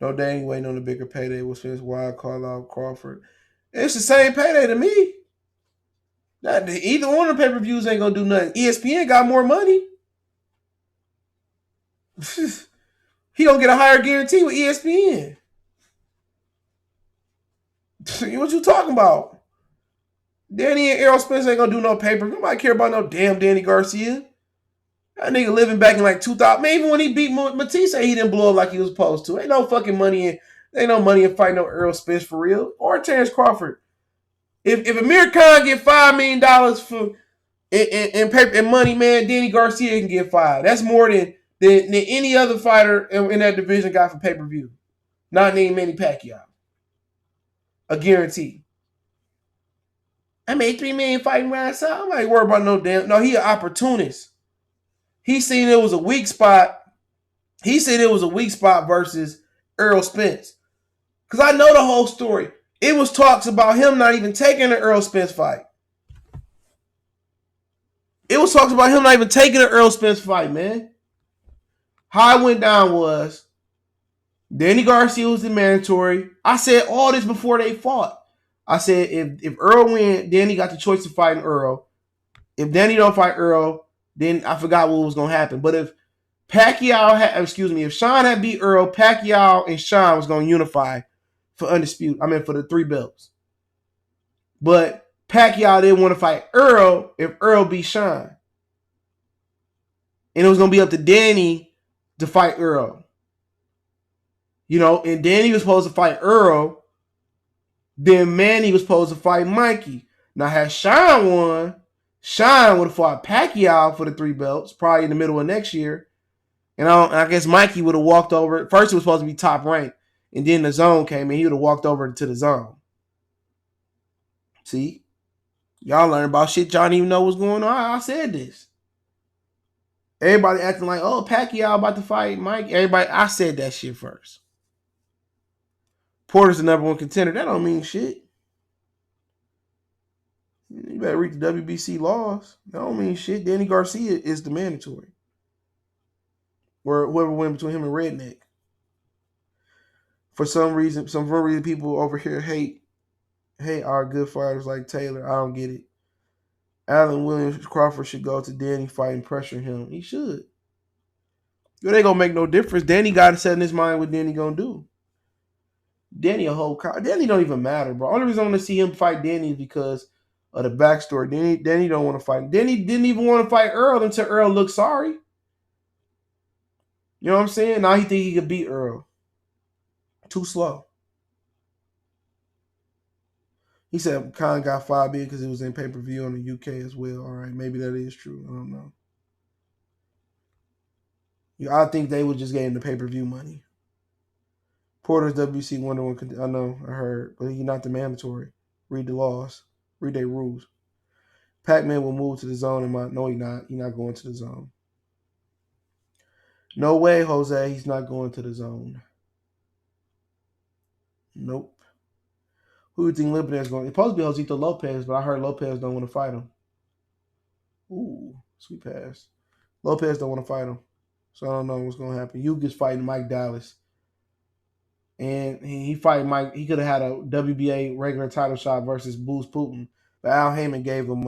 No, Danny waiting on the bigger payday. Was Spence Wild call out Crawford? It's the same payday to me. Either one of the pay-per-views ain't gonna do nothing. ESPN got more money. He gonna get a higher guarantee with ESPN. What you talking about? Danny and Errol Spence ain't gonna do no pay-per-view. Nobody care about no damn Danny Garcia. That nigga living back in like 2000. Man, even when he beat Matisse, he didn't blow up like he was supposed to. Ain't no fucking money in. Ain't no money in fighting no Errol Spence for real. Or Terence Crawford. If Amir Khan get $5 million for in paper and money, man, Danny Garcia can get $5. That's more than any other fighter in that division got for pay-per-view. Not named Manny Pacquiao. A guarantee. I made $3 million fighting around, so I'm not worried about no damn. No, he an opportunist. He seen it was a weak spot. He said it was a weak spot versus Errol Spence. Because I know the whole story. It was talks about him not even taking the Errol Spence fight. It was talks about him not even taking the Errol Spence fight, man. How it went down was Danny Garcia was the mandatory. I said all this before they fought. I said if Earl win, Danny got the choice of fighting Earl. If Danny don't fight Earl, then I forgot what was going to happen. But if if Shawn had beat Earl, Pacquiao and Shawn was going to unify for for the 3 belts. But Pacquiao didn't want to fight Earl if Earl beat Shawn. And it was going to be up to Danny to fight Earl. You know, and Danny was supposed to fight Earl. Then Manny was supposed to fight Mikey. Now, had Shawn won, Shawn would have fought Pacquiao for the 3 belts, probably in the middle of next year. And I guess Mikey would have walked over. First, it was supposed to be Top Rank. And then the zone came in. He would have walked over to the zone. See, y'all learn about shit y'all didn't even know was going on. I said this. Everybody acting like, oh, Pacquiao about to fight Mike. Everybody, I said that shit first. Porter's the number one contender. That don't mean shit. You better read the WBC laws. That don't mean shit. Danny Garcia is the mandatory. Where whoever went between him and Redneck. For some reason, people over here hate our good fighters like Taylor. I don't get it. Allen Williams Crawford should go to Danny fight and pressure him. He should. It ain't gonna make no difference. Danny got to set in his mind what Danny gonna do. Danny Danny don't even matter, bro. Only reason I want to see him fight Danny is because of the backstory. Danny don't want to fight. Danny didn't even want to fight Errol until Errol looked sorry. You know what I'm saying? Now he think he could beat Errol. Too slow. He said Khan got 5 big because it was in pay-per-view on the UK as well. All right, maybe that is true. I don't know. I think they would just get him the pay-per-view money. Porter's WC Wonder One. I know, I heard, but he's not the mandatory. Read the laws. Read their rules. Pac-Man will move to the zone. No, he's not. He's not going to the zone. No way, Jose. He's not going to the zone. Nope. Who do you think Lebanon's going? It's supposed to be Josito Lopez, but I heard Lopez don't want to fight him. Ooh, sweet pass. Lopez don't want to fight him. So I don't know what's going to happen. Yuga's fighting Mike Dallas. And he fight Mike. He could have had a WBA regular title shot versus Booz Putin. But Al Haymon gave him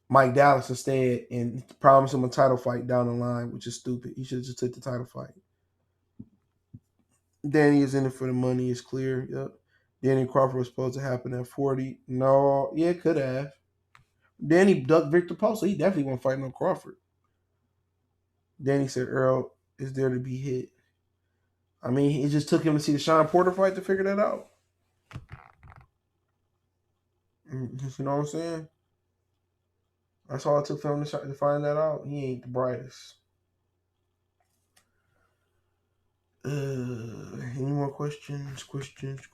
Mike Dallas instead and promised him a title fight down the line, which is stupid. He should have just took the title fight. Danny is in it for the money. It's clear. Yep. Danny Crawford was supposed to happen at 40. No, yeah, it could have. Danny ducked Victor Post, he definitely won't fight no Crawford. Danny said Errol is there to be hit. I mean, it just took him to see the Shawn Porter fight to figure that out. You know what I'm saying? That's all it took for him to find that out. He ain't the brightest. Any more questions? Questions.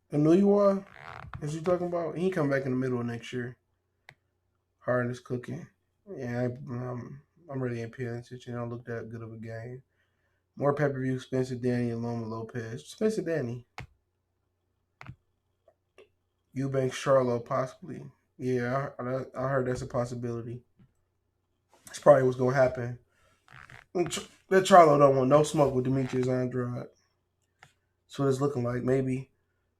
I know you are. Is you talking about? He come back in the middle of next year. Hardness cooking. Yeah, I'm really ain't paying attention. I don't look that good of a game. More pay-per-view. Spencer Danny and Loma Lopez. Spencer Danny. Eubanks Charlo possibly. Yeah, I heard that's a possibility. That's probably what's gonna happen. That Charlo don't want no smoke with Demetrius Andrade. That's what it's looking like. Maybe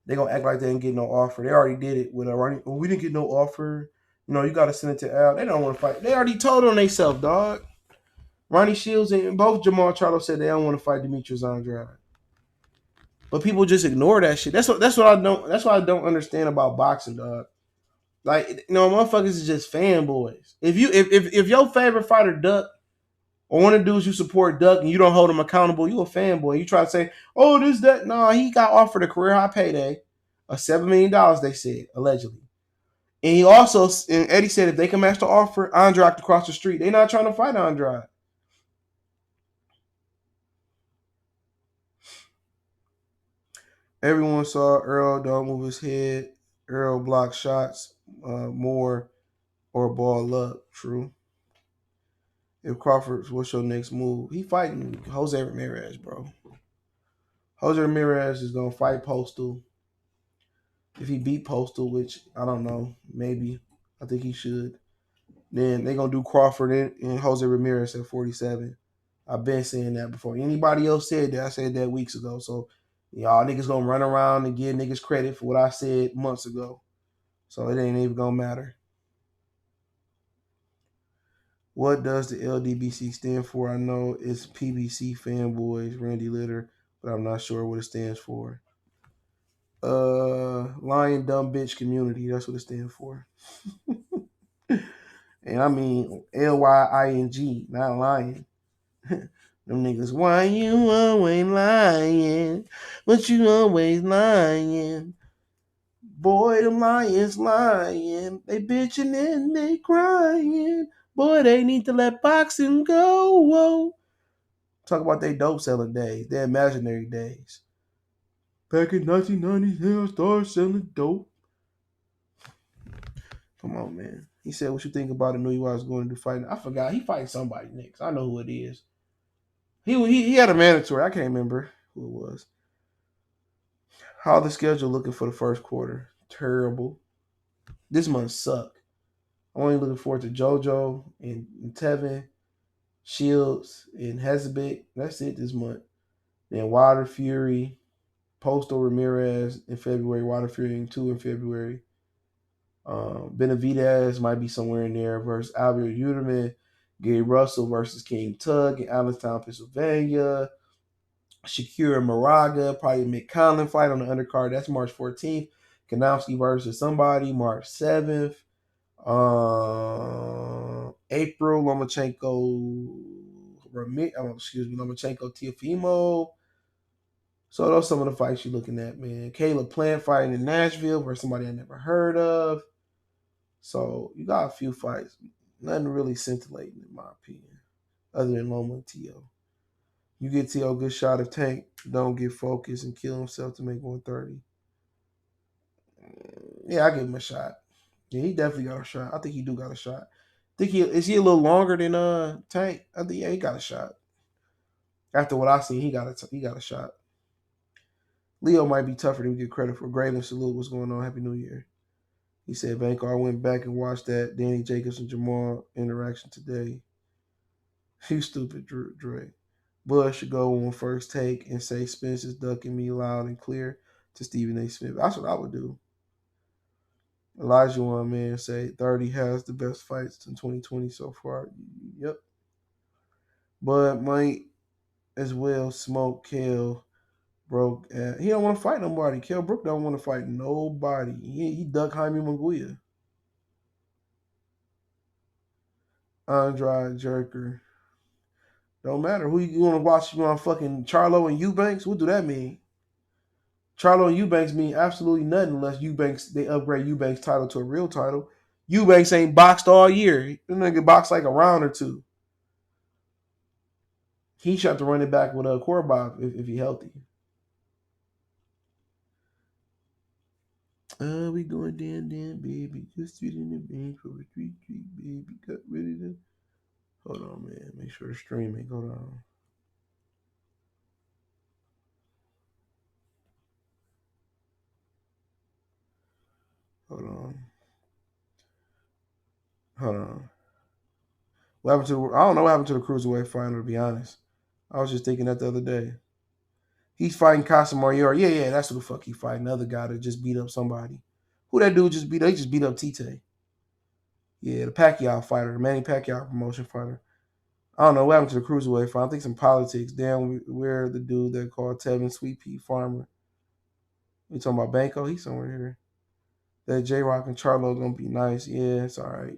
they gonna act like they didn't get no offer. They already did it with Ronnie. Well, we didn't get no offer. You know, you got to send it to Al. They don't want to fight. They already told on themselves, dog. Ronnie Shields and both Jamal Charlo said they don't want to fight Demetrius Andrade. But people just ignore that shit. That's what I don't understand about boxing, dog. Like, you know, motherfuckers is just fanboys. If your favorite fighter duck or one of the dudes you support duck and you don't hold him accountable, you a fanboy. You try to say, oh, this, that. No, he got offered a career high payday of $7 million, they said, allegedly. And he also, and Eddie said if they can match the offer, Andrade across the street. They're not trying to fight Andrade. Everyone saw Errol don't move his head. Errol block shots more or ball up. True. If Crawford, what's your next move? He fighting Jose Ramirez, bro. Jose Ramirez is gonna fight Postal. If he beat Postal, which I don't know, maybe I think he should. Then they're gonna do Crawford and Jose Ramirez at 47. I've been saying that before. Anybody else said that? I said that weeks ago. So y'all niggas gonna run around and give niggas credit for what I said months ago. So it ain't even gonna matter. What does the LDBC stand for? I know it's PBC fanboys, Randy Litter, but I'm not sure what it stands for. Lion Dumb Bitch Community. That's what it stands for. And I mean LYING, not lying. Them niggas, why you always lying? But you always lying. Boy, them lions lying. They bitching and they crying. Boy, they need to let boxing go. Whoa. Talk about their dope selling days, their imaginary days. Back in 1990, I started selling dope. Come on, man. He said, what you think about it? Knew you was going to do fighting. I forgot. He fighting somebody next. I know who it is. He had a mandatory. I can't remember who it was. How the schedule looking for the first quarter? Terrible. This month sucked. I'm only looking forward to JoJo and Tevin, Shields, and Hezebek. That's it this month. Then Wilder Fury, Postal Ramirez in February, Wilder Fury in 2 in February. Benavidez might be somewhere in there versus Albert Uterman. Gary Russell versus King Tug in Allentown, Pennsylvania. Shakur and Marriaga, probably McCollum fight on the undercard. That's March 14th. Kownacki versus somebody, March 7th. April, Lomachenko Teofimo. So those are some of the fights you're looking at, man. Caleb Plant fighting in Nashville versus somebody I never heard of. So you got a few fights. Nothing really scintillating in my opinion, other than Loma and T.O. You get T.O. a good shot of Tank, don't get focused and kill himself to make 130. Yeah, I give him a shot. Yeah, he definitely got a shot. I think he do got a shot. Is he a little longer than Tank? I think he got a shot. After what I seen, he got a shot. Leo might be tougher than we get credit for. Graylin salute. What's going on? Happy New Year. He said, Banco, I went back and watched that Danny Jacobs and Jamal interaction today. You stupid, Dre. Bush should go on first take and say Spence is ducking me loud and clear to Stephen A. Smith. That's what I would do. Elijah one man say 30 has the best fights in 2020 so far. Yep. But might as well smoke Kel Brook. He don't want to fight nobody. Kel Brook don't want to fight nobody. He ducked Jaime Munguia. Andrade Jerker. Don't matter. Who you want to watch? You want fucking Charlo and Eubanks? What do that mean? Charlo and Eubanks mean absolutely nothing unless they upgrade Eubanks' title to a real title. Eubanks ain't boxed all year. That nigga boxed like a round or two. He should have to run it back with a Korobov if he healthy. We going down, baby. Just sit in the bank for a treat, baby. Got ready to. Hold on, man. Make sure the stream ain't go down. Hold on. What happened to? I don't know what happened to the cruiserweight final. To be honest, I was just thinking that the other day. He's fighting Casa Mariora. Yeah, that's who the fuck he fighting. Another guy that just beat up somebody. Who that dude just beat up? He just beat up Tite. Yeah, the Pacquiao fighter, the Manny Pacquiao promotion fighter. I don't know what happened to the cruiserweight fight. I think some politics. Damn, where the dude that called Tevin Sweet Pea Farmer. We talking about Banco? He's somewhere here. That J-Rock and Charlo gonna be nice. Yeah, it's all right.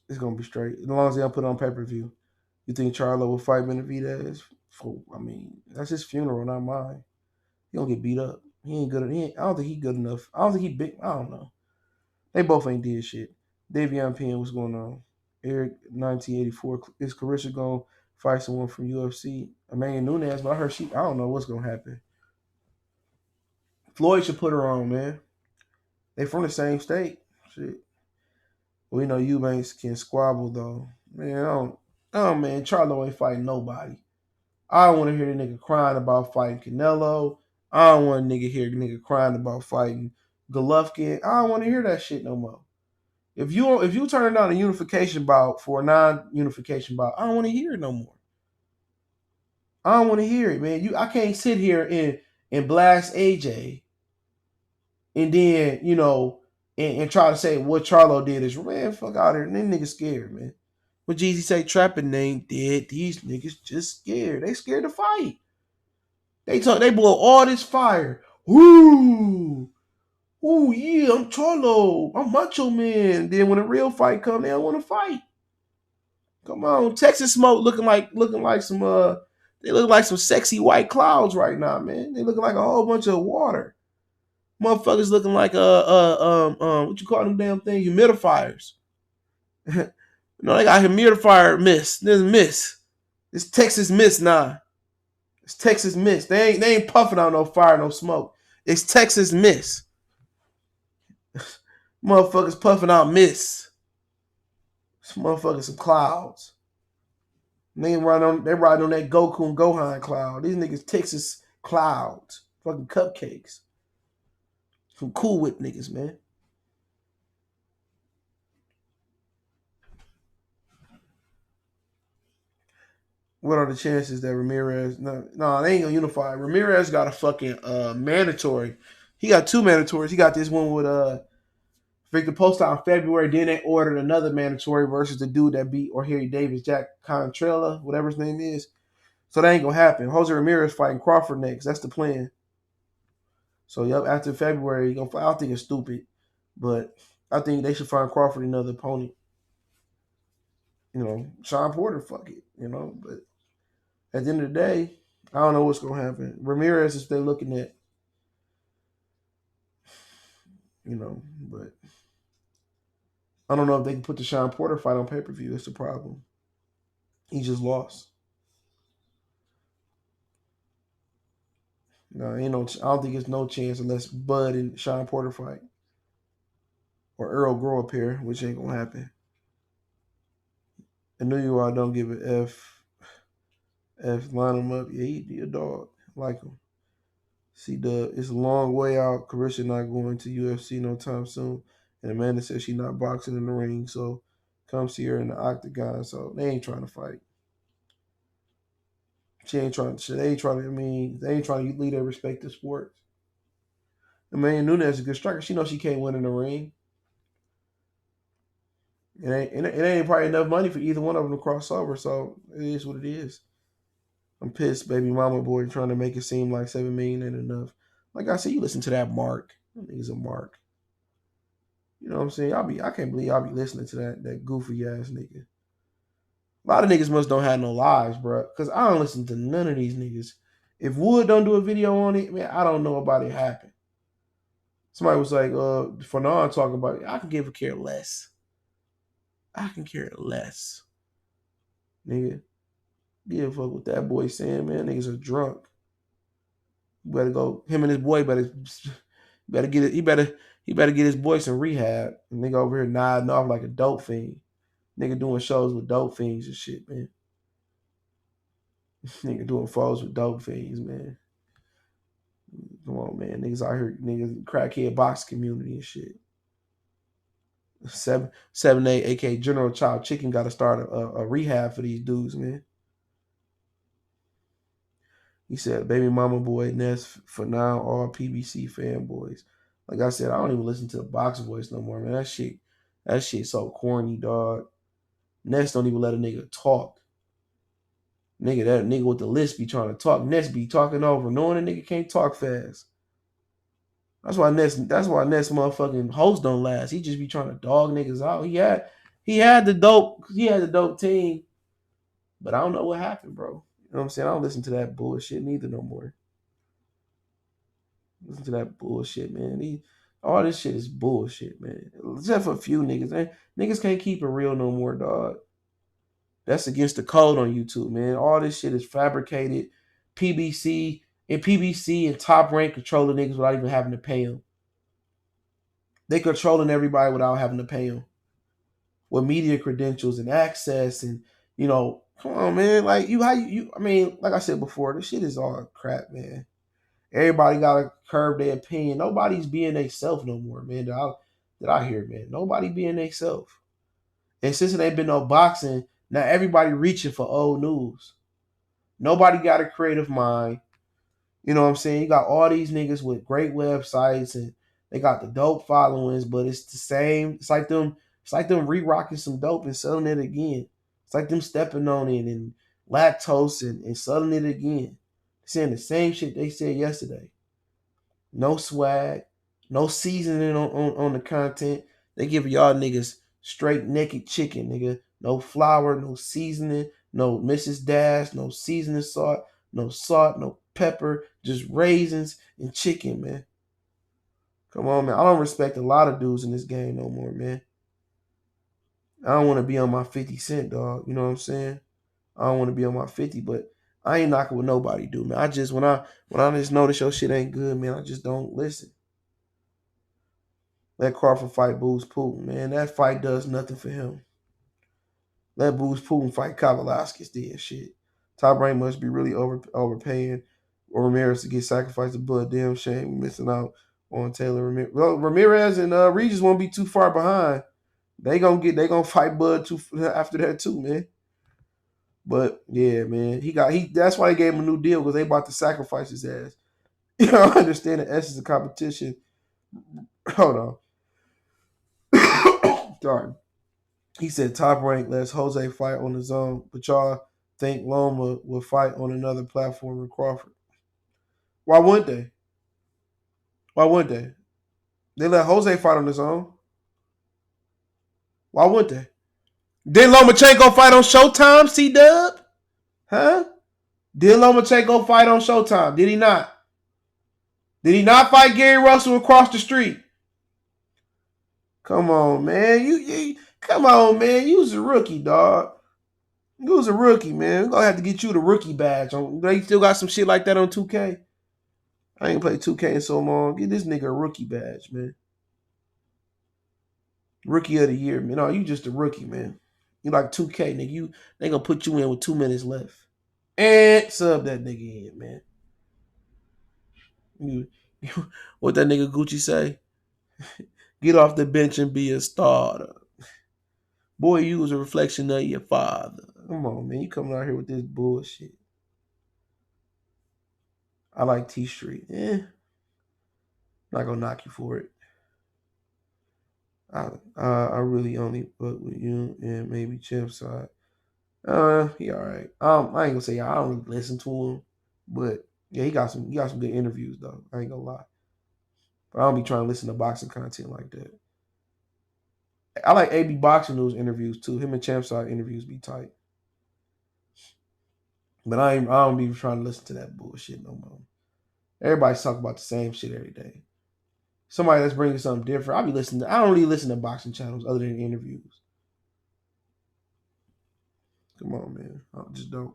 It's gonna be straight. As long as they don't put it on pay-per-view. You think Charlo will fight Benavidez? I mean, that's his funeral, not mine. He don't get beat up. He ain't good. I don't think he good enough. I don't think he big. I don't know. They both ain't did shit. Davion Penn, what's going on? Eric, 1984. Is Carissa gonna fight someone from UFC? Amanda Nunes, but I heard I don't know what's gonna happen. Floyd should put her on, man. They from the same state. Shit. We know Eubanks can squabble though. Man, man, Charlo ain't fighting nobody. I don't want to hear the nigga crying about fighting Canelo. I don't want a nigga crying about fighting Golovkin. I don't want to hear that shit no more. If you turn down a unification bout for a non-unification bout, I don't want to hear it no more. I don't want to hear it, man. I can't sit here and blast AJ and then, and try to say what Charlo did is, man, fuck out here. Them niggas scared, man. What Jeezy say, trapping ain't dead. These niggas just scared. They scared to fight. They blow all this fire. Woo! Ooh, yeah, I'm Cholo. I'm Macho Man. Then when the real fight come, they don't want to fight. Come on, Texas Smoke looking like some they look like some sexy white clouds right now, man. They looking like a whole bunch of water. Motherfuckers looking like what you call them damn thing? Humidifiers. No, they got humidifier mist. There's mist. It's Texas mist now. It's Texas mist. They ain't puffing out no fire, no smoke. It's Texas mist. Motherfuckers puffing out mist. Some motherfuckers some clouds. They riding on that Goku and Gohan cloud. These niggas Texas clouds. Fucking cupcakes. Some Cool Whip niggas, man. What are the chances that Ramirez? No, they ain't gonna unify. Ramirez got a fucking mandatory. He got 2 mandatories. He got this one with Victor Postol in February. Then they ordered another mandatory versus the dude that beat Jorge Davis, Jack Contrala, whatever his name is. So that ain't gonna happen. Jose Ramirez fighting Crawford next. That's the plan. So yep, after February, he gonna fight. I don't think it's stupid, but I think they should find Crawford another opponent. You know, Shawn Porter, fuck it. You know, but at the end of the day, I don't know what's gonna happen. Ramirez is they're looking at, you know, but I don't know if they can put the Shawn Porter fight on pay-per-view. That's the problem. He just lost. No, ain't no. I don't think it's no chance unless Bud and Shawn Porter fight, or Errol grow up here, which ain't gonna happen. I knew you all don't give a F. Line him up. Yeah, he a dog. I like him. See, it's a long way out. Carissa not going to UFC no time soon, and Amanda says she's not boxing in the ring, so come see her in the octagon. So they ain't trying to fight. They ain't trying to. They ain't trying to lead their respective sports. Amanda Nunes is a good striker. She knows she can't win in the ring. It ain't probably enough money for either one of them to cross over. So it is what it is. I'm pissed, baby mama boy, trying to make it seem like $7 million ain't enough. Like I said, you listen to that Mark. That nigga's a Mark. You know what I'm saying? I can't believe y'all be listening to that goofy ass nigga. A lot of niggas must don't have no lives, bro. Cause I don't listen to none of these niggas. If Wood don't do a video on it, man, I don't know about it happen. Somebody was like, Fanon talking about it. I can give a care less. I can care less. Nigga. Give a fuck what that boy saying, man. Niggas are drunk. You better go. Him and his boy better get it. He better get his boy some rehab. And nigga over here nodding off like a dope fiend. Nigga doing shows with dope fiends and shit, man. Nigga doing photos with dope fiends, man. Come on, man. Niggas out here, niggas crackhead box community and shit. 7-8, aka General Child Chicken, got to start a rehab for these dudes, man. He said, baby mama boy, Ness, for now, all PBC fanboys. Like I said, I don't even listen to the box voice no more, man. That shit so corny, dog. Ness don't even let a nigga talk. Nigga, that nigga with the list be trying to talk. Ness be talking over, knowing a nigga can't talk fast. That's why Ness motherfucking host don't last. He just be trying to dog niggas out. He had the dope team. But I don't know what happened, bro. You know what I'm saying? I don't listen to that bullshit neither no more. Listen to that bullshit, man. All this shit is bullshit, man. Except for a few niggas. Man. Niggas can't keep it real no more, dog. That's against the code on YouTube, man. All this shit is fabricated. PBC and Top Rank control the niggas without even having to pay them. They controlling everybody without having to pay them. With media credentials and access and, you know, come on, man. Like, I mean, like I said before, this shit is all crap, man. Everybody got to curb their opinion. Nobody's being they self no more, man. That I hear, man. Nobody being they self. And since it ain't been no boxing, now everybody reaching for old news. Nobody got a creative mind. You know what I'm saying? You got all these niggas with great websites and they got the dope followings, but it's the same. It's like them re-rocking some dope and selling it again. It's like them stepping on it and lactose and selling it again. saying the same shit they said yesterday. No swag, no seasoning on the content. They give y'all niggas straight naked chicken, nigga. No flour, no seasoning, no Mrs. Dash, no seasoning salt, no pepper, just raisins and chicken, man. Come on, man. I don't respect a lot of dudes in this game no more, man. I don't want to be on my 50 Cent, dog. You know what I'm saying? I don't want to be on my 50, but I ain't knocking what nobody do, man. I just when I just notice your shit ain't good, man, I just don't listen. Let Crawford fight Booz Putin, man. That fight does nothing for him. Let Booz Putin fight Kownacki did shit. Top Rank must be really overpaying Ramirez to get sacrificed to Bud. Damn shame we missing out on Taylor Ramirez. Well, Ramirez and Regis won't be too far behind. They gonna fight Bud too after that too, man. But yeah, man, that's why they gave him a new deal, because they about to sacrifice his ass. You know, I understand the essence of competition. Hold on. Sorry. He said Top Rank lets Jose fight on his own, but y'all think Loma will fight on another platform with Crawford. Why wouldn't they? Why wouldn't they? They let Jose fight on his own. Why wouldn't they? Did Lomachenko fight on Showtime, C-Dub? Huh? Did Lomachenko fight on Showtime? Did he not? Did he not fight Gary Russell across the street? Come on, man. Come on, man. You was a rookie, dog. You was a rookie, man. We're going to have to get you the rookie badge. They still got some shit like that on 2K. I ain't played 2K in so long. Get this nigga a rookie badge, man. Rookie of the year, man. No, you just a rookie, man. You like 2K, nigga. They gonna put you in with 2 minutes left. And sub that nigga in, man. What that nigga Gucci say? Get off the bench and be a starter. Boy, you was a reflection of your father. Come on, man. You coming out here with this bullshit. I like T Street. Not gonna knock you for it. I really only fuck with you and maybe Chip's side. He all right. I ain't gonna say I don't really listen to him, but yeah, he got some good interviews though. I ain't gonna lie. But I don't be trying to listen to boxing content like that. I like AB Boxing News interviews too. Him and Champ Side interviews be tight. But I don't be trying to listen to that bullshit no more. Everybody's talking about the same shit every day. Somebody that's bringing something different. I don't really listen to boxing channels other than interviews. Come on, man. I just don't.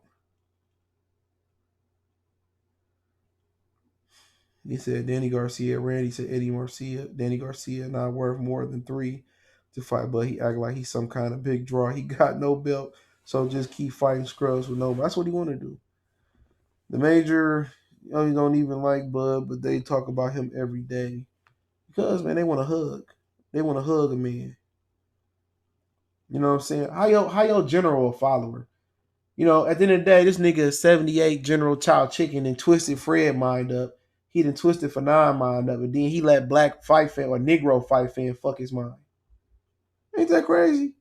He said Danny Garcia. Randy said Eddie Garcia. Danny Garcia not worth more than 3 to fight, but he act like he's some kind of big draw. He got no belt, so just keep fighting scrubs with nobody. That's what he want to do. The major, you don't even like Bud, but they talk about him every day because, man, they want to hug. They want to hug a man. You know what I'm saying? How your general a follower? You know, at the end of the day, this nigga is 78 General Child Chicken and twisted Fred mind up. He done twisted for 9 mind up, and then he let black fight fan or Negro fight fan fuck his mind. Ain't that crazy?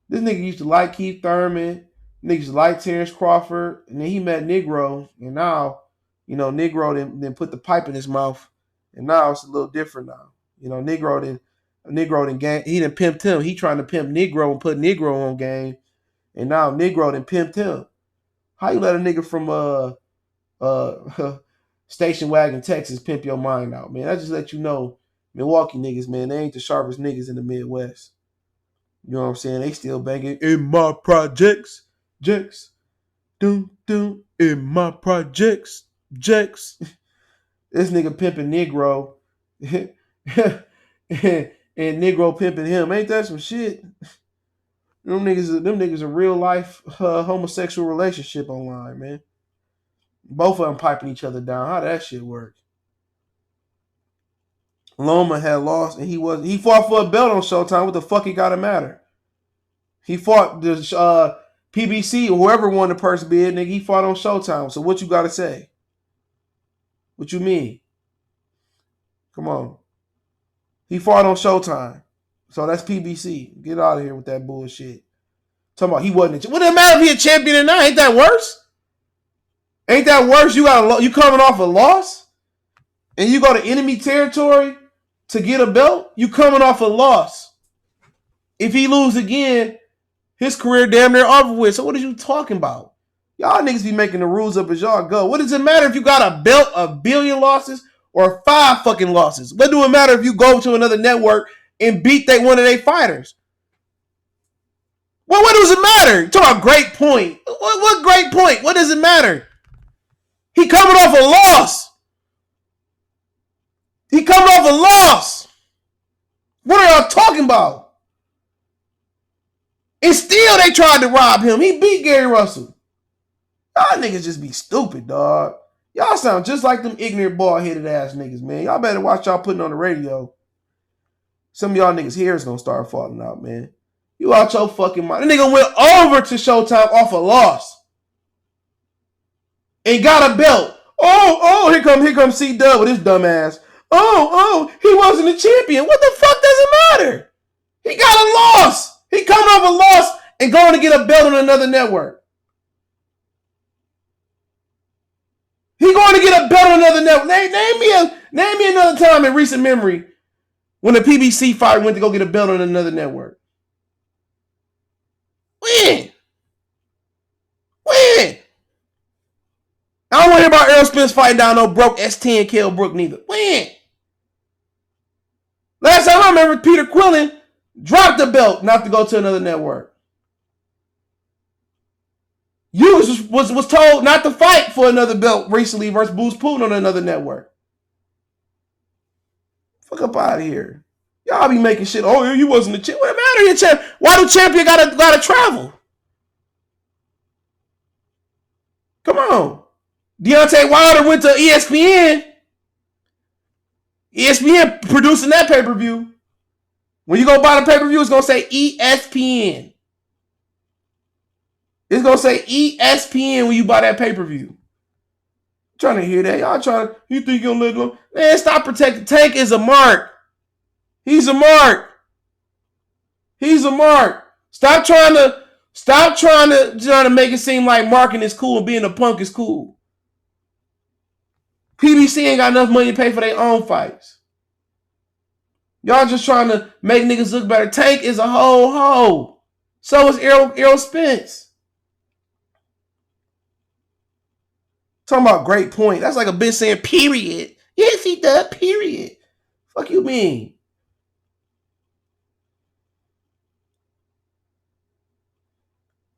This nigga used to like Keith Thurman, niggas used to like Terence Crawford, and then he met Negro, and now, Negro then put the pipe in his mouth, and now it's a little different now. Negro then gang, he done pimped him. He trying to pimp Negro and put Negro on game, and now Negro then pimped him. How you let a nigga from Station Wagon, Texas, pimp your mind out, man? I just let you know, Milwaukee niggas, man, they ain't the sharpest niggas in the Midwest. You know what I'm saying? They still banging in my projects, doom, in my projects, This nigga pimping Negro, and Negro pimping him. Ain't that some shit? Them niggas a real life homosexual relationship online, man. Both of them piping each other down. How that shit work? Loma had lost, and he fought for a belt on Showtime. What the fuck it gotta matter? He fought the PBC or whoever won the purse bid, nigga. He fought on Showtime. So what you gotta say? What you mean? Come on. He fought on Showtime. So that's PBC. Get out of here with that bullshit. Talking about he wasn't. What does it matter if he a champion or not? Ain't that worse? Ain't that worse? You coming off a loss, and you go to enemy territory to get a belt. You coming off a loss. If he lose again, his career damn near over with. So what are you talking about? Y'all niggas be making the rules up as y'all go. What does it matter if you got a belt, a billion losses, or 5 fucking losses? What do it matter if you go to another network and beat one of their fighters? Well, what does it matter? You talk about great point. What great point? What does it matter? He coming off a loss. He coming off a loss. What are y'all talking about? And still they tried to rob him. He beat Gary Russell. Y'all niggas just be stupid, dog. Y'all sound just like them ignorant, bald-headed ass niggas, man. Y'all better watch y'all putting on the radio. Some of y'all niggas' hair is gonna start falling out, man. You out your fucking mind. The nigga went over to Showtime off a loss. And got a belt. Oh, here come C-Dub with his dumb ass. Oh, he wasn't a champion. What the fuck does it matter? He got a loss. He coming off a loss and going to get a belt on another network. He going to get a belt on another network. Name me another time in recent memory when a PBC fighter went to go get a belt on another network. When? I don't want to hear about Errol Spence fighting down no broke S10 Kell Brook neither. When? Last time I remember, Peter Quillen dropped the belt not to go to another network. You was told not to fight for another belt recently versus Boots Putin on another network. Fuck up out of here. Y'all be making shit. Oh, he wasn't a champ. What matter? Champ? Why do champion gotta travel? Come on. Deontay Wilder went to ESPN. ESPN producing that pay-per-view. When you go buy the pay-per-view, it's going to say ESPN. It's going to say ESPN when you buy that pay-per-view. Trying to hear that. Y'all trying to, you think you're going to let go? Man, stop protecting. Tank is a mark. He's a mark. Stop trying to make it seem like marking is cool and being a punk is cool. PBC ain't got enough money to pay for their own fights. Y'all just trying to make niggas look better. Tank is a whole hoe. So is Errol Spence. Talking about great point. That's like a bitch saying period. Yes, he does, period. Fuck you mean?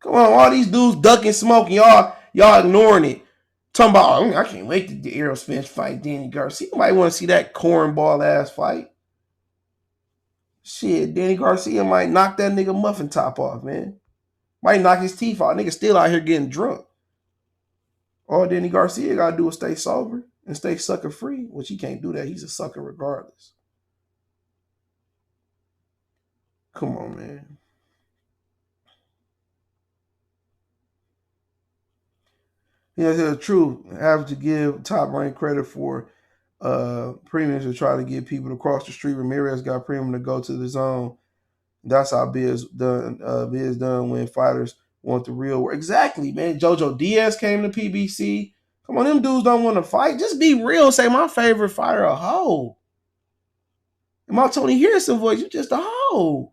Come on, all these dudes ducking smoke and y'all ignoring it. Talking about, I can't wait to Errol Spence fight Danny Garcia. You might want to see that cornball ass fight. Shit, Danny Garcia might knock that nigga muffin top off, man. Might knock his teeth out. Nigga still out here getting drunk. All Danny Garcia got to do is stay sober and stay sucker free, which he can't do that. He's a sucker regardless. Come on, man. Yeah, it's true. I have to give Top Rank credit for premiums to try to get people to cross the street. Ramirez got premium to go to the zone. That's how biz done when fighters want the real work. Exactly, man. Jojo Diaz came to PBC. Come on, them dudes don't want to fight. Just be real. Say my favorite fighter a hoe. And my Tony Harrison voice, you just a hoe.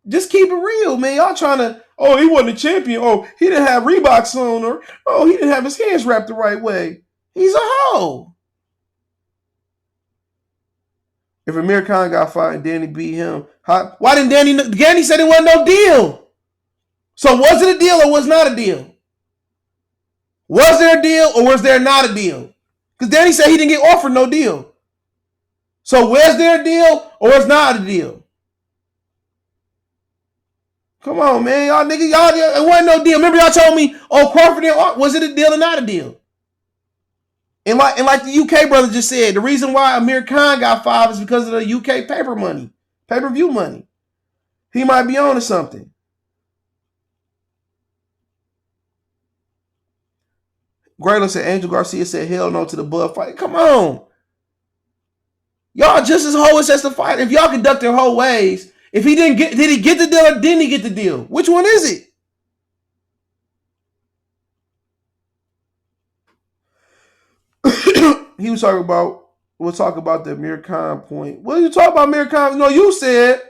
Just keep it real, man. Y'all trying to, oh, he wasn't a champion. Oh, he didn't have Reeboks on, or oh, he didn't have his hands wrapped the right way. He's a hoe. If Amir Khan got fired and Danny beat him, why didn't Danny said it wasn't no deal? So was it a deal or was not a deal? Was there a deal or was there not a deal? Because Danny said he didn't get offered no deal. So was there a deal or was not a deal? Come on, man. Y'all niggas, it wasn't no deal. Remember y'all told me, oh, Crawford and was it a deal or not a deal? And like the UK brother just said, the reason why Amir Khan got 5 is because of the UK pay-per-view money. He might be on to something. Grayla said, Angel Garcia said, hell no to the Bud fight. Come on. Y'all just as whole as the fight. If y'all conduct their whole ways, if he did he get the deal or didn't he get the deal? Which one is it? he was talking about, we'll talk about the Amir Khan point. What did you talk about, Amir Khan? No, you said,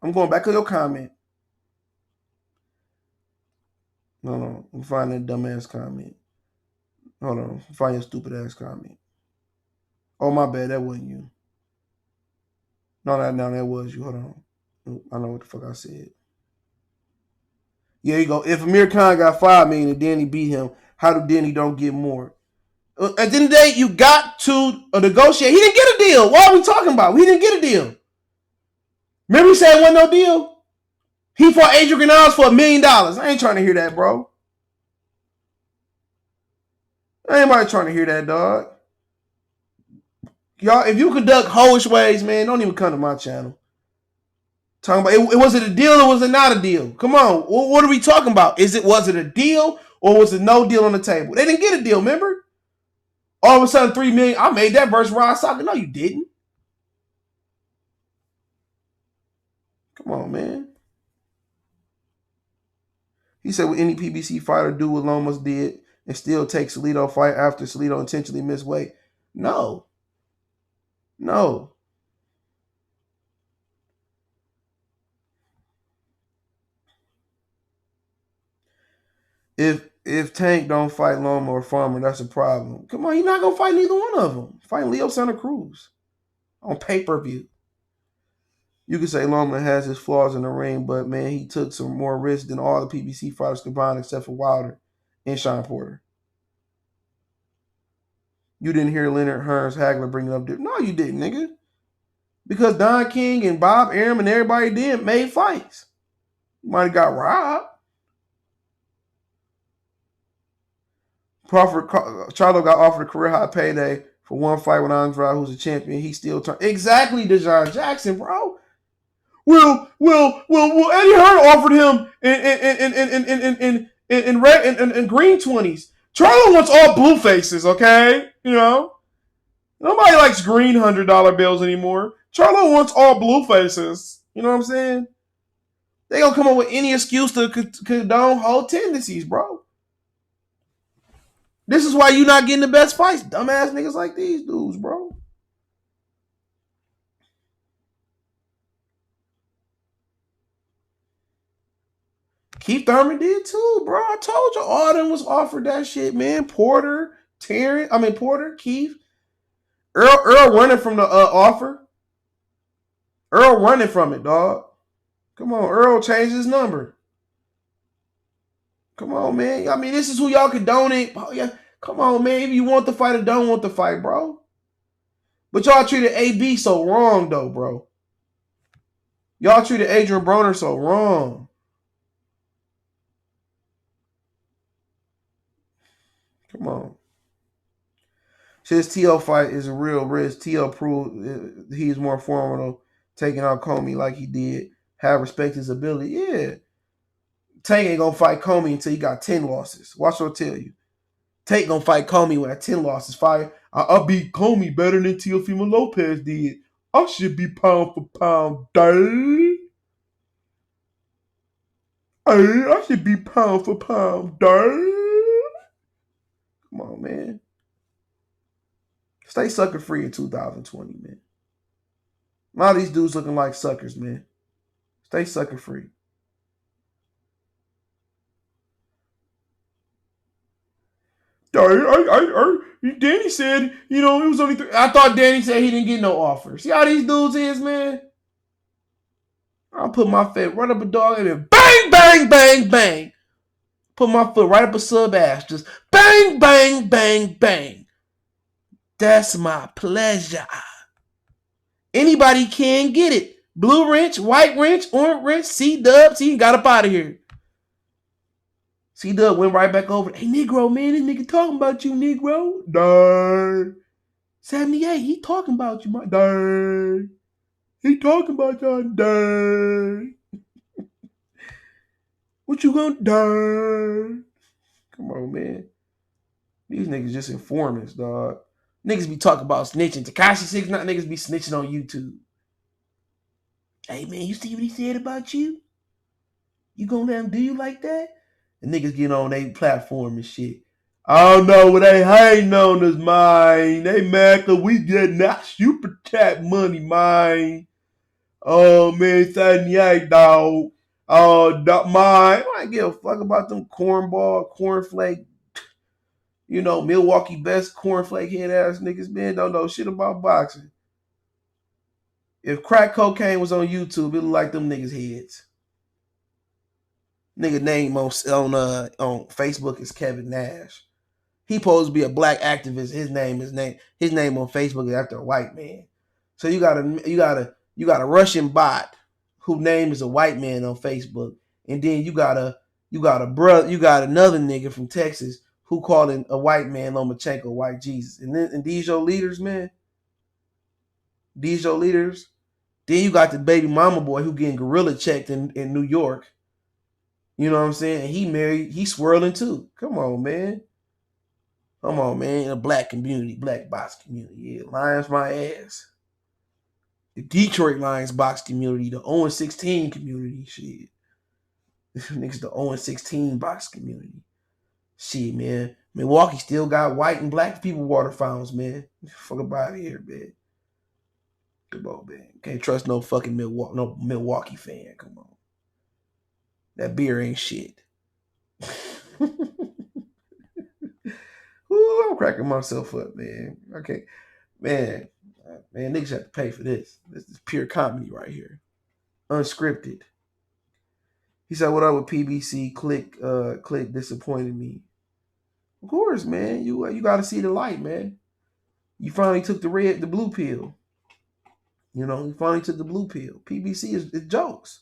I'm going back to your comment. No, I'm finding that dumbass comment. Hold on, find your stupid ass comment. Oh, my bad, that wasn't you. No, that was you. Hold on. I know what the fuck I said. Yeah, you go. If Amir Khan got $5 million and Danny beat him, how do Danny don't get more? At the end of the day, you got to negotiate. He didn't get a deal. What are we talking about? He didn't get a deal. Remember he said it wasn't no deal? He fought Adrian Gonzalez for $1 million. I ain't trying to hear that, bro. Ain't nobody trying to hear that, dog. Y'all, if you conduct hoish ways, man, don't even come to my channel. Talking about it, was it a deal or was it not a deal? Come on, what are we talking about? Was it a deal or was it no deal on the table? They didn't get a deal, remember? All of a sudden, $3 million. I made that versus Ron Soccer. No, you didn't. Come on, man. He said, "Would any PBC fighter do what Lomas did and still take Salido fight after Salido intentionally missed weight?" No. If Tank don't fight Loma or Farmer, that's a problem. Come on, he's not gonna fight neither one of them. Fight Leo Santa Cruz on pay-per-view. You could say Loma has his flaws in the ring, but man, he took some more risks than all the PBC fighters combined except for Wilder and Shawn Porter. You didn't hear Leonard Hearns Hagler bring it up there. No, you didn't, nigga. Because Don King and Bob Arum and everybody did made fights. You might have got robbed. Charlo got offered a career high payday for one fight with Andrade, who's a champion. He still turned. Exactly, Deshaun Jackson, bro. Well, Eddie Hearn offered him in red and green 20s. Charlo wants all blue faces, okay? You know? Nobody likes green $100 bills anymore. Charlo wants all blue faces. You know what I'm saying? They gonna come up with any excuse to condone whole tendencies, bro. This is why you not getting the best fights. Dumbass niggas like these dudes, bro. Keith Thurman did too, bro. I told you all them was offered that shit, man. Porter, Keith. Errol running from the offer. Errol running from it, dog. Come on, Errol changed his number. Come on, man. I mean, this is who y'all condone. Oh, yeah. Come on, man. If you want the fight or don't want the fight, bro. But y'all treated AB so wrong, though, bro. Y'all treated Adrian Broner so wrong. Come on. His TL fight is a real risk. TL proved he is more formidable, taking out Comey like he did. Have respect his ability. Yeah. Tank ain't gonna fight Comey until he got 10 losses. Watch what I tell you. Tank gonna fight Comey with 10 losses. I beat Comey better than Teofimo Lopez did. I should be pound for pound, daddy. Hey, I should be pound for pound, daddy. Come on, man. Stay sucker free in 2020, man. A lot of these dudes looking like suckers, man. Stay sucker free. Danny said, it was only I thought Danny said he didn't get no offer. See how these dudes is, man? I'll put my foot right up a dog and then bang, bang, bang, bang. Put my foot right up a sub ass. Just bang, bang, bang, bang. That's my pleasure. Anybody can get it. Blue wrench, white wrench, orange wrench, C-Dub. See, got up out of here. C-Dub went right back over. Hey, Negro, man, this nigga talking about you, Negro. Darn. 78, he talking about you, my darn. He talking about y'all, darn. What you gonna darn? Come on, man. These niggas just informants, dog. Niggas be talking about snitching. Tekashi 6ix9ine niggas be snitching on YouTube. Hey, man, you see what he said about you? You gonna let him do you like that? And niggas get on their platform and shit. I don't know what they hating on us, man. They mad cause we getting that super chat money, man. Oh man, 78 dog. Man, I don't give a fuck about them cornflake, Milwaukee best cornflake head ass niggas, man. Don't know shit about boxing. If crack cocaine was on YouTube, it look like them niggas' heads. Nigga name on Facebook is Kevin Nash. He supposed to be a black activist. His name on Facebook is after a white man. So you got a Russian bot whose name is a white man on Facebook, and then you got another nigga from Texas who calling a white man Lomachenko white Jesus. And these your leaders, man. These your leaders. Then you got the baby mama boy who getting gorilla checked in New York. You know what I'm saying? He married, he's swirling too. Come on, man. Come on, man. A black community, black box community. Yeah, Lions my ass. The Detroit Lions box community, the 0-16 community. Shit. Niggas, the 0-16 box community. Shit, man. Milwaukee still got white and black people water fountains, man. Fuck about here, man. Come on, man. Can't trust no fucking Milwaukee fan. Come on. That beer ain't shit. Ooh, I'm cracking myself up, man. Okay. Man, niggas have to pay for this. This is pure comedy right here. Unscripted. He said, what up with PBC? Click disappointed me. Of course, man. You gotta see the light, man. You finally took the blue pill. You finally took the blue pill. PBC is jokes.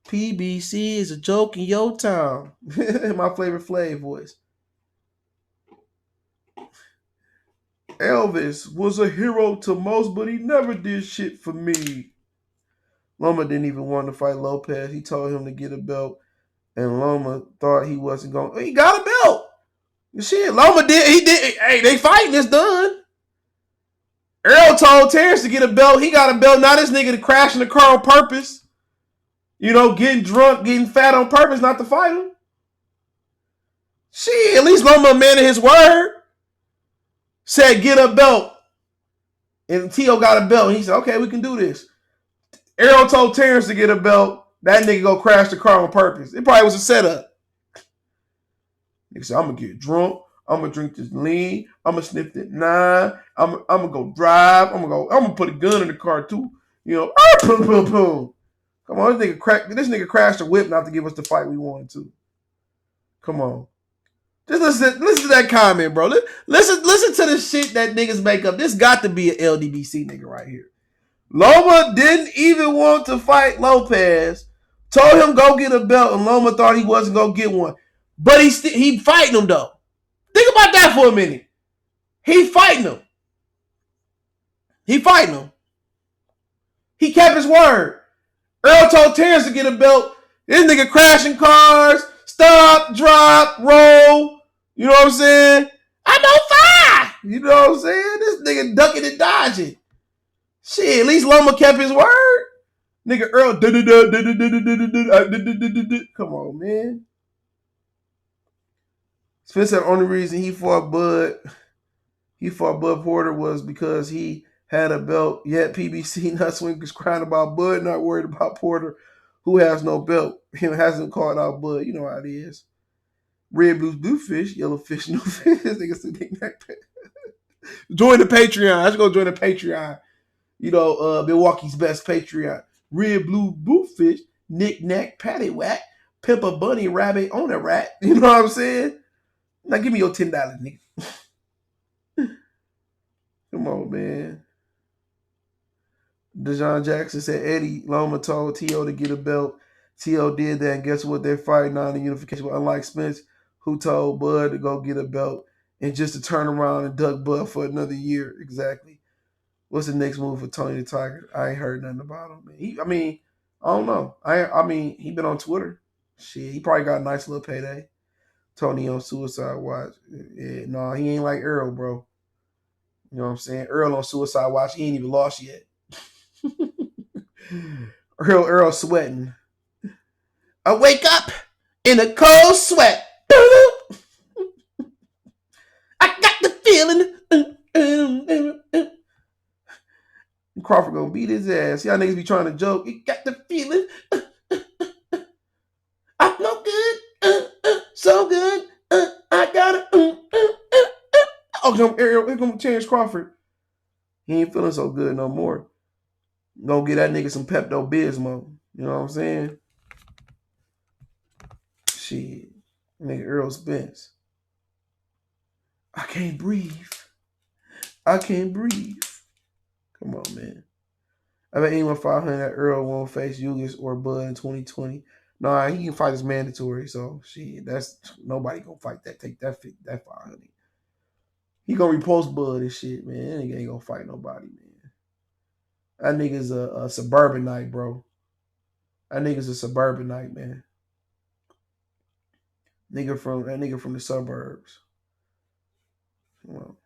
PBC is a joke in your town. My favorite Flav voice. Elvis was a hero to most, but he never did shit for me. Loma didn't even want to fight Lopez. He told him to get a belt, and Loma thought he wasn't going. He got a belt. Shit, Loma did. He did. Hey, they fighting. It's done. Errol told Terence to get a belt. He got a belt. Now this nigga to crash in the car on purpose. Getting drunk, getting fat on purpose not to fight him. Shit, at least Loma a man of his word. Said get a belt. And T.O. got a belt. And he said, okay, we can do this. Errol told Terence to get a belt. That nigga go crash the car on purpose. It probably was a setup. Nigga said, I'm going to get drunk. I'm going to drink this lean. I'm going to sniff that 9. I'm going to go drive. I'm going to put a gun in the car too. Boom, boom, boom. Come on, this nigga crashed the whip not to give us the fight we wanted to. Come on. Just listen to that comment, bro. Listen to the shit that niggas make up. This got to be an LDBC nigga right here. Loma didn't even want to fight Lopez. Told him go get a belt, and Loma thought he wasn't gonna get one. But he fighting him though. Think about that for a minute. He fighting him. He fighting him. He kept his word. Errol told Terence to get a belt. This nigga crashing cars. Stop, drop, roll. You know what I'm saying? I'm on fire. You know what I'm saying? This nigga ducking and dodging. Shit, at least Loma kept his word. Nigga Earl. Come on, man. Spence said the only reason he fought Bud Porter was because he had a belt. Yet PBC Nutswingers crying about Bud, not worried about Porter, who has no belt. Him hasn't called out Bud. You know how it is. Red blues, blue fish, yellow fish, no fish. This nigga said knick-knack. Join the Patreon. Let's go join the Patreon. Milwaukee's best Patreon. Red, blue fish, knick-knack, paddywhack, pimp a bunny rabbit on a rat. You know what I'm saying? Now give me your $10, nigga. Come on, man. DeJohn Jackson said Eddie Loma told T.O. to get a belt. T.O. did that, and guess what? They're fighting on the unification. But unlike Spence, who told Bud to go get a belt and just to turn around and duck Bud for another year. Exactly. What's the next move for Tony the Tiger? I ain't heard nothing about him. I don't know. He been on Twitter. Shit, he probably got a nice little payday. Tony on Suicide Watch. Yeah, no, he ain't like Errol, bro. You know what I'm saying? Errol on Suicide Watch, he ain't even lost yet. Errol sweating. I wake up in a cold sweat. feeling. Crawford gonna beat his ass. Y'all niggas be trying to joke. You got the feeling. I feel good. So good. I got it. Oh, come Errol. Here come Terence Crawford. He ain't feeling so good no more. Go get that nigga some Pepto-Bismol. You know what I'm saying? Shit. Nigga Errol Spence. I can't breathe. I can't breathe. Come on, man. I bet anyone 500 that Errol won't face Ugas or Bud in 2020. Nah, he can fight as mandatory, so shit, that's nobody gonna fight that. Take that 500. He gonna repost Bud and shit, man. That nigga ain't gonna fight nobody, man. That nigga's a suburbanite, bro. That nigga's a suburbanite, man. That nigga from the suburbs. Well,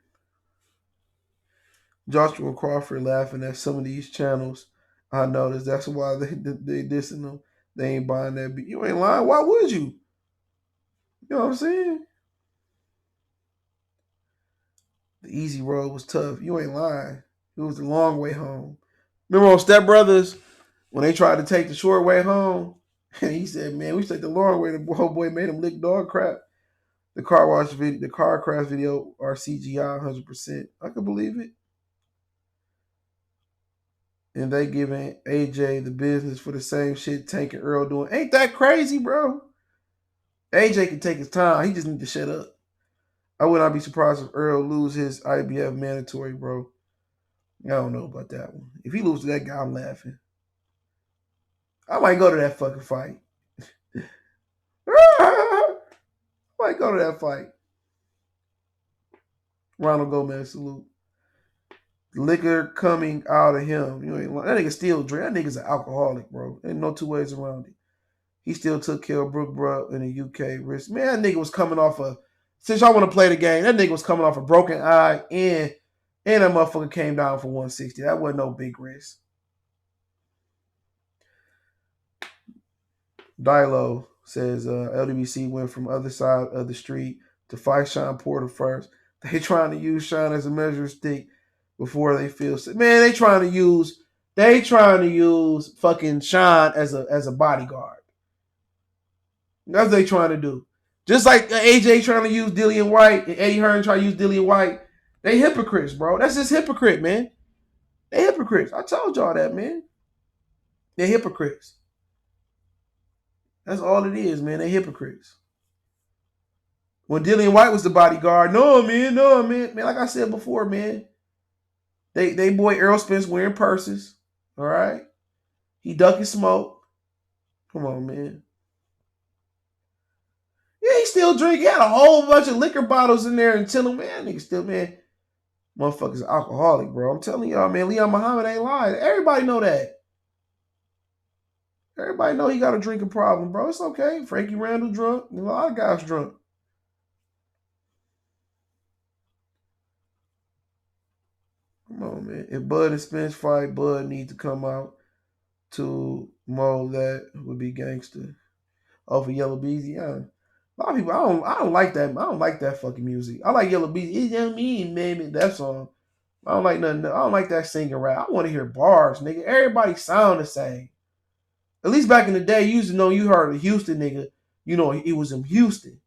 Joshua Crawford laughing at some of these channels. I noticed that's why they dissing them. They ain't buying that beat. You ain't lying. Why would you? You know what I'm saying? The easy road was tough. You ain't lying. It was the long way home. Remember on Step Brothers when they tried to take the short way home? And he said, man, we should take the long way. The whole boy made him lick dog crap. The car crash video are CGI 100%. I could believe it. And they giving AJ the business for the same shit Tank and Earl doing. Ain't that crazy, bro? AJ can take his time. He just need to shut up. I would not be surprised if Earl lose his IBF mandatory, bro. I don't know about that one. If he loses to that guy, I'm laughing. I might go to that fucking fight. I might go to that fight. Ronald Gomez, salute. Liquor coming out of him. You ain't that nigga still drink. That nigga's an alcoholic, bro. Ain't no two ways around it. He still took Kell Brook, bro, in the UK risk. Man, that nigga was coming off since y'all want to play the game, that nigga was coming off a broken eye and that motherfucker came down for 160. That wasn't no big risk. Dilo says LWC went from other side of the street to fight Shawn Porter first. They trying to use Shawn as a measuring stick before they feel sick. Man, they trying to use fucking Shawn as a bodyguard. That's what they trying to do. Just like AJ trying to use Dillian Whyte and Eddie Hearn trying to use Dillian Whyte. They hypocrites, bro. That's just hypocrite, man. They hypocrites. I told y'all that, man. They're hypocrites. That's all it is, man. They hypocrites. When Dillian Whyte was the bodyguard, no, man. Man, like I said before, man. They boy Errol Spence wearing purses. All right? He ducking smoke. Come on, man. Yeah, he still drinking. He had a whole bunch of liquor bottles in there and chilling, man. Nigga still, man. Motherfucker's alcoholic, bro. I'm telling y'all, man. Leon Muhammad ain't lying. Everybody know that. Everybody know he got a drinking problem, bro. It's okay. Frankie Randall drunk. A lot of guys drunk. Come on, man. If Bud and Spence fight, Bud need to come out to mold that would be gangster. Oh, for Yellow Beezy, yeah. A lot of people, I don't like that. I don't like that fucking music. I like Yellow Beezy. It's just me, man. That song. I don't like nothing. I don't like that singing rap. I want to hear bars, nigga. Everybody sound the same. At least back in the day, you used to know you heard a Houston nigga. You know, he was in Houston.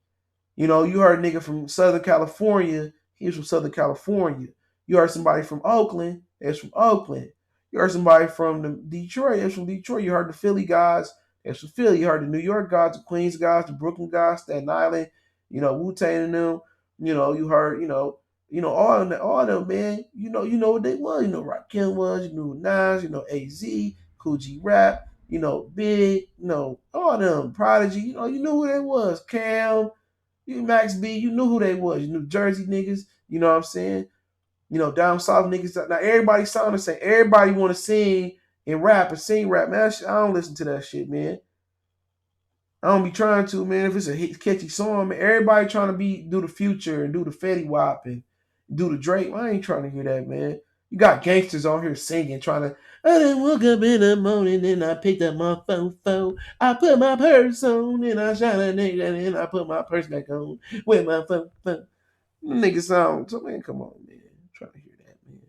You know, you heard a nigga from Southern California. He was from Southern California. You heard somebody from Oakland. That's from Oakland. You heard somebody from Detroit. That's from Detroit. You heard the Philly guys. That's from Philly. You heard the New York guys, the Queens guys, the Brooklyn guys, Staten Island. You know, Wu-Tang and them. You know, you heard, all them, man. You know what they was. You know, Rakim was. You knew Nas. You know, AZ, Cool G Rap. You know, Big. You know, all them. Prodigy. You knew who they was. Cam. Max B. You knew who they was. You knew Jersey niggas. You know what I'm saying? You know, down south niggas. Now everybody sound the same. Everybody want to sing and rap and sing rap, man. I don't listen to that shit, man. I don't be trying to, man. If it's a catchy song, man, everybody trying to do the Future and do the Fetty Wap and do the Drake. I ain't trying to hear that, man. You got gangsters on here singing, trying to. I done woke up in the morning and I picked up my phone. I put my purse on and I shot a nigga and I put my purse back on with my phone. Them niggas sound, so man, come on, man. I'm trying to hear that, man.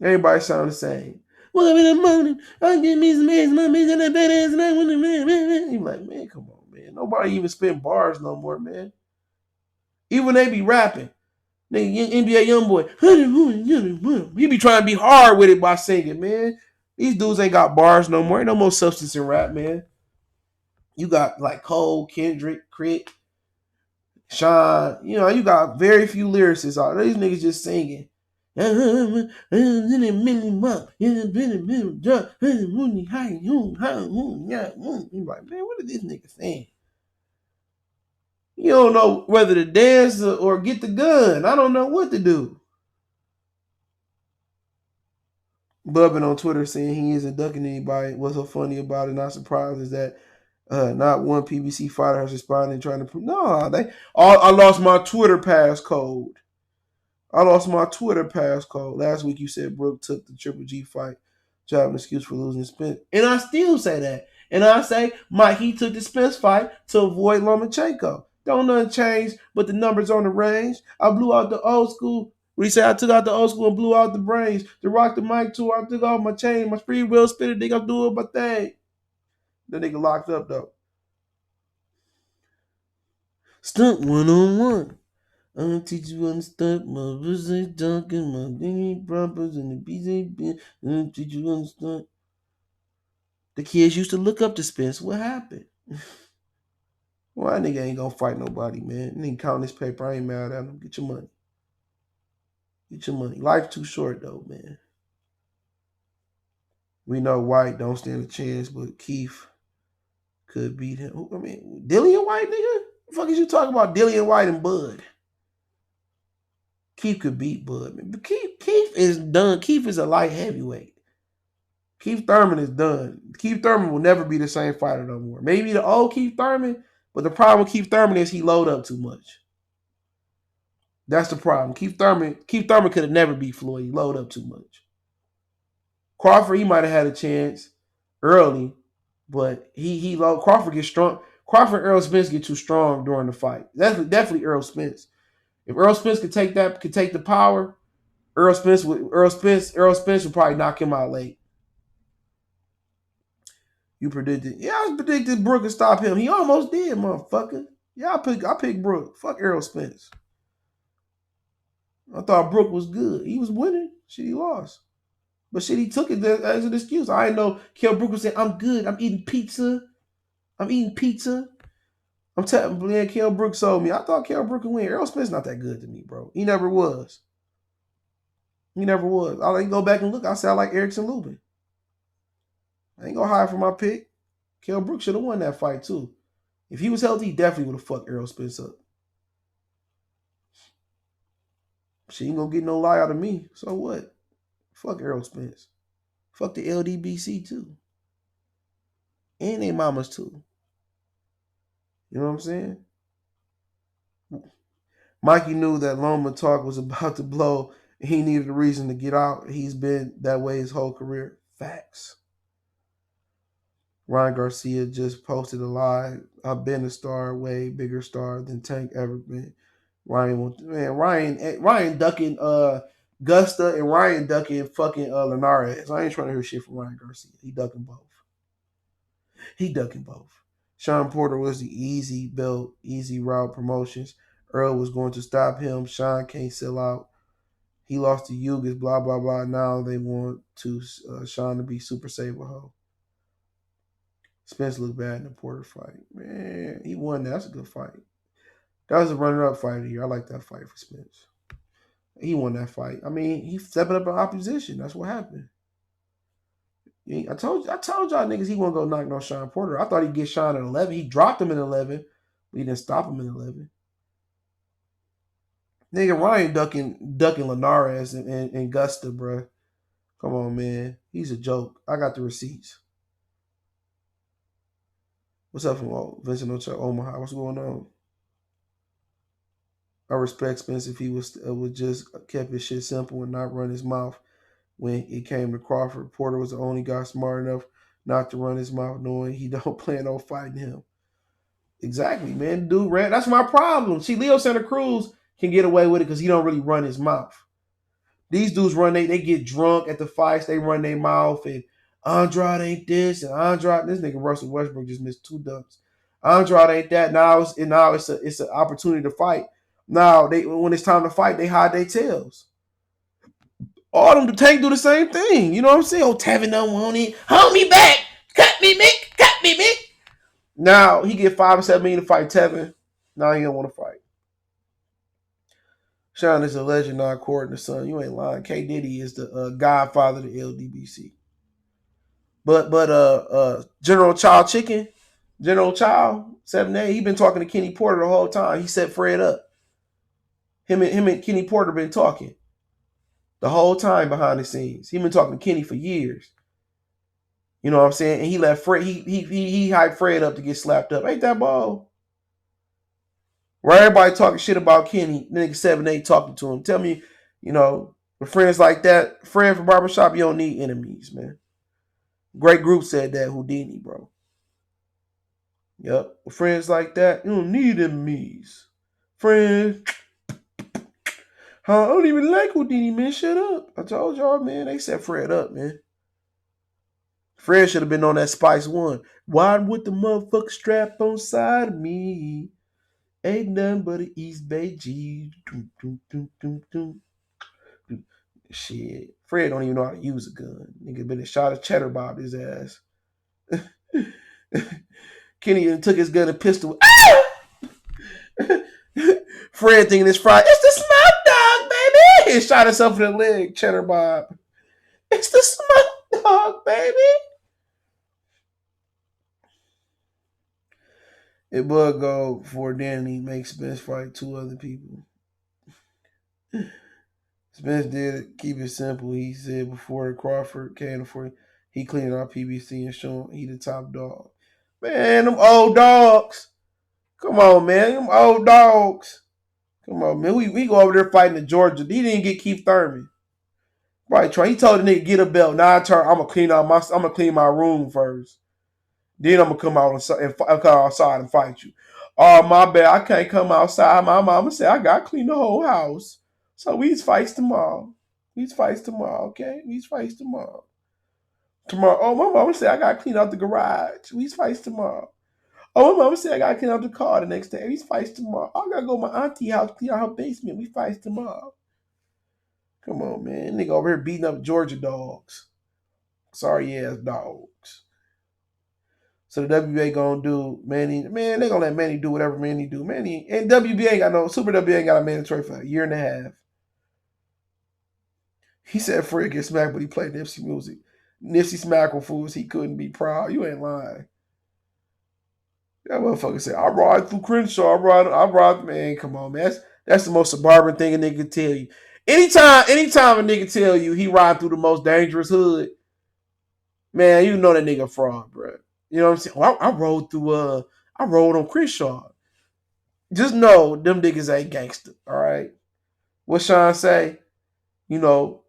Everybody sound the same. Well, in the morning, I get me some eggs, my bitch, and that badass, and I want to, man. You like, man, come on, man. Nobody even spit bars no more, man. Even when they be rapping. Nigga, NBA YoungBoy, he be trying to be hard with it by singing, man. These dudes ain't got bars no more. Ain't no more substance in rap, man. You got like Cole, Kendrick, Crit, Sean. You know, you got very few lyricists out there. These niggas just singing. You like, man, what is this nigga saying? You don't know whether to dance or get the gun. I don't know what to do. Bubbin on Twitter saying he isn't ducking anybody. What's so funny about it, not surprised, is that not one PBC fighter has responded trying to prove. No, I lost my Twitter passcode. Last week you said Brooke took the Triple G fight. Job an excuse for losing Spence. And I still say that. And I say he took the Spence fight to avoid Lomachenko. Don't nothing change but the numbers on the range. I blew out the old school. What he said, I took out the old school and blew out the brains. To rock the mic too, I took off my chain, my free will spinner, they gonna do it my thing. The nigga locked up though. Stunt 101. I'm gonna teach you how to stunt my business dunking, my dingy prompers and the BZ. I'm gonna teach you how to stunt. The kids used to look up to Spence. What happened? Well, that nigga ain't gonna fight nobody, man. Nigga count this paper. I ain't mad at him. Get your money. Get your money. Life's too short though, man. We know Whyte don't stand a chance, but Keith could beat him. I mean, Dillian Whyte, nigga? The fuck is you talking about? Dillian Whyte and Bud. Keith could beat Bud, man. But Keith is done. Keith is a light heavyweight. Keith Thurman is done. Keith Thurman will never be the same fighter no more. Maybe the old Keith Thurman, but the problem with Keith Thurman is he load up too much. That's the problem. Keith Thurman could have never beat Floyd. He load up too much. Crawford, he might have had a chance early, but Crawford gets strong. Crawford and Errol Spence get too strong during the fight. That's definitely Errol Spence. If Errol Spence could take the power, Errol Spence would probably knock him out late. You predicted. Yeah, I predicted Brook would stop him. He almost did, motherfucker. Yeah, I picked Brook. Fuck Errol Spence. I thought Brook was good. He was winning. Shit, he lost. But shit, he took it as an excuse. I didn't know Kell Brook was saying, I'm good. I'm eating pizza. I'm telling you, Kell Brook sold me. I thought Kell Brook would win. Errol Spence not that good to me, bro. He never was. I like go back and look. I said I like Erickson Lubin. I ain't gonna hide from my pick. Kell Brook should have won that fight too. If he was healthy, he definitely would have fucked Errol Spence up. She ain't gonna get no lie out of me. So what? Fuck Errol Spence. Fuck the LDBC too. And they mamas too. You know what I'm saying? Mikey knew that Loma talk was about to blow. He needed a reason to get out. He's been that way his whole career. Facts. Ryan Garcia just posted a live. I've been a star, way bigger star than Tank ever been. Ryan ducking Gusta and Ryan ducking fucking Linares. I ain't trying to hear shit from Ryan Garcia. He ducking both. Shawn Porter was the easy belt, easy route promotions. Errol was going to stop him. Shawn can't sell out. He lost to Yugas, blah, blah, blah. Now they want to Shawn to be Super Saber Ho. Spence looked bad in the Porter fight. Man, he won that. That's a good fight. That was a runner-up fight of the year. I like that fight for Spence. He won that fight. I mean, he stepping up in opposition. That's what happened. I told y'all niggas he wasn't gonna knock no Shawn Porter. I thought he'd get Shawn at 11. He dropped him in 11, but he didn't stop him in 11. Nigga, Ryan ducking Linares and Gusta, bro. Come on, man. He's a joke. I got the receipts. What's up from Vincent Omaha? What's going on? I respect Spence if he was just kept his shit simple and not run his mouth when it came to Crawford. Porter was the only guy smart enough not to run his mouth knowing he don't plan on fighting him. Exactly, man. Dude ran. That's my problem. See, Leo Santa Cruz, can get away with it because he don't really run his mouth. These dudes run, they get drunk at the fights, they run their mouth, and Andrade ain't this, and Andrade, this nigga Russell Westbrook just missed 2 dunks. Andrade ain't that. Now it's an opportunity to fight. Now when it's time to fight, they hide their tails. All them the Tank do the same thing. You know what I'm saying? Oh, Tevin don't want it. Hold me back. Cut me, Mick. Cut me, Mick. Now he get 5 or 7 million to fight Tevin. Now he don't want to fight. Shawn is a legend, not according to son. You ain't lying. K. Diddy is the godfather of the LDBC. But General Child Chicken, General Child, 7A, he been talking to Kenny Porter the whole time. He set Fred up. Him and Kenny Porter been talking the whole time behind the scenes. He been talking to Kenny for years. You know what I'm saying? And he let Fred, he hyped Fred up to get slapped up. Ain't that ball? Where everybody talking shit about Kenny, nigga 7A talking to him. Tell me, you know, with friends like that, friend from Barbershop, you don't need enemies, man. Great Group said that, Houdini, bro. Yep. With friends like that, you don't need enemies. Friends. I don't even like Houdini, man. Shut up. I told y'all, man. They set Fred up, man. Fred should have been on that Spice One. Why would the motherfucker strap on side of me? Ain't nothing but an East Bay G. Shit. Fred don't even know how to use a gun. Nigga been a shot of cheddar bob his ass. Kenny took his gun and pistol. Fred thinking it's fried. It's the Smoke Dog, baby. He shot himself in the leg, cheddar bob. It's the Smoke Dog, baby. It would go for Danny make Spence fight 2 other people. Spence did keep it simple. He said before Crawford came before he cleaned out PBC and showed he the top dog. Man, them old dogs. Come on, man. Them old dogs. Come on, man. We go over there fighting in Georgia. He didn't get Keith Thurman. Right, Troy. He told the nigga get a belt. Now I'm gonna clean my room first. Then I'm gonna come outside and fight you. Oh, my bad. I can't come outside. My mama said I gotta clean the whole house. So we fights tomorrow. Okay? We fights tomorrow. Oh, my mama said I gotta clean out the garage. We fights tomorrow. Oh, my mama said I gotta clean out the car the next day. We fights tomorrow. I gotta go to my auntie house, clean out her basement. We fights tomorrow. Come on, man. Nigga over here beating up Georgia dogs. Sorry ass dogs. So the WBA gonna do Manny. Man, they gonna let Manny do whatever Manny do. Manny and WBA got no Super WBA ain't got a mandatory for a year and a half. He said Fred get smacked, but he played Nipsey music. Nipsey smacked with fools he couldn't be proud. You ain't lying. That motherfucker said, I ride through Crenshaw. I ride, man, come on, man. That's the most suburban thing a nigga can tell you. Anytime a nigga tell you he ride through the most dangerous hood, man, you know that nigga fraud, bro. You know what I'm saying? Well, I rode on Crenshaw. Just know them niggas ain't gangster, all right? What Sean say? You know,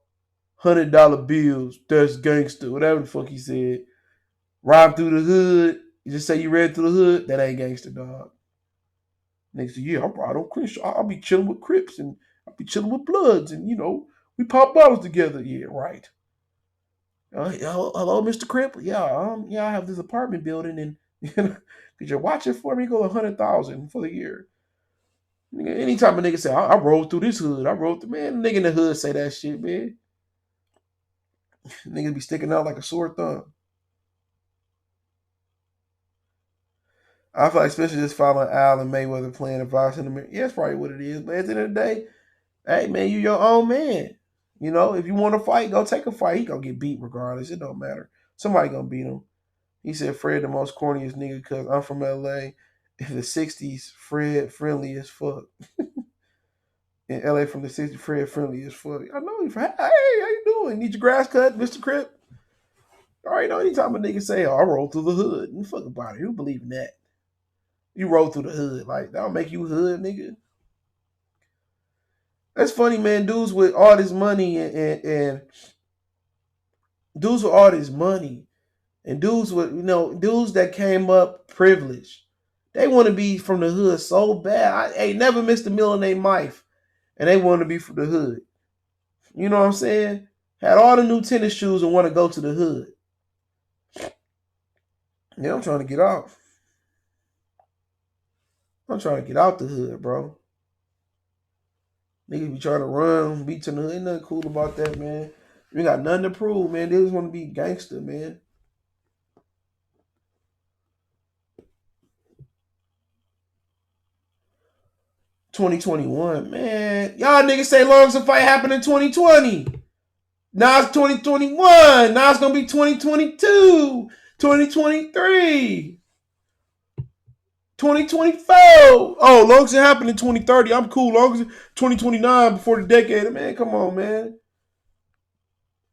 $100 bills, that's gangster, whatever the fuck he said. Ride through the hood. You just say you read through the hood, that ain't gangster, dog. Next year, I ride on Crenshaw. I'll be chilling with Crips and I'll be chilling with Bloods and, you know, we pop bottles together. Yeah, right. Hello, Mr. Crip. Yeah, I have this apartment building and could you watch it for me? Go $100,000 for the year. Anytime a nigga say I rode through this hood, man. Nigga in the hood say that shit, man. Niggas be sticking out like a sore thumb. I feel like especially just following Al and Mayweather playing advice in the mirror. Yeah, that's probably what it is. But at the end of the day, hey man, you your own man. You know, if you want to fight, go take a fight. He gonna get beat regardless. It don't matter. Somebody gonna beat him. He said Fred the most corniest nigga because I'm from LA. In the 60s, Fred friendly as fuck. In LA from the 60s, Fred friendly as fuck. I know you. Hey, how you doing? Need your grass cut, Mr. Crip? All right, anytime a nigga say, oh, I rolled through the hood. And fuck about it. Who believe in that? You roll through the hood. Like, that'll make you hood, nigga. That's funny, man. Dudes with all this money and dudes with all this money and dudes with, dudes that came up privileged. They want to be from the hood so bad. I ain't never missed a meal in their life. and they want to be from the hood. You know what I'm saying? Had all the new tennis shoes and want to go to the hood. Yeah, I'm trying to get off. I'm trying to get out the hood, bro. Niggas be trying to run, beat to the hood. Ain't nothing cool about that, man. We got nothing to prove, man. They just want to be gangster, man. $2021, man. Y'all niggas say long as the fight happened in 2020. Now it's 2021. Now it's going to be 2022, 2023, 2024. Oh, long as it happened in 2030, I'm cool. Long as it's 2029 before the decade. Man, come on, man.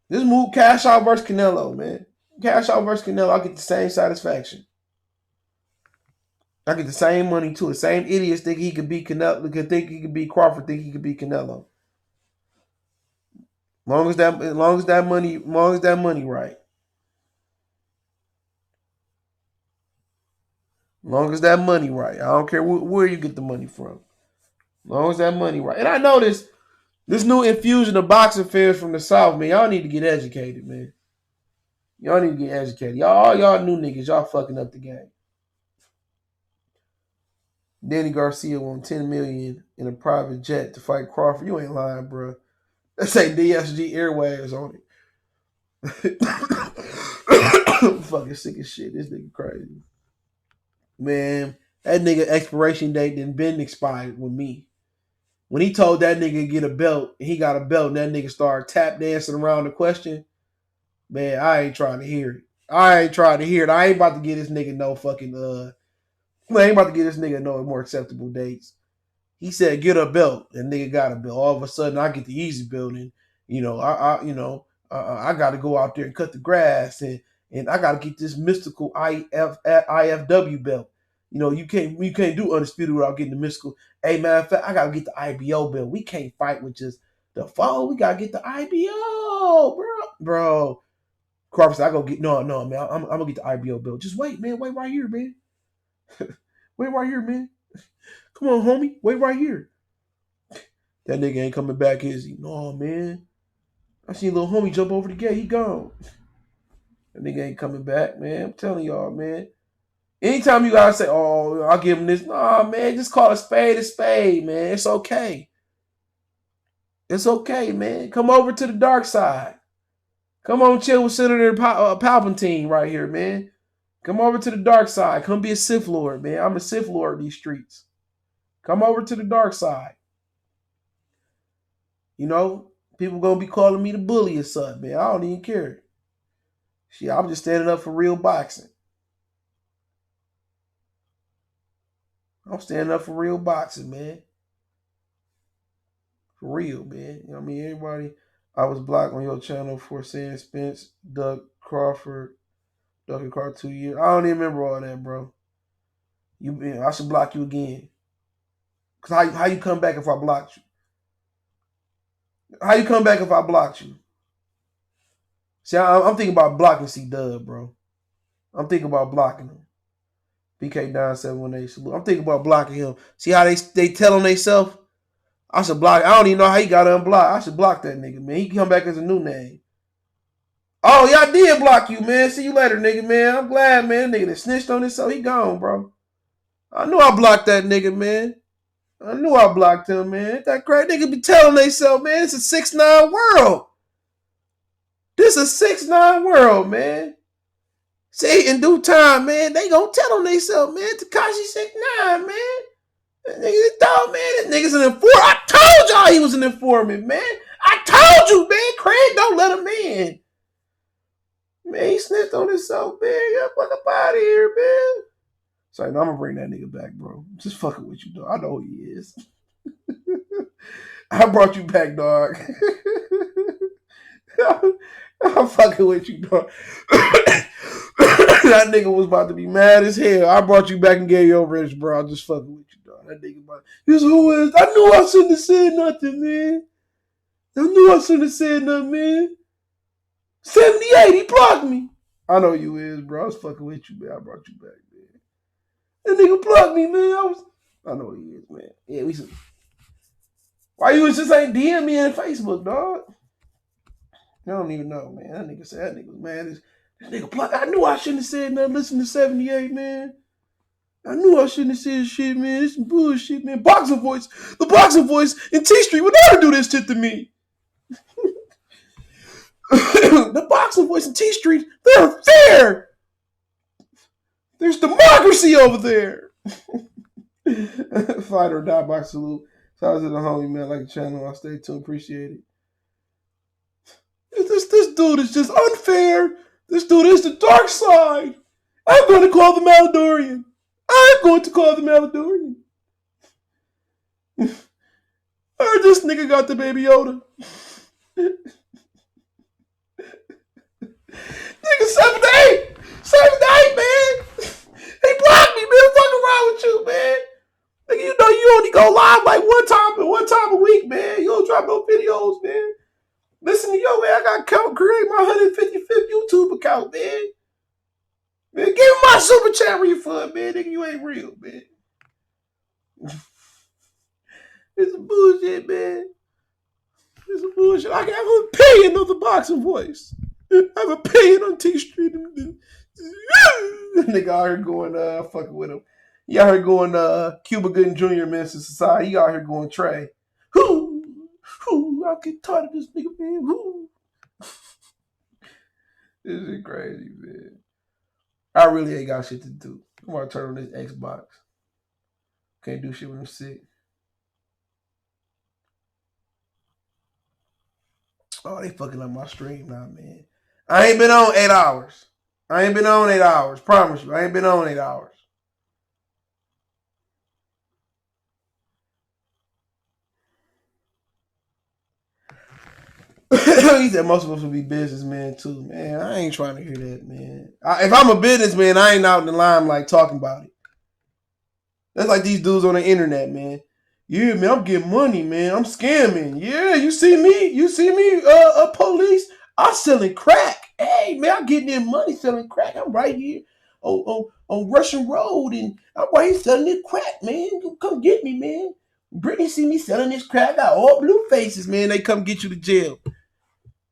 This move, Cash Out versus Canelo, man. Cash Out versus Canelo, I get the same satisfaction. I get the same money too. The same idiots think he could beat Canelo, think he could beat Crawford, think he could beat Canelo. Long as that money right. Long as that money right. I don't care where you get the money from. Long as that money right. And I noticed this new infusion of boxing fans from the South, man. Y'all need to get educated, man. Y'all need to get educated. All y'all new niggas, y'all fucking up the game. Danny Garcia won $10 million in a private jet to fight Crawford. You ain't lying, bro. That say DSG Airways on it. I'm fucking sick as shit. This nigga crazy. Man, that nigga expiration date didn't been expired with me. When he told that nigga get a belt, and he got a belt, and that nigga started tap dancing around the question, man, I ain't trying to hear it. I ain't about to get this nigga no fucking I ain't about to get this nigga no more acceptable dates. He said get a belt, and nigga got a belt. All of a sudden, I get the easy belt, and I got to go out there and cut the grass, and I got to get this mystical IFW belt. You know, you can't do undisputed without getting the mystical. Hey, matter of fact, I got to get the IBO belt. We can't fight with just the foe. We got to get the IBO, bro. Crawford said, I go get no, man. I'm gonna get the IBO belt. Just wait, man. Wait right here, man. Wait right here, man. Come on, homie. Wait right here. That nigga ain't coming back, is he? No, man. I seen little homie jump over the gate. He gone. That nigga ain't coming back, man. I'm telling y'all, man. Anytime you guys say, oh, I'll give him this. Nah, man. Just call a spade, man. It's okay. It's okay, man. Come over to the dark side. Come on, chill with Senator Palpatine right here, man. Come over to the dark side. Come be a Sith Lord, man. I'm a Sith Lord in these streets. Come over to the dark side. You know, people gonna be calling me the bully or something, man. I don't even care. Shit, I'm just standing up for real boxing. I'm standing up for real boxing, man. For real, man. You know what I mean? Everybody, I was blocked on your channel for saying Spence, Duck Crawford, 2 years. I don't even remember all that, bro. I should block you again. Cause how you come back if I blocked you? How you come back if I blocked you? See, I'm thinking about blocking C-Dub, bro. I'm thinking about blocking him. BK 9718 salute. I'm thinking about blocking him. See how they tell on themselves? I should block. I don't even know how he got unblocked. I should block that nigga, man. He can come back as a new name. Oh, y'all did block you, man. See you later, nigga, man. I'm glad, man. Nigga that snitched on himself, he gone, bro. I knew I blocked that nigga, man. I knew I blocked him, man. That great nigga be telling themselves, man, it's a 6ix9ine world. This is a 6ix9ine world, man. See, in due time, man, they gonna tell on themselves, man. Tekashi 6ix9ine, man. That nigga thought, man, this nigga's an informant. I told y'all he was an informant, man. I told you, man. Craig, don't let him in. Man, he snitched on himself, man. Get the fuck up out of here, man. Sorry, no, I'm gonna bring that nigga back, bro. Just fucking with you, dog. I know who he is. I brought you back, dog. I'm fucking with you, dog. That nigga was about to be mad as hell. I brought you back and gave you your wrist, bro. I'm just fucking with you, dog. That nigga about this who is. I knew I shouldn't have said nothing, man. I knew I shouldn't have said nothing, man. 78, he blocked me. I know you is, bro. I was fucking with you, man. I brought you back, man. That nigga blocked me, man. I know he is, man. Yeah, Why you just ain't DM me on Facebook, dog? I don't even know, man. That nigga said that nigga was mad. This nigga plot. I knew I shouldn't have said nothing. Listen to 78, man. I knew I shouldn't have said shit, man. This some bullshit, man. Boxing voice. The boxing voice in T Street would never do this shit to me. The boxing voice in T Street, they're fair. There's democracy over there. Fight or die box salute. Shout out to the homie, man. Like the channel. I'll stay tuned. Appreciate it. This dude is just unfair. This dude is the dark side. I'm going to call the Maladorian. I'm going to call the Maladorian. Or this nigga got the Baby Yoda. Nigga 78, man. He blocked me, man. What's wrong with you, man? Nigga, you know you only go live like one time a week, man. You don't drop no videos, man. Listen to yo, man. I got to create my 155th YouTube account, man. Man, give me my super chat refund, man. Nigga, you ain't real, man. It's a bullshit, man. It's a bullshit. I have an opinion of the boxing voice. I have an opinion on T Street. Nigga out here going, fucking with him. He out here going, Cuba Gooding Jr. Minister Society. He out here going Trey. I get tired of this nigga, man. This is crazy, man. I really ain't got shit to do. I'm gonna turn on this Xbox. Can't do shit when I'm sick. Oh, they fucking up my stream now, man. I ain't been on 8 hours. Promise you. I ain't been on 8 hours. He said most of us will be businessmen too, man. I ain't trying to hear that, man. If I'm a businessman, I ain't out in the limelight talking about it. That's like these dudes on the internet, man. Yeah, man, I'm getting money, man. I'm scamming. Yeah, you see me, police. I'm selling crack. Hey, man, I'm getting in money selling crack. I'm right here on Russian Road, and I'm right here selling this crack, man. Come get me, man. Brittany see me selling this crack. I got all blue faces, man. They come get you to jail.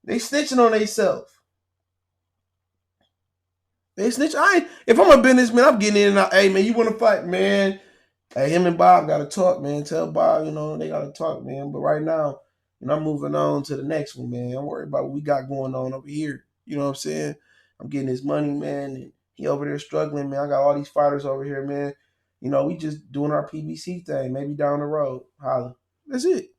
They snitching on themselves. They snitch. If I'm a businessman, I'm getting in and out. Hey, man, you want to fight, man? Hey, him and Bob got to talk, man. Tell Bob, they got to talk, man. But right now, I'm moving on to the next one, man. I'm worried about what we got going on over here. You know what I'm saying? I'm getting his money, man. And he over there struggling, man. I got all these fighters over here, man. We just doing our PBC thing. Maybe down the road. Holla. That's it.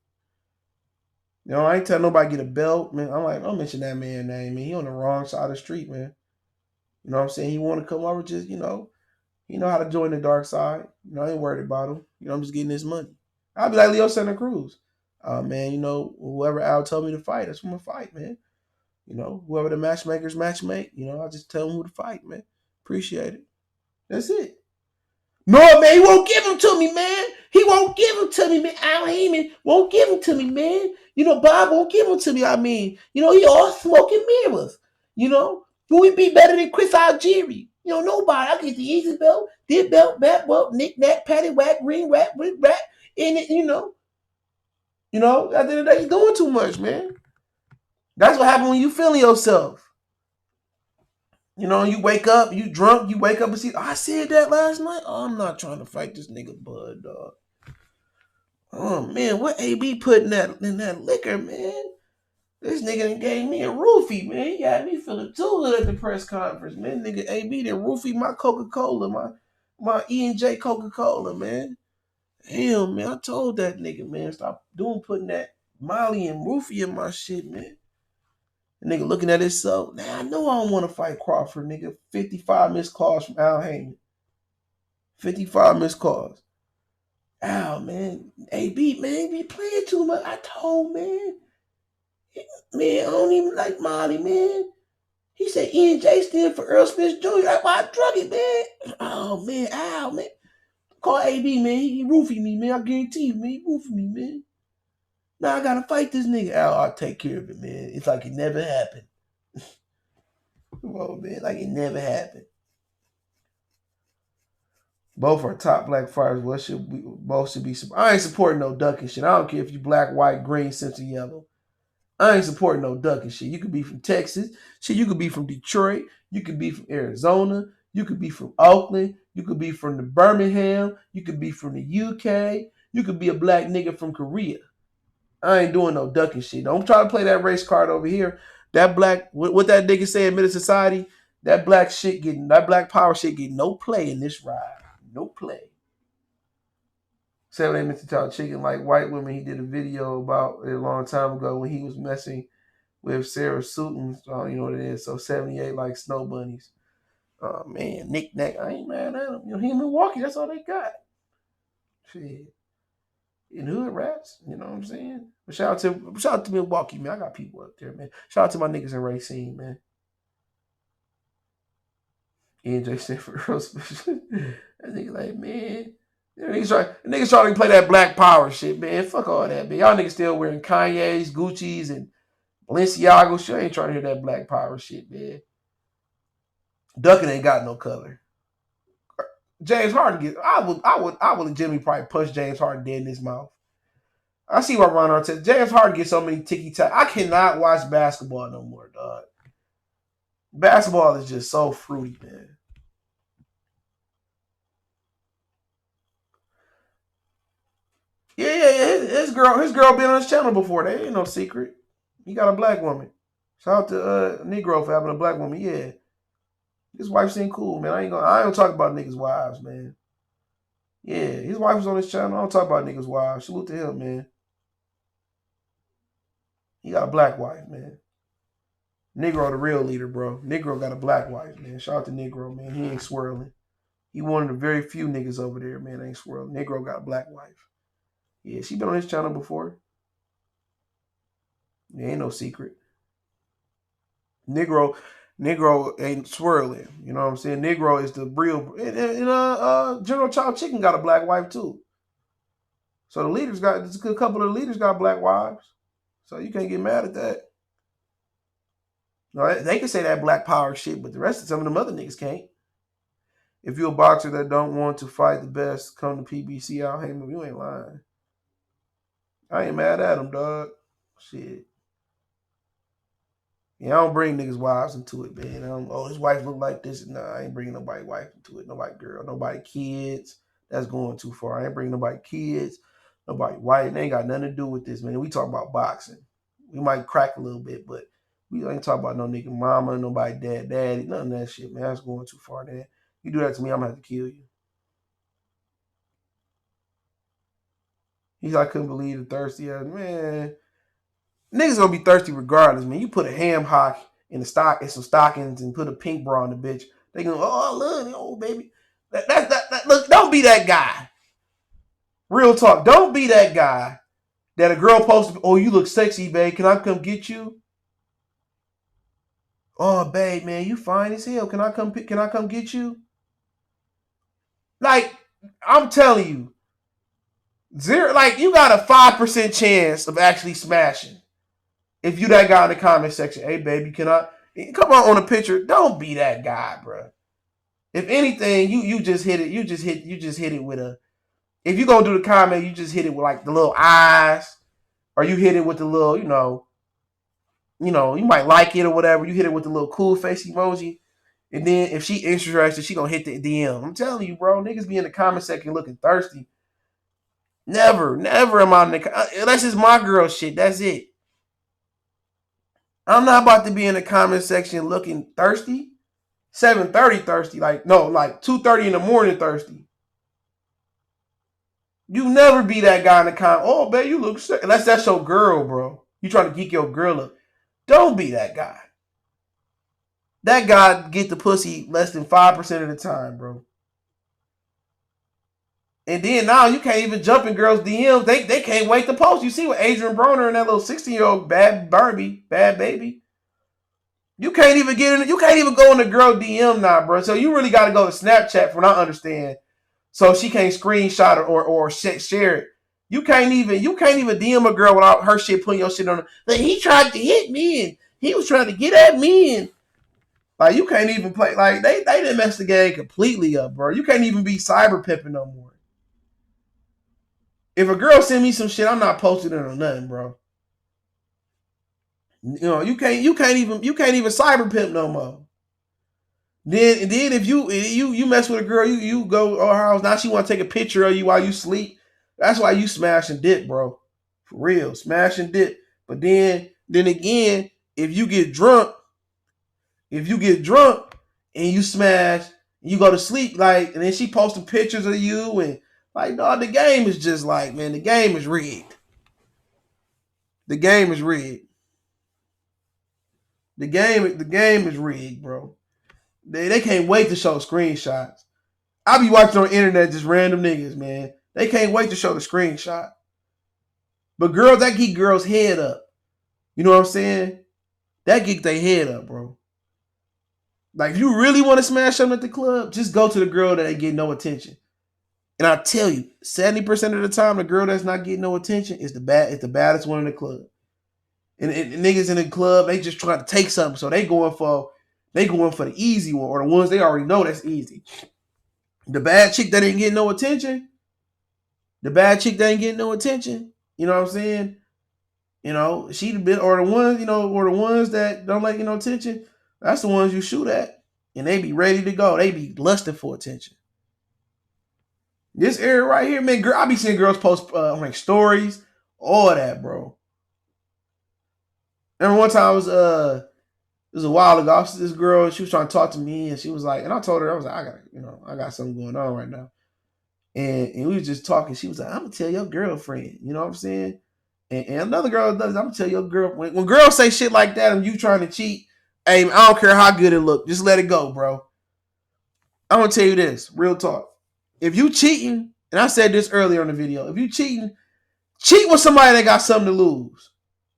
I ain't telling nobody get a belt, man. I'm like, don't mention that man name, man. He on the wrong side of the street, man. You know what I'm saying? He want to come over, just, he know how to join the dark side. I ain't worried about him. I'm just getting his money. I'll be like Leo Santa Cruz. Man, whoever Al told me to fight, that's who I'm going to fight, man. Whoever the matchmakers matchmake, I'll just tell them who to fight, man. Appreciate it. That's it. No, man, he won't give them to me, man. He won't give them to me, man. Al Haymon won't give them to me, man. Bob won't give them to me. I mean, he all smoking mirrors. Who would be better than Chris Algieri? Nobody. I get the easy belt, this belt, that belt, knick-knack, paddywhack, ring, rap, ring, rap. And it, at the end of the day, he's doing too much, man. That's what happens when you feeling yourself. You wake up, you drunk, you wake up and see, I said that last night. Oh, I'm not trying to fight this nigga Bud, dog. Oh, man, what AB putting in that liquor, man? This nigga done gave me a roofie, man. He got me feeling too good at the press conference, man. Nigga AB done roofie my Coca-Cola, my E&J Coca-Cola, man. Damn, man, I told that nigga, man, stop putting that Molly and roofie in my shit, man. The nigga looking at himself. Now I know I don't want to fight Crawford, nigga. 55 missed calls from Al Haymon. 55 missed calls. Al, man. AB, man, be playing too much. I told, man. Man, I don't even like Molly, man. He said E&J stand for Earl Smith Jr. That's why I drug it, man. Oh, man, Al, man. Call AB, man. He roofie me, man. I guarantee you, man. He roofie me, man. Now I gotta fight this nigga. Al, I'll take care of it, man. It's like it never happened. Come on, man. Like it never happened. Both are top black fighters. Both should be. I ain't supporting no ducking shit. I don't care if you black, white, green, central, yellow. I ain't supporting no ducking shit. You could be from Texas. Shit, you could be from Detroit. You could be from Arizona. You could be from Oakland. You could be from the Birmingham. You could be from the UK. You could be a black nigga from Korea. I ain't doing no ducking shit. Don't try to play that race card over here. That black, what that nigga say in Middle Society, that black power shit getting no play in this ride. No play. Said they meant to talk chicken like white women. He did a video about it a long time ago when he was messing with Sarah Sutton. You know what it is. So 78 like snow bunnies. Oh man, knick-knack. I ain't mad at him. You know, he in Milwaukee, that's all they got. Shit. In hood rats, you know what I'm saying? But shout out to Milwaukee, man. I got people up there, man. Shout out to my niggas in Racine, man. EJ said for real special. That nigga like, man. Niggas trying to play that black power shit, man. Fuck all that, man. Y'all niggas still wearing Kanye's, Gucci's, and Balenciaga shit. I ain't trying to hear that black power shit, man. Ducking ain't got no color. James Harden I would legitimately probably punch James Harden dead in his mouth. I see why Ron Artest. James Harden gets so many ticky-tack. I cannot watch basketball no more, dog. Basketball is just so fruity, man. Yeah. His girl been on his channel before. That ain't no secret. He got a black woman. Shout out to Negro for having a black woman. Yeah. His wife seemed cool, man. I don't talk about niggas' wives, man. Yeah, his wife was on his channel. I don't talk about niggas' wives. Salute to him, man. He got a black wife, man. Negro the real leader, bro. Negro got a black wife, man. Shout out to Negro, man. He ain't swirling. He one of the very few niggas over there, man. Ain't swirling. Negro got a black wife. Yeah, she been on his channel before. There ain't no secret. Negro ain't swirling. You know what I'm saying? Negro is the real. And General Chow Chicken got a black wife too. So the leaders there's a good couple of the leaders got black wives. So you can't get mad at that. No, they can say that black power shit, but the rest of some of them other niggas can't. If you're a boxer that don't want to fight the best, come to PBC out. Hey, you ain't lying. I ain't mad at him, dog. Shit. Yeah, I don't bring niggas' wives into it, man. His wife look like this. Nah, I ain't bringing nobody wife into it. Nobody girl, nobody kids. That's going too far. I ain't bringing nobody kids, nobody white. They ain't got nothing to do with this, man. We talk about boxing. We might crack a little bit, but we ain't talk about no nigga mama, nobody daddy, none of that shit, man. That's going too far, man. You do that to me, I'm gonna have to kill you. I couldn't believe the thirsty ass, man. Niggas gonna be thirsty regardless, man. You put a ham hock in the stock and some stockings and put a pink bra on the bitch. They gonna, oh, look, oh, baby. Look, don't be that guy. Real talk. Don't be that guy that a girl posted, oh, you look sexy, babe. Can I come get you? Oh, babe, man, you fine as hell. Can I come get you? Like, I'm telling you, you got a 5% chance of actually smashing. If you that guy in the comment section, hey baby, can I come on a picture? Don't be that guy, bro. If anything, you just hit it. You just hit it with a. If you gonna do the comment, you just hit it with like the little eyes, or you hit it with the little, you know, you might like it or whatever. You hit it with the little cool face emoji, and then if she interested, she gonna hit the DM. I'm telling you, bro, niggas be in the comment section looking thirsty. Never am I in the. Unless it's my girl shit. That's it. I'm not about to be in the comment section looking thirsty. 7:30 thirsty. Like 2:30 in the morning thirsty. You never be that guy in the comment. Oh, babe, you look sick. Unless that's your girl, bro. You trying to geek your girl up. Don't be that guy. That guy get the pussy less than 5% of the time, bro. And then now you can't even jump in girls' DMs. They can't wait to post. You see what Adrian Broner and that little 16-year-old bad baby. You can't even get in. You can't even go in the girl DM now, bro. So you really got to go to Snapchat for what I understand. So she can't screenshot it or share it. You can't even DM a girl without her shit putting your shit on her. Like, he tried to hit me and he was trying to get at me and Like, you can't even play. Like, they didn't mess the game completely up, bro. You can't even be cyber pimping no more. If a girl send me some shit, I'm not posting it on nothing, bro. You know, you can't even cyber pimp no more. Then if you mess with a girl, you go to her house, now she want to take a picture of you while you sleep. That's why you smash and dip, bro. For real, smash and dip. But then again, if you get drunk and you smash, and you go to sleep, like, and then she posting pictures of you, and like, dog, the game is just like, man, the game is rigged. The game is rigged. The game is rigged, bro. They can't wait to show screenshots. I be watching on the internet just random niggas, man. They can't wait to show the screenshot. But girls, that get girls' head up. You know what I'm saying? That get their head up, bro. Like, if you really want to smash something at the club, just go to the girl that ain't getting no attention. And I tell you, 70% of the time, the girl that's not getting no attention is the baddest one in the club. And niggas in the club, they just trying to take something, so they going for the easy one, or the ones they already know that's easy. The bad chick that ain't getting no attention. You know what I'm saying? You know, she the bit, or the ones, or the ones that don't like attention. That's the ones you shoot at, and they be ready to go. They be lusting for attention. This area right here, man, girl, I be seeing girls post like stories, all that, bro. Remember one time it was a while ago. This girl, she was trying to talk to me, and she was like, and I told her, I was like, I got something going on right now. And we was just talking. She was like, I'm gonna tell your girlfriend. You know what I'm saying? And another girl does, I'm gonna tell your girlfriend. When girls say shit like that and you trying to cheat, hey, I don't care how good it look. Just let it go, bro. I'm gonna tell you this, real talk. If you cheating, and I said this earlier in the video, if you cheating, cheat with somebody that got something to lose.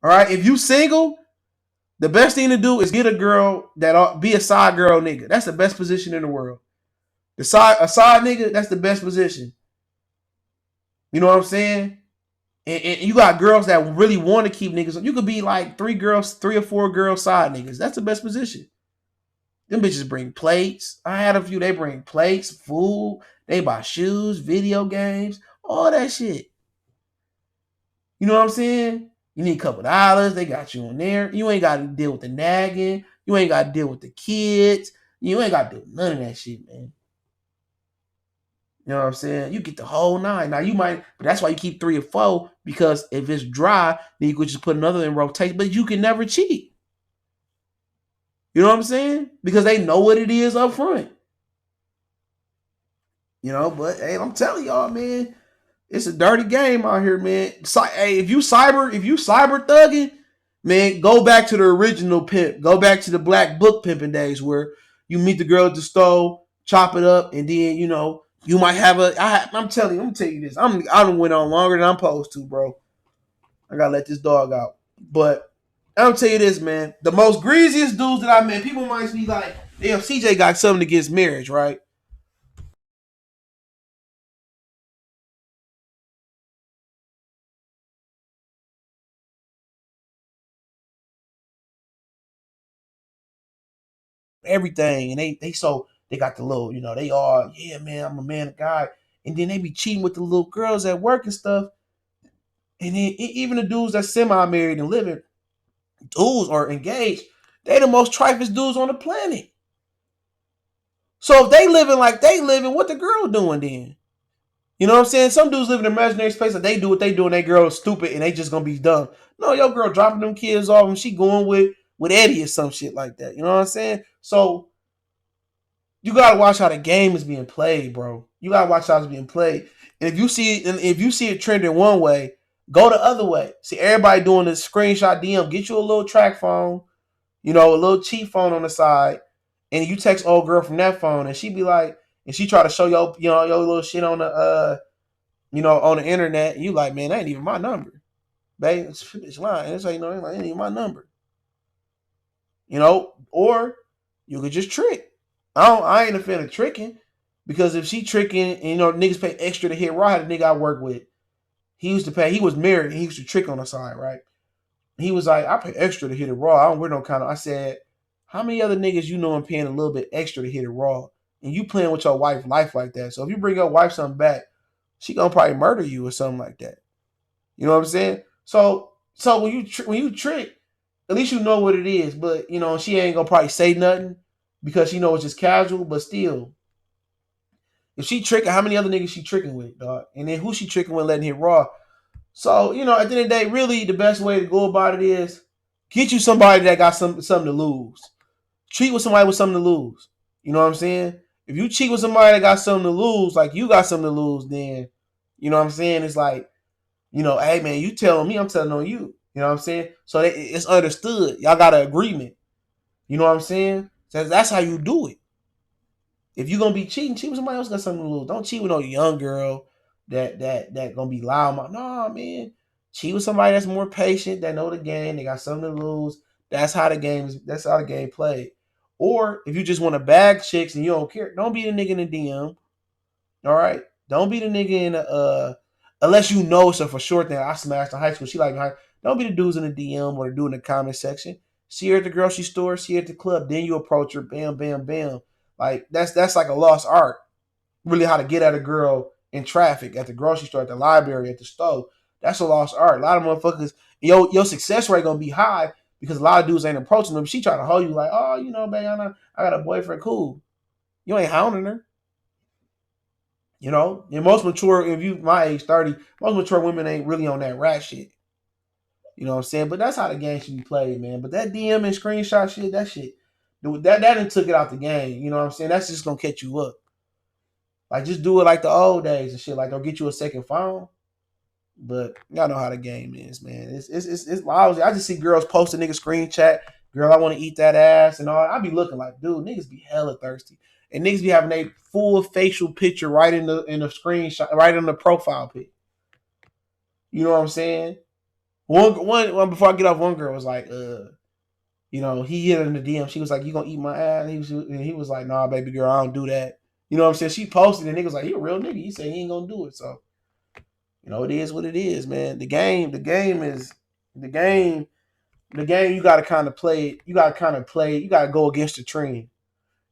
All right? If you single, the best thing to do is get a girl that be a side girl nigga. That's the best position in the world. A side nigga, that's the best position. You know what I'm saying? And you got girls that really want to keep niggas. You could be like 3 or 4 girls side niggas. That's the best position. Them bitches bring plates. I had a few. They bring plates, food. They buy shoes, video games, all that shit. You know what I'm saying? You need a couple dollars. They got you on there. You ain't got to deal with the nagging. You ain't got to deal with the kids. You ain't got to do none of that shit, man. You know what I'm saying? You get the whole 9. Now you might, but that's why you keep 3 or 4, because if it's dry, then you could just put another in rotation. But you can never cheat. You know what I'm saying? Because they know what it is up front. You know, but hey, I'm telling y'all, man, it's a dirty game out here, man. Hey, if you cyber thugging, man, go back to the original pimp. Go back to the black book pimping days where you meet the girl at the stove, chop it up, and then, you might have I'm telling you, I'm gonna tell you this. I done went on longer than I'm supposed to, bro. I gotta let this dog out. But I'm gonna tell you this, man. The most greasiest dudes that I met, people might be like, damn, CJ got something against marriage, right? Everything. And they got the little, they all, yeah, man, I'm a man of God. And then they be cheating with the little girls at work and stuff. And then even the dudes that semi-married and living, dudes are engaged, they the most trifest dudes on the planet. So if they living like they living, what the girl doing then? You know what I'm saying? Some dudes live in an imaginary space that they do what they do and they girl is stupid and they just gonna be dumb. No, your girl dropping them kids off and she going with Eddie or some shit like that. You know what I'm saying? So you gotta watch how the game is being played, bro. You gotta watch how it's being played. And if you see it trending one way, go the other way. See everybody doing this screenshot DM. Get you a little track phone, a little cheap phone on the side, and you text old girl from that phone, and she be like, and she try to show your little shit on the on the internet. And you like, man, that ain't even my number, babe. It's lying. It's like, that ain't even my number. Or you could just trick. I ain't a fan of tricking, because if she tricking and niggas pay extra to hit raw, I had a nigga I work with. He was married and he used to trick on the side, right? He was like, I pay extra to hit it raw. I don't wear no kind of, I said, How many other niggas you know and paying a little bit extra to hit it raw? And you playing with your wife's life like that. So if you bring your wife something back, she gonna probably murder you or something like that. You know what I'm saying? So when you trick, at least you know what it is. But you know she ain't gonna probably say nothing because she know it's just casual. But still, if she tricking, how many other niggas she tricking with, dog? And then who she tricking with letting hit raw? So you know, at the end of the day, really the best way to go about it is get you somebody that got something to lose. Cheat with somebody with something to lose. You know what I'm saying? If you cheat with somebody that got something to lose, like you got something to lose, then you know what I'm saying? It's like, you know, hey man, you telling me, I'm telling on you. You know what I'm saying? So it's understood. Y'all got an agreement. You know what I'm saying? So that's how you do it. If you're gonna be cheating, cheat with somebody else got something to lose. Don't cheat with no young girl that gonna be loud. No, man. Cheat with somebody that's more patient, that know the game, they got something to lose. That's how the game played. Or if you just want to bag chicks and you don't care, don't be the nigga in the DM. All right? Don't be the nigga in the unless you know so for sure thing. I smashed in high school. She like me. Don't be the dudes in the DM or the dude in the comment section. See her at the grocery store, see her at the club, then you approach her, bam, bam, bam. Like that's like a lost art. Really, how to get at a girl in traffic, at the grocery store, at the library, at the store. That's a lost art. A lot of motherfuckers, your success rate gonna be high because a lot of dudes ain't approaching them. She trying to hold you like, oh, you know, babe, I got a boyfriend, cool. You ain't hounding her. You know, and most mature, if you my age 30, most mature women ain't really on that rat shit. You know what I'm saying? But that's how the game should be played, man. But that DM and screenshot shit, that done took it out the game. You know what I'm saying? That's just gonna catch you up. Like just do it like the old days and shit. Like they'll get you a second phone. But y'all know how the game is, man. It's lousy. I just see girls post a nigga screen chat. Girl, I want to eat that ass and all. I be looking like, dude, niggas be hella thirsty. And niggas be having a full facial picture right in the screenshot, right in the profile pic. You know what I'm saying? One before I get off, one girl was like, you know, he hit her in the DM. She was like, "You gonna eat my ass?" And he was like, "Nah, baby girl, I don't do that." You know what I'm saying? She posted and niggas like, "He a real nigga." He said he ain't gonna do it. So, you know, it is what it is, man. The game is the game. The game you gotta kind of play it. You gotta go against the trend.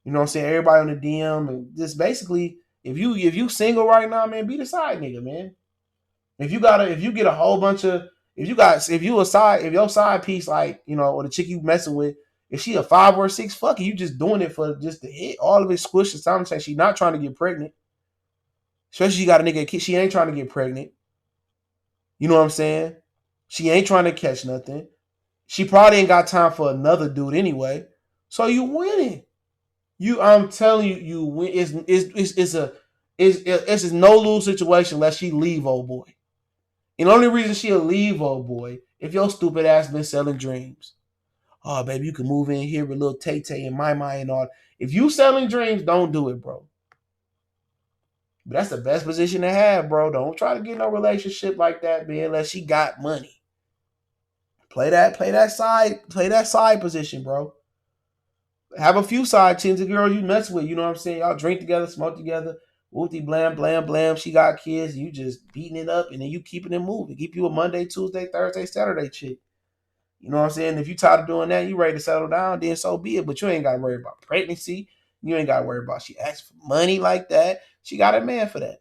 You know what I'm saying? Everybody on the DM and just basically, if you single right now, man, be the side nigga, man. If you get a whole bunch of if your side piece, like, you know, or the chick you messing with, if she a 5 or a 6, fuck it, you just doing it for just to hit all of it squish the time. She not trying to get pregnant. Especially she got a nigga kid, she ain't trying to get pregnant. You know what I'm saying? She ain't trying to catch nothing. She probably ain't got time for another dude anyway. So you winning. I'm telling you, you win. It's a no lose situation unless she leave, old boy. And the only reason she'll leave, old boy, if your stupid ass been selling dreams. Oh, baby, you can move in here with little Tay Tay and my and all. If you selling dreams, don't do it, bro. But that's the best position to have, bro. Don't try to get no relationship like that, man, unless she got money. Play that side position, bro. Have a few side chins, the girl you mess with. You know what I'm saying? Y'all drink together, smoke together. Wooty blam, blam, blam. She got kids. You just beating it up, and then you keeping it moving. Keep you a Monday, Tuesday, Thursday, Saturday chick. You know what I'm saying? If you tired of doing that, you ready to settle down, then so be it. But you ain't got to worry about pregnancy. You ain't got to worry about she asked for money like that. She got a man for that.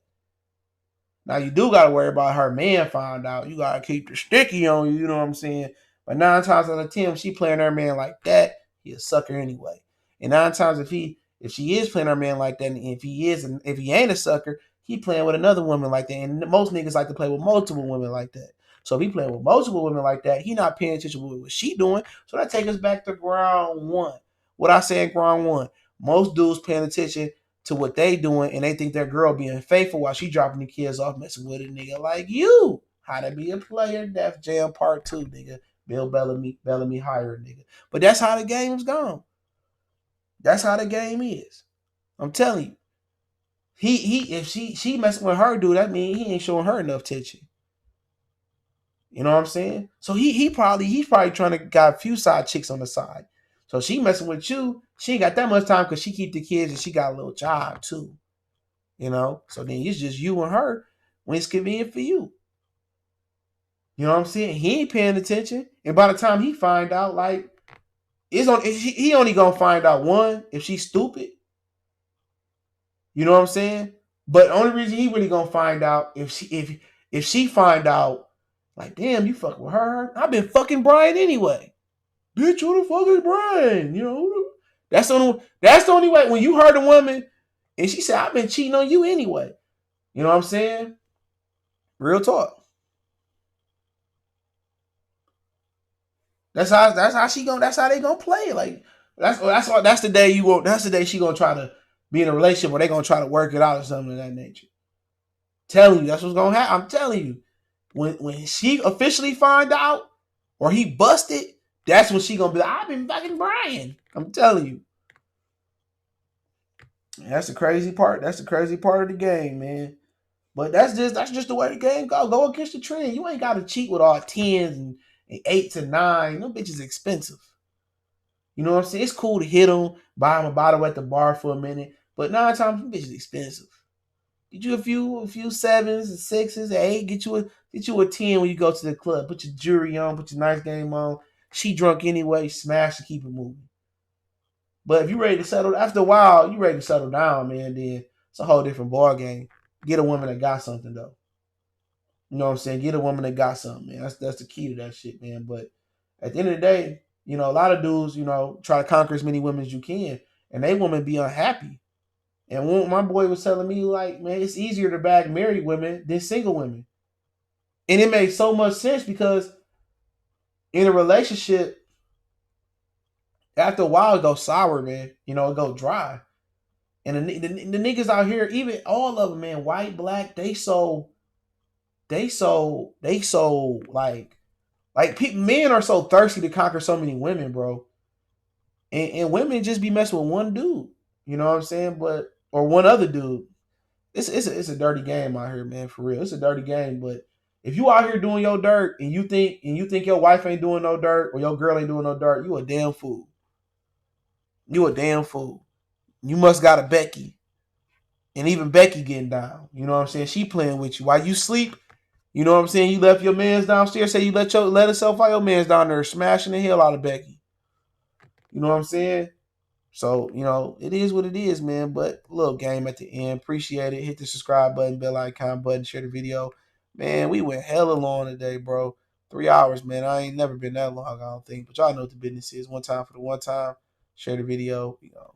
Now you do got to worry about her man find out. You got to keep the sticky on you. You know what I'm saying? But 9 times out of 10, she playing her man like that, he a sucker anyway. And 9 times if she is playing her man like that, and if he ain't a sucker, he playing with another woman like that. And most niggas like to play with multiple women like that. So if he playing with multiple women like that, he not paying attention to what she doing. So that takes us back to ground one. What I say in ground one, most dudes paying attention to what they doing, and they think their girl being faithful while she dropping the kids off messing with a nigga like you. How to be a player, Def Jam Part 2, nigga. Bill Bellamy hired, nigga. But that's how the game's gone. That's how the game is. I'm telling you. If she messing with her dude, that means he ain't showing her enough attention. You know what I'm saying? So he's probably trying to got a few side chicks on the side. So she messing with you, she ain't got that much time because she keep the kids and she got a little job too. You know? So then it's just you and her when it's convenient for you. You know what I'm saying? He ain't paying attention. And by the time he find out, like, he only gonna find out, one, if she's stupid. You know what I'm saying? But the only reason he really gonna find out if she find out, like, damn, you fucking with her. I've been fucking Brian anyway. Bitch, who the fuck is Brian? You know, that's the only way. When you heard a woman and she said, I've been cheating on you anyway. You know what I'm saying? Real talk. That's how that's how they gonna play. Like that's the day that's the day she gonna try to be in a relationship where they gonna try to work it out or something of that nature. Telling you, that's what's gonna happen. I'm telling you. When she officially find out or he busted, that's when she gonna be like, I've been fucking Brian. I'm telling you. That's the crazy part. That's the crazy part of the game, man. But that's just the way the game go. Go against the trend. You ain't gotta cheat with all tens and eights and nines. No bitch is expensive. You know what I'm saying? It's cool to hit them, buy them a bottle at the bar for a minute, but 9 times them bitches expensive. Get you a few sevens and sixes, and eight. Get you a 10 when you go to the club. Put your jewelry on, put your nice game on. She drunk anyway, smash and keep it moving. But if you ready to settle, after a while, you ready to settle down, man, then it's a whole different ball game. Get a woman that got something though. You know what I'm saying? Get a woman that got something, man. That's the key to that shit, man. But at the end of the day, you know, a lot of dudes, you know, try to conquer as many women as you can, and they women be unhappy. And when my boy was telling me, like, man, it's easier to bag married women than single women. And it makes so much sense because in a relationship, after a while, it goes sour, man. You know, it goes dry. And the niggas out here, even all of them, man, white, black, they so like people, men are so thirsty to conquer so many women, bro. And women just be messing with one dude. You know what I'm saying? But or one other dude. It's a dirty game out here, man. For real, it's a dirty game. But if you out here doing your dirt and you think your wife ain't doing no dirt or your girl ain't doing no dirt, you a damn fool. You a damn fool. You must got a Becky, and even Becky getting down. You know what I'm saying? She playing with you while you sleep. You know what I'm saying? You left your man's downstairs. Say you let herself out your man's down there smashing the hell out of Becky. You know what I'm saying? So, you know, it is what it is, man. But a little game at the end. Appreciate it. Hit the subscribe button, bell icon button, share the video. Man, we went hella long today, bro. 3 hours, man. I ain't never been that long, I don't think. But y'all know what the business is. One time for the one time. Share the video. You know.